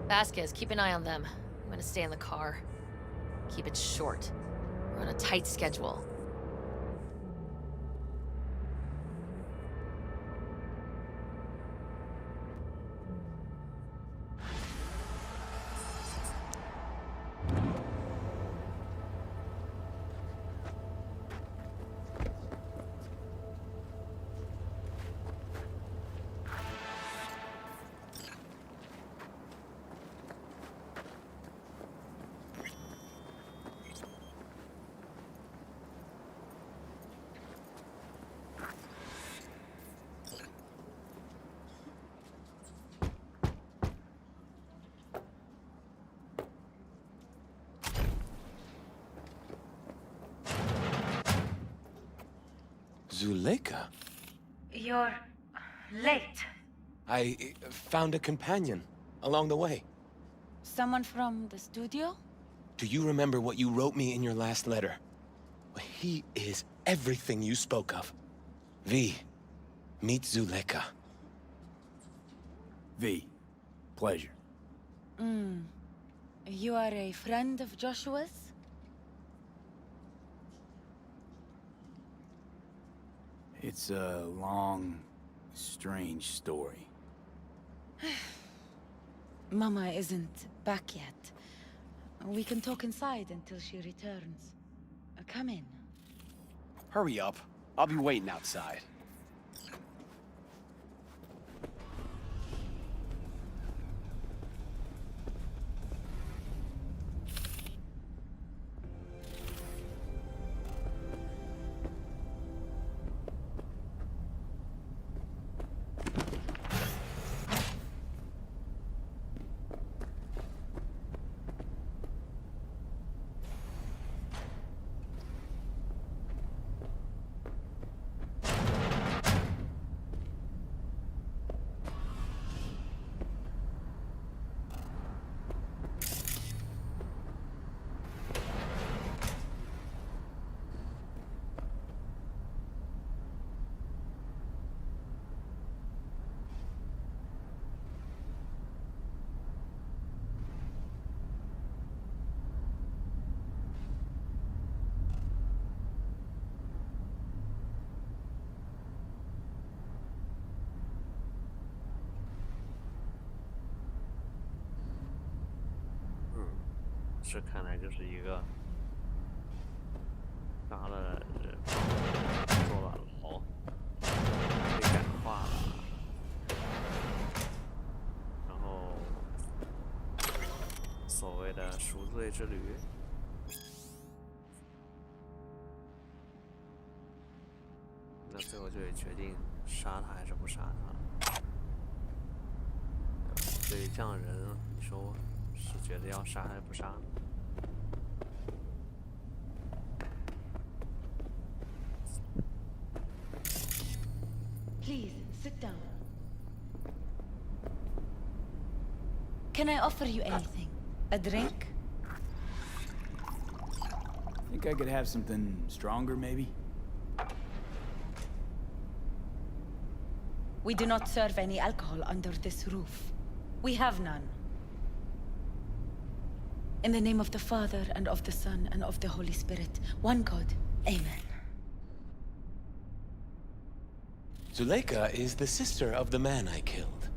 Vasquez, keep an eye on them. I'm gonna stay in the car. Keep it short. We're on a tight schedule. Zuleika? You're late. I found a companion along the way. Someone from the studio? Do you remember what you wrote me in your last letter? He is everything you spoke of. V, meet Zuleika. V, pleasure. You are a friend of Joshua's? It's a long, strange story. Mama isn't back yet. We can talk inside until she returns. Come in. Hurry up. I'll be waiting outside.这看来就是一个杀了人，坐了牢，被感化了，然后所谓的赎罪之旅。那最后就得决定杀他还是不杀他。对于这样的人，你说是觉得要杀还是不杀呢？ Please, sit down. Can I offer you anything? A drink? Think I could have something stronger, maybe? We do not serve any alcohol under this roof. We have none. In the name of the Father, and of the Son, and of the Holy Spirit, one God. Amen. Zuleika is the sister of the man I killed.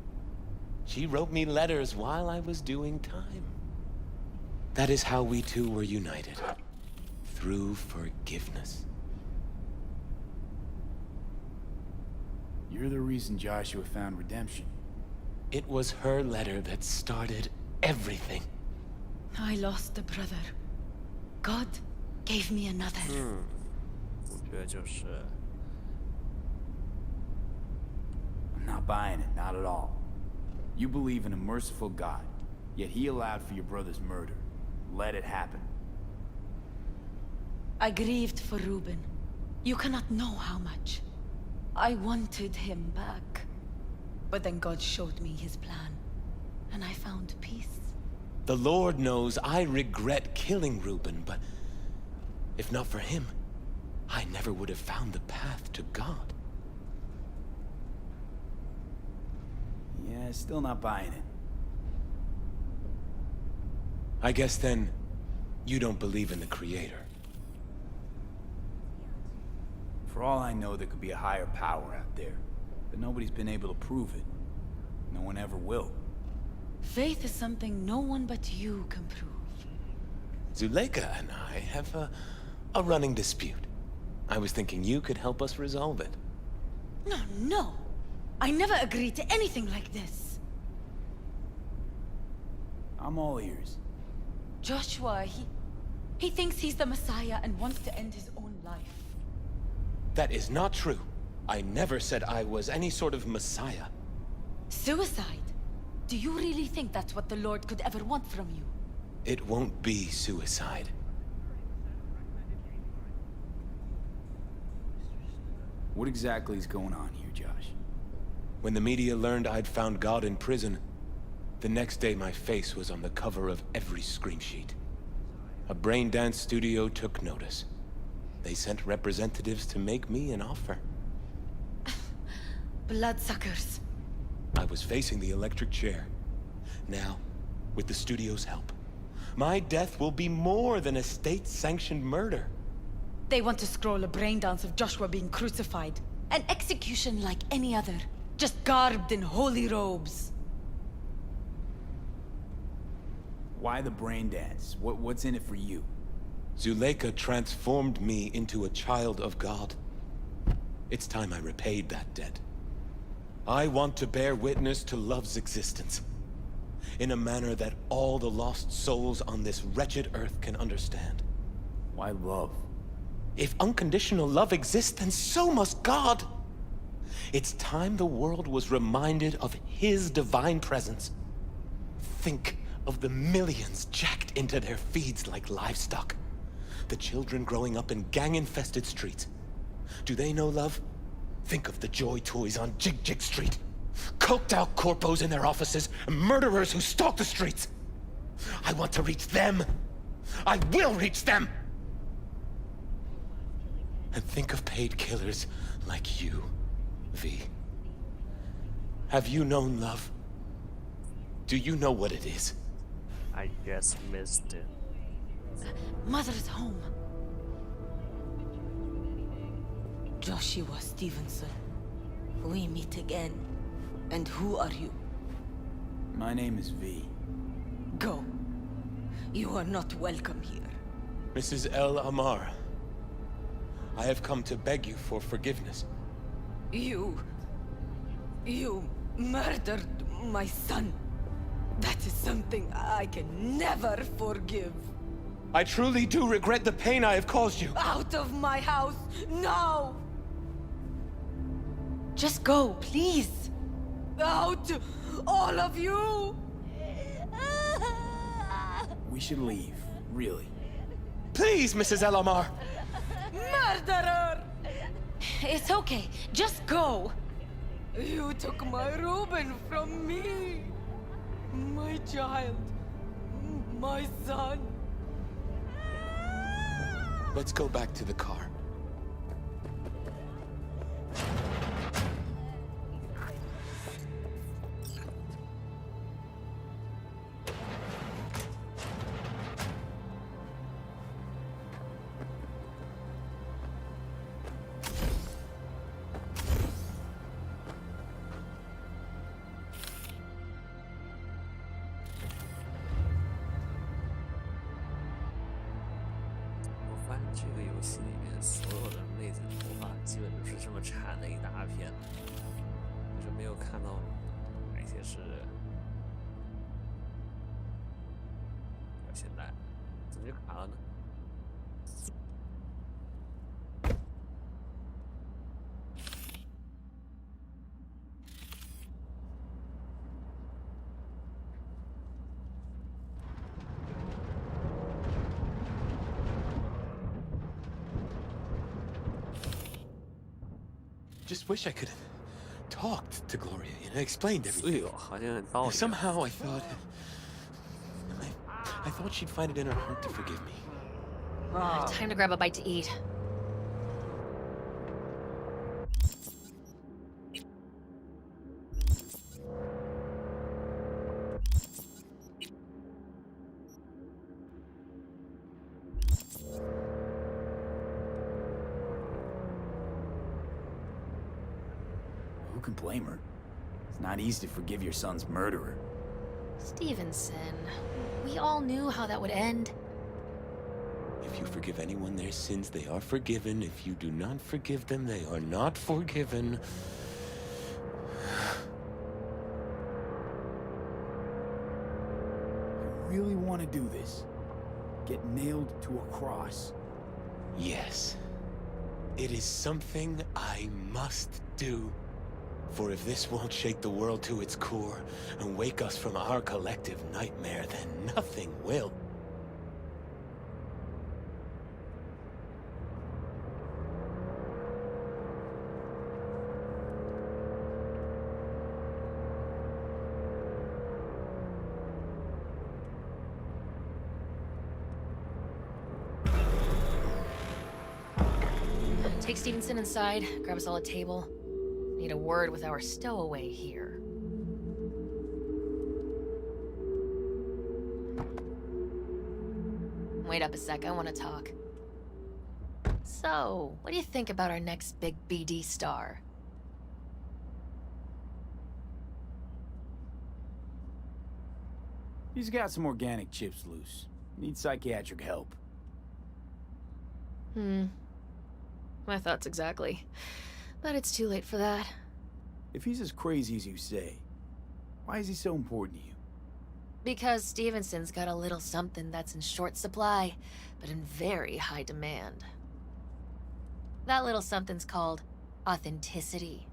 She wrote me letters while I was doing time. That is how we two were united. Through forgiveness. You're the reason Joshua found redemption. It was her letter that started everything. I lost a brother. God gave me another. 我觉得就是。 I'm not buying it, not at all. You believe in a merciful God, yet he allowed for your brother's murder. Let it happen. I grieved for Reuben. You cannot know how much. I wanted him back. But then God showed me his plan, and I found peace. The Lord knows I regret killing Reuben, but if not for him, I never would have found the path to God. Yeah, still not buying it. I guess then, you don't believe in the Creator. For all I know, there could be a higher power out there, but nobody's been able to prove it. No one ever will. Faith is something no one but you can prove. Zuleika and I have a running dispute. I was thinking you could help us resolve it. No. I never agreed to anything like this. I'm all ears. Joshua, he thinks he's the Messiah and wants to end his own life. That is not true. I never said I was any sort of Messiah. Suicide? Do you really think that's what the Lord could ever want from you? It won't be suicide. What exactly is going on here, Josh? When the media learned I'd found God in prison, the next day my face was on the cover of every screen sheet. A brain dance studio took notice. They sent representatives to make me an offer. Bloodsuckers. I was facing the electric chair. Now, with the studio's help, my death will be more than a state-sanctioned murder. They want to scroll a brain dance of Joshua being crucified. An execution like any other, just garbed in holy robes. Why the brain dance? What's in it for you? Zuleika transformed me into a child of God. It's time I repaid that debt. I want to bear witness to love's existence, in a manner that all the lost souls on this wretched earth can understand. Why love? If unconditional love exists, then so must God. It's time the world was reminded of His divine presence. Think of the millions jacked into their feeds like livestock. The children growing up in gang-infested streets. Do they know love? Think of the joy toys on Jig Jig Street. Coked-out corpos in their offices, and murderers who stalk the streets. I want to reach them. I will reach them! And think of paid killers like you, V. Have you known love? Do you know what it is? I just missed it. Mother's home. Joshua Stevenson. We meet again. And who are you? My name is V. Go. You are not welcome here. Mrs. El Amar, I have come to beg you for forgiveness. You murdered my son. That is something I can never forgive. I truly do regret the pain I have caused you. Out of my house, now! Just go, please. Out, all of you! We should leave, really. Please, Mrs. El Amar! Murderer! It's okay, just go. You took my Reuben from me. My child. My son. Let's go back to the car.这个游戏里面所有的妹子头发基本都是这么缠的一大片，就是没有看到哪些是现代，怎么就卡了呢？ just wish I could have talked to Gloria and explained everything. 好像很道理。 Somehow I thought she'd find it in her heart to forgive me. Time to grab a bite to eat. Who can blame her? It's not easy to forgive your son's murderer. Stevenson, we all knew how that would end. If you forgive anyone their sins, they are forgiven. If you do not forgive them, they are not forgiven. You really want to do this? Get nailed to a cross? Yes. It is something I must do. For if this won't shake the world to its core and wake us from our collective nightmare, then nothing will. Take Stevenson inside, grab us all a table. Need a word with our stowaway here. Wait up a sec, I want to talk. So, what do you think about our next big BD star? He's got some organic chips loose. Needs psychiatric help. My thoughts exactly. But it's too late for that. If he's as crazy as you say, why is he so important to you? Because Stevenson's got a little something that's in short supply, but in very high demand. That little something's called authenticity.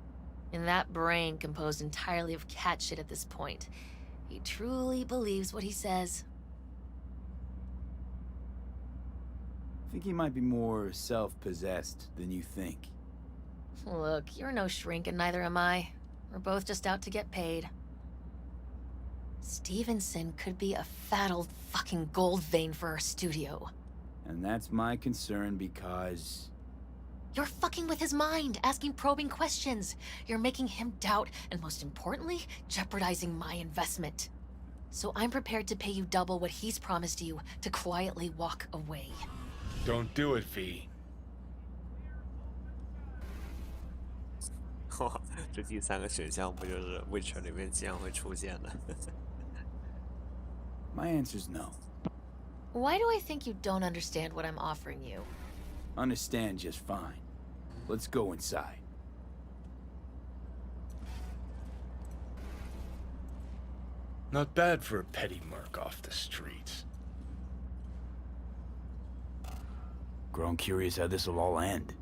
In that brain composed entirely of cat shit at this point, he truly believes what he says. I think he might be more self-possessed than you think. Look, you're no shrink and neither am I. We're both just out to get paid. Stevenson could be a fat old fucking gold vein for our studio. And that's my concern because... You're fucking with his mind, asking probing questions. You're making him doubt, and most importantly, jeopardizing my investment. So I'm prepared to pay you double what he's promised you to quietly walk away. Don't do it, V. 这第三个选项不就是《Witcher》里面经常会出现的？ My answer's no. Why do I think you don't understand what I'm offering you? Understand just fine. Let's go inside. Not bad for a petty merc off the streets. Grown curious how this'll all end.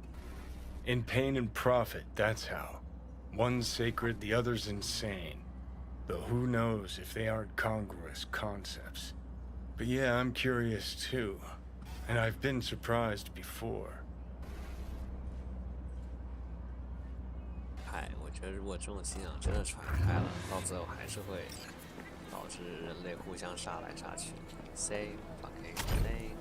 In pain and profit, that's how. One's sacred, the other's insane. Though who knows if they aren't congruous concepts. But yeah, I'm curious too. And I've been surprised before. 嗨，我觉得如果这种信仰真的传开了，到最后还是会导致人类互相杀来杀去。Same fucking thing。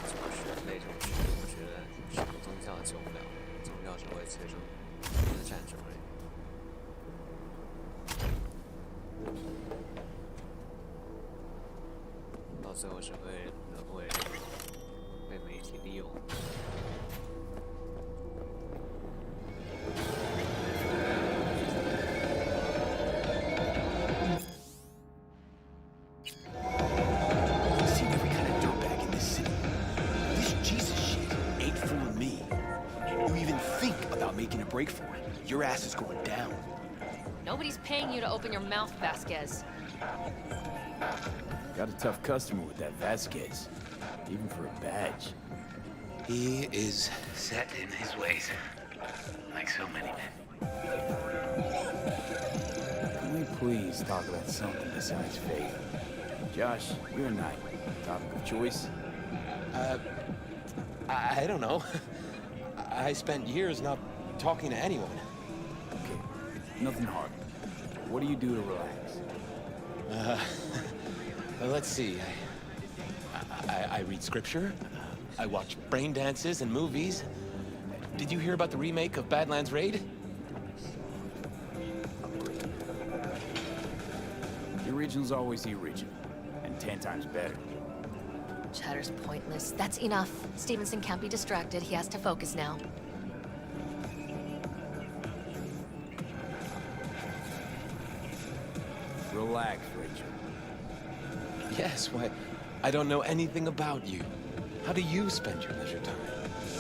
就是人类这种事，我觉得什么宗教救不了，宗教只会催生新的战争而已。到最后只会被媒体利用。Break for it. Your ass is going down. Nobody's paying you to open your mouth, Vasquez. Got a tough customer with that Vasquez, even for a badge. He is set in his ways, like so many men. Can we please talk about something besides faith? Josh, you're a knight. Topic of choice? I don't know. I spent years not talking to anyone. Okay, nothing hard. What do you do to relax? Well, let's see. I read scripture. I watch brain dances and movies. Did you hear about the remake of Badlands Raid? The original's always the original, and 10 times better. Chatter's pointless. That's enough. Stevenson can't be distracted. He has to focus now. Relax, Rachel. Yes, why? I don't know anything about you. How do you spend your leisure time?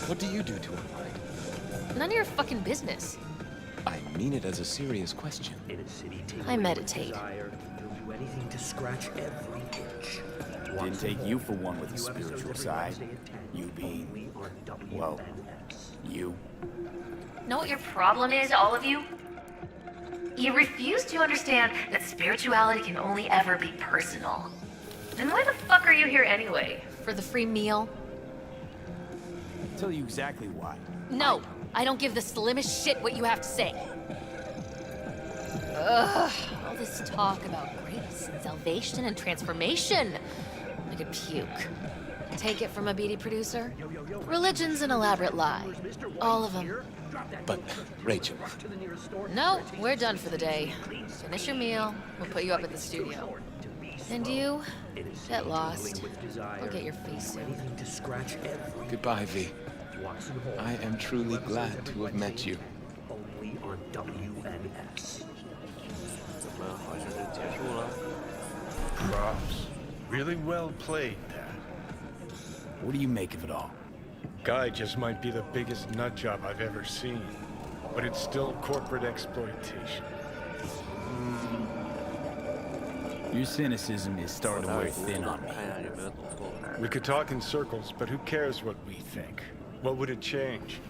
What do you do to unwind? None of your fucking business. I mean it as a serious question. I meditate. Do anything to scratch every itch. Didn't take you for one with the spiritual side. You being, well, you. Know what your problem is, all of you? You refuse to understand that spirituality can only ever be personal. Then why the fuck are you here anyway? For the free meal? I'll tell you exactly why. No, I don't give the slimmest shit what you have to say. Ugh, all this talk about grace and salvation and transformation. I could puke. Take it from a beady producer? Religion's an elaborate lie. All of them. But, Rachel... No, we're done for the day. Finish your meal, we'll put you up at the studio. And you, get lost. We'll get your face soon. Goodbye, V. I am truly glad to have met you. Only on WNS. Props. Really well played, Dad. What do you make of it all? Guy just might be the biggest nut job I've ever seen, but it's still corporate exploitation. Your cynicism is starting to wear thin on me. We could talk in circles, but who cares what we think? What would it change?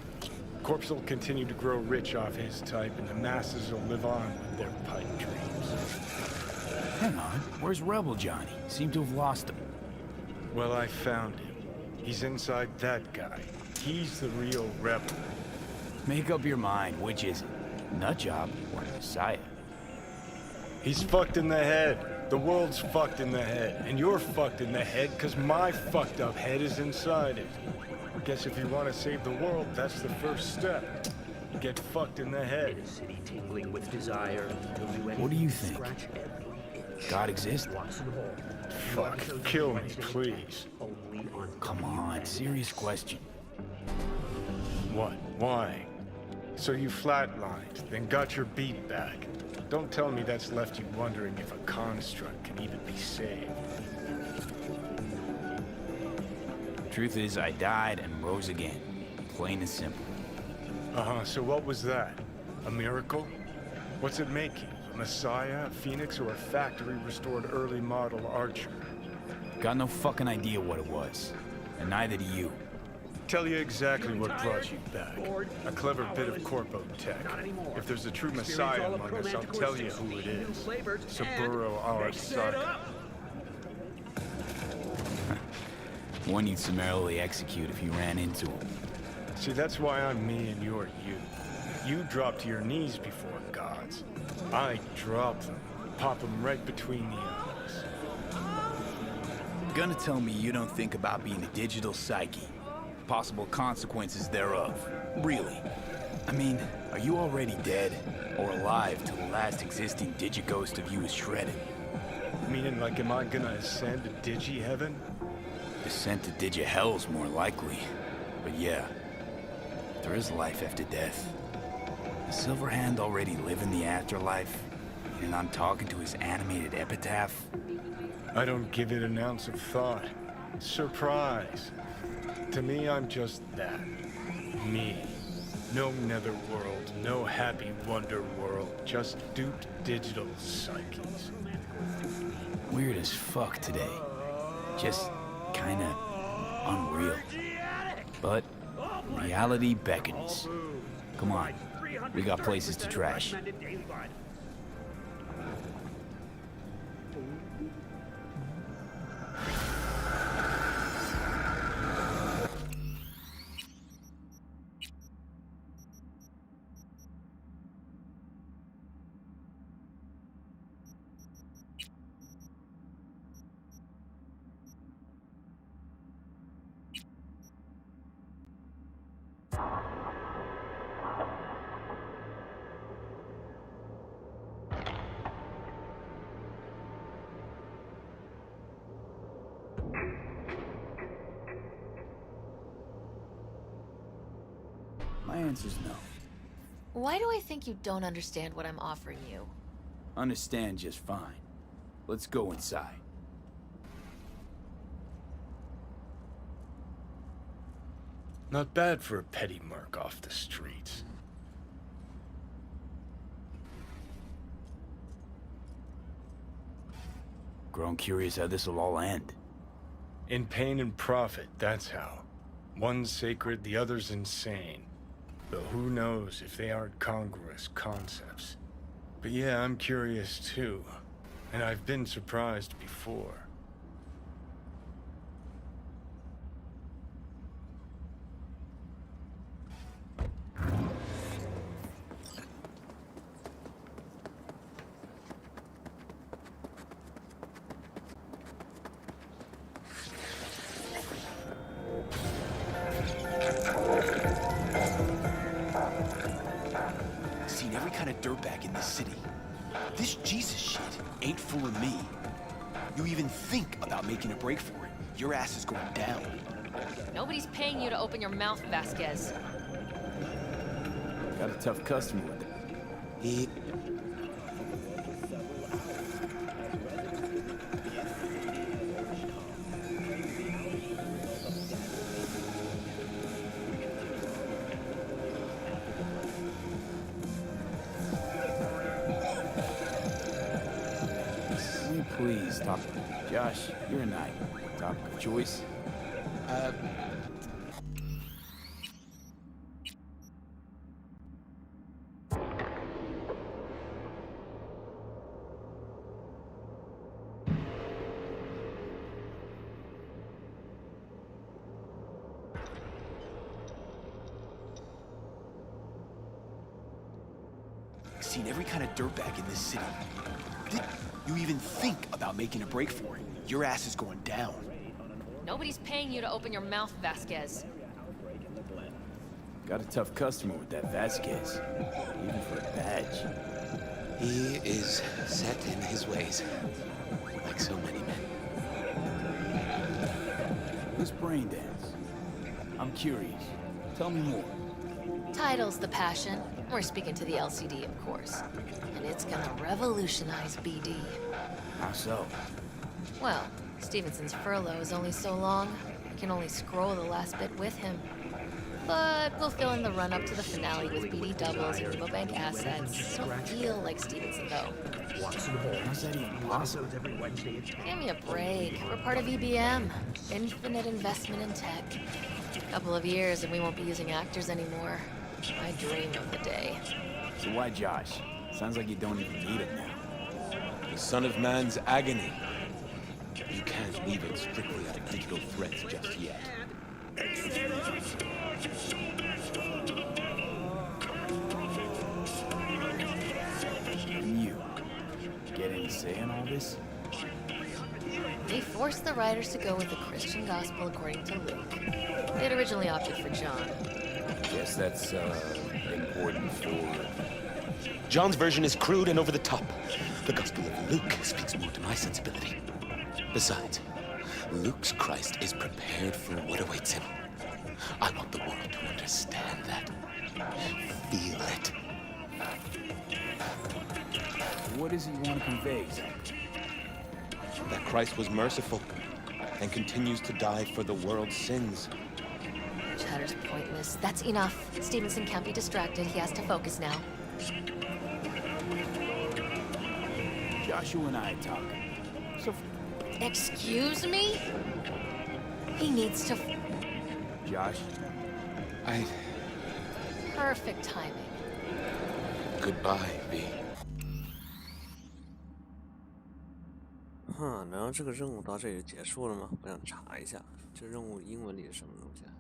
Corpse will continue to grow rich off his type, and the masses will live on with their pipe dreams. Hang on, where's Rebel Johnny? Seem to have lost him. Well, I found him. He's inside that guy. He's the real rebel. Make up your mind, which is it? Nutjob or Messiah? He's fucked in the head. The world's fucked in the head. And you're fucked in the head because my fucked up head is inside it. Guess if you want to save the world, that's the first step. Get fucked in the head. What do you think? God exists? Fuck, kill me, please. Come on, serious question. What? Why? So you flatlined, then got your beat back. Don't tell me that's left you wondering if a construct can even be saved. Truth is, I died and rose again. Plain and simple. Uh-huh, so what was that? A miracle? What's it making? A messiah, a phoenix, or a factory-restored early model archer? Got no fucking idea what it was. And neither do you. Tell you exactly what brought you back. A clever bit of corpo tech. If there's a true messiah among us, I'll tell you who it is. Saburo Arasaka. One you'd summarily execute if you ran into him. See, that's why I'm me and you're you. You drop to your knees before gods. I drop them, pop them right between the eyes. Gonna tell me you don't think about being a digital psyche? Possible consequences thereof. Really? I mean, are you already dead? Or alive till the last existing digighost of you is shredded? Meaning, like, am I gonna ascend to digi-heaven? Descent to digi-hell's more likely. But yeah, there is life after death. Does Silverhand already live in the afterlife? And I'm talking to his animated epitaph? I don't give it an ounce of thought. Surprise. To me, I'm just that. Me. No netherworld, no happy wonder world, just duped digital psyches. Weird as fuck today. Just kinda unreal. But reality beckons. Come on, we got places to trash. answer's no. Why do I think you don't understand what I'm offering you? Understand just fine. Let's go inside. Not bad for a petty merc off the streets. Grown curious how this'll all end. In pain and profit, that's how. One's sacred, the other's insane. Though who knows if they aren't congruous concepts. But yeah, I'm curious too. And I've been surprised before. Seen every kind of dirtbag in this city. This Jesus shit ain't fooling me. You even think about making a break for it, your ass is going down. Nobody's paying you to open your mouth, Vasquez. Got a tough customer with it. Please, talk. Josh, you're an eye. Topic of choice? Seen every kind of dirtbag in this city. You even think about making a break for it, your ass is going down. Nobody's paying you to open your mouth, Vasquez. Got a tough customer with that Vasquez. Even for a badge. He is set in his ways, like so many men. This brain dance. I'm curious. Tell me more. Title's the passion. We're speaking to the LCD, of course. And it's gonna revolutionize BD. How so? Well, Stevenson's furlough is only so long. We can only scroll the last bit with him. But we'll fill in the run-up to the finale with BD doubles and Bank assets. It'll feel like Stevenson, though. How's that even possible? Give me a break. We're part of EBM. Infinite investment in tech. Couple of years and we won't be using actors anymore. I dream of the day. So why Josh? Sounds like you don't even need him now. The son of man's agony. You can't leave it strictly out of digital threats just yet. And you, get any say in all this? They forced the writers to go with the Christian gospel according to Luke. They'd originally opted for John. Guess that's, important for... John's version is crude and over the top. The Gospel of Luke speaks more to my sensibility. Besides, Luke's Christ is prepared for what awaits him. I want the world to understand that. Feel it. What does he want to convey exactly? That Christ was merciful and continues to die for the world's sins. Chatter's pointless. That's enough. Stevenson can't be distracted. He has to focus now. Joshua and I are talking. So... Excuse me? He needs to... Josh? Perfect timing. Goodbye, V. 然后这个任务到这里就结束了吗？我想查一下，这任务英文里是什么东西啊？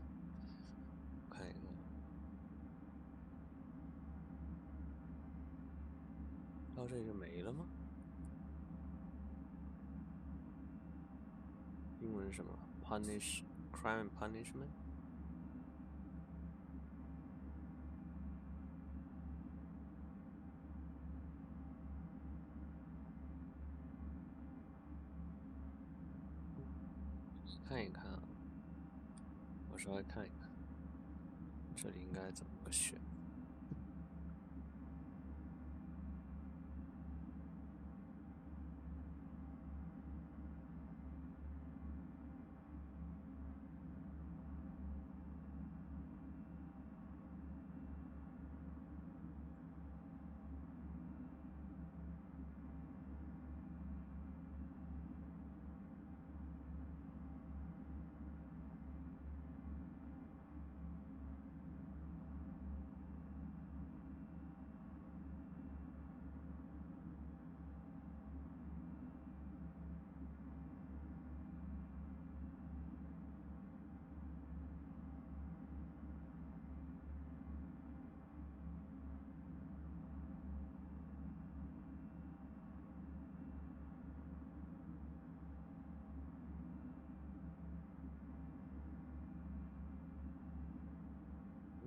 看一看，到这里就没了吗？英文是什么 ？Punish crime and punishment。看一看啊，我稍微看一看，这里应该怎么个选？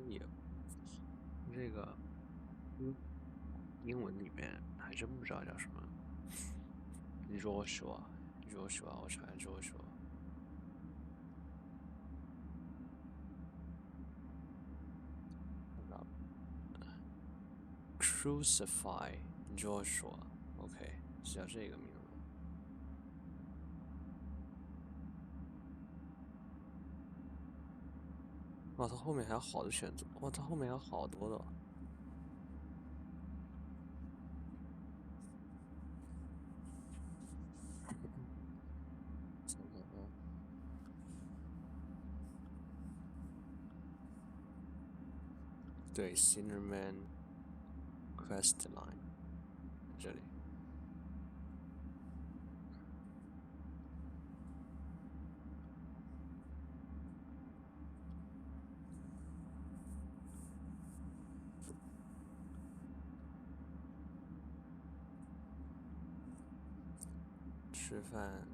也这个英文里面还真不知道叫什么。Joshua，我查 Joshua。Crucify Joshua，OK，是叫这个名字。哇，它后面还有好的选择，哇，它后面还有好多的。对 ，Cinnamon Questline 这里。吃饭，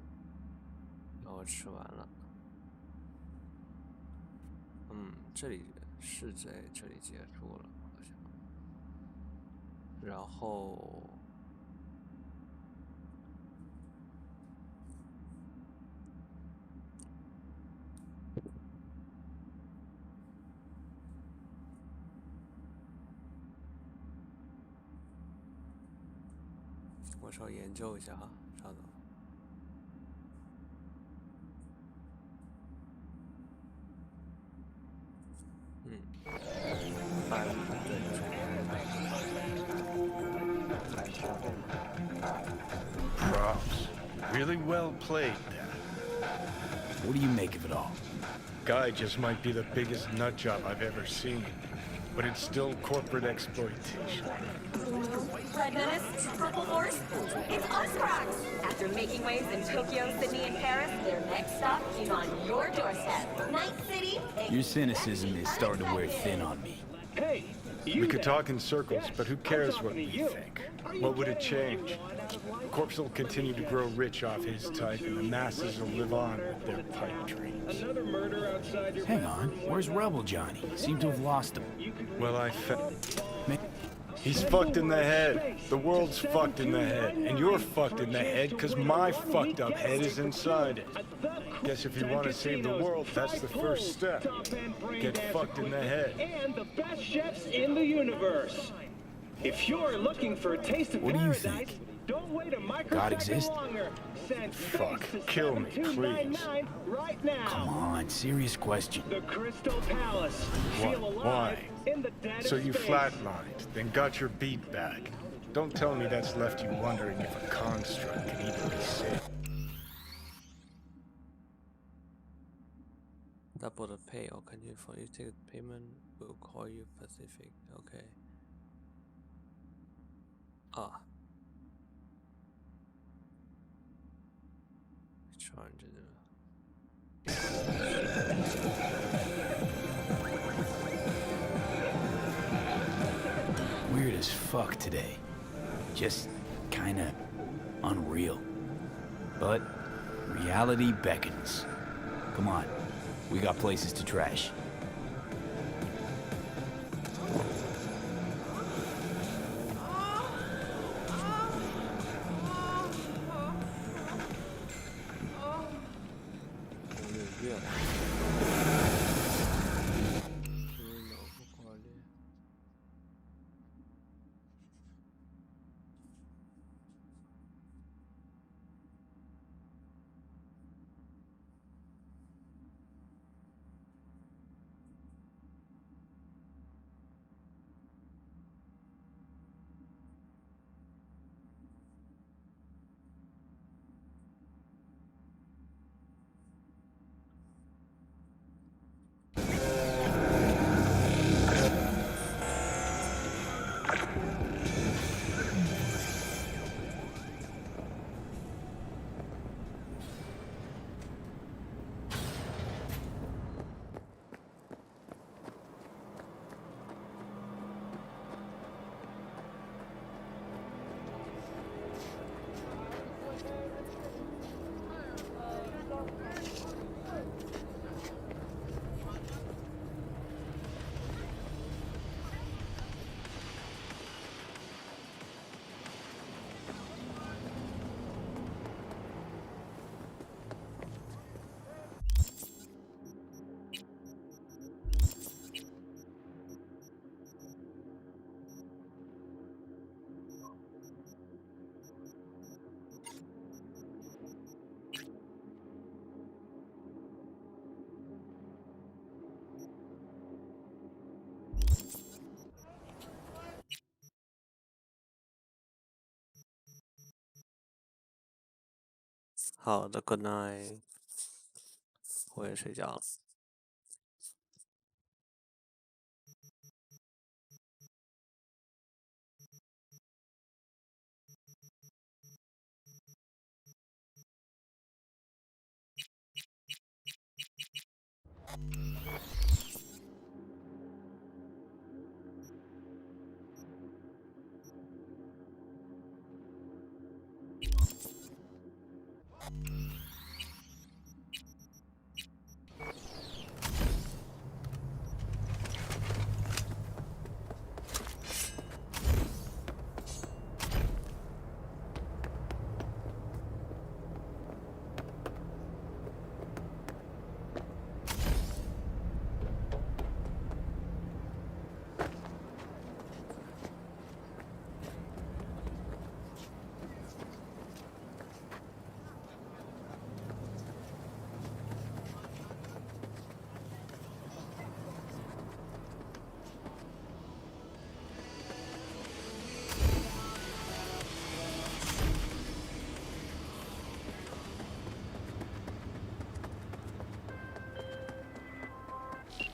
然后吃完了。这里是在这里结束了，好像。然后，我稍微研究一下哈，稍等。Props. Really well played there. What do you make of it all? Guy just might be the biggest nutjob I've ever seen, but it's still corporate exploitation. Red Menace, Purple Force, it's us cracks! After making waves in Tokyo, Sydney, and Paris, their next stop is on your doorstep. Night City. Your cynicism is starting to wear thin on me. Hey, We could talk in circles, but who cares what we think? What would it change? Corpse will continue to grow rich off his type, and the masses will live on with their pipe dreams. Another murder outside your Hang on, where's Rebel Johnny? Seem to have lost him. Well, He's fucked in the head. The world's fucked in the head. And you're fucked in the head because my fucked up head is inside it. Guess if you want to save the world, that's the first step. Get fucked in the head. And the best chefs in the universe. If you're looking for a taste of What do you paradise, think? don't wait a God microsecond exists? longer. Send Fuck, space to kill me, please. 7299 right now. Come on, serious question. The Crystal Palace. Feel alive Why? in the dead So of you space. flatlined, then got your beat back. Don't tell me that's left you wondering if a construct can even be saved. Double the pay or continue for you take payment will call you Pacific. Okay. Ah. Charge Weird as fuck today. Just kinda unreal. But reality beckons. Come on, we got places to trash. 好的，Good night，我也睡觉了。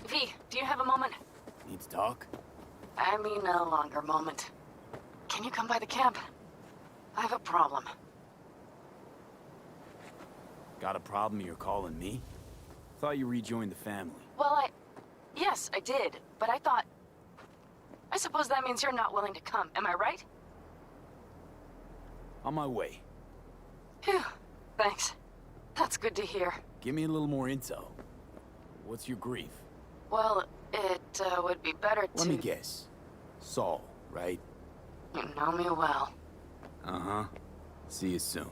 V, do you have a moment? Need to talk? I mean a longer moment. Can you come by the camp? I have a problem. Got a problem you're calling me? Thought you rejoined the family. Well, yes, I did, but I suppose that means you're not willing to come, am I right? On my way. Phew, thanks. That's good to hear. Give me a little more intel. What's your grief? Well, it would be better to... Let me guess. Saul, right? You know me well. Uh-huh. See you soon.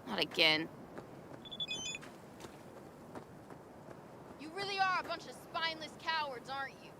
Not again. You really are a bunch of spineless cowards, aren't you?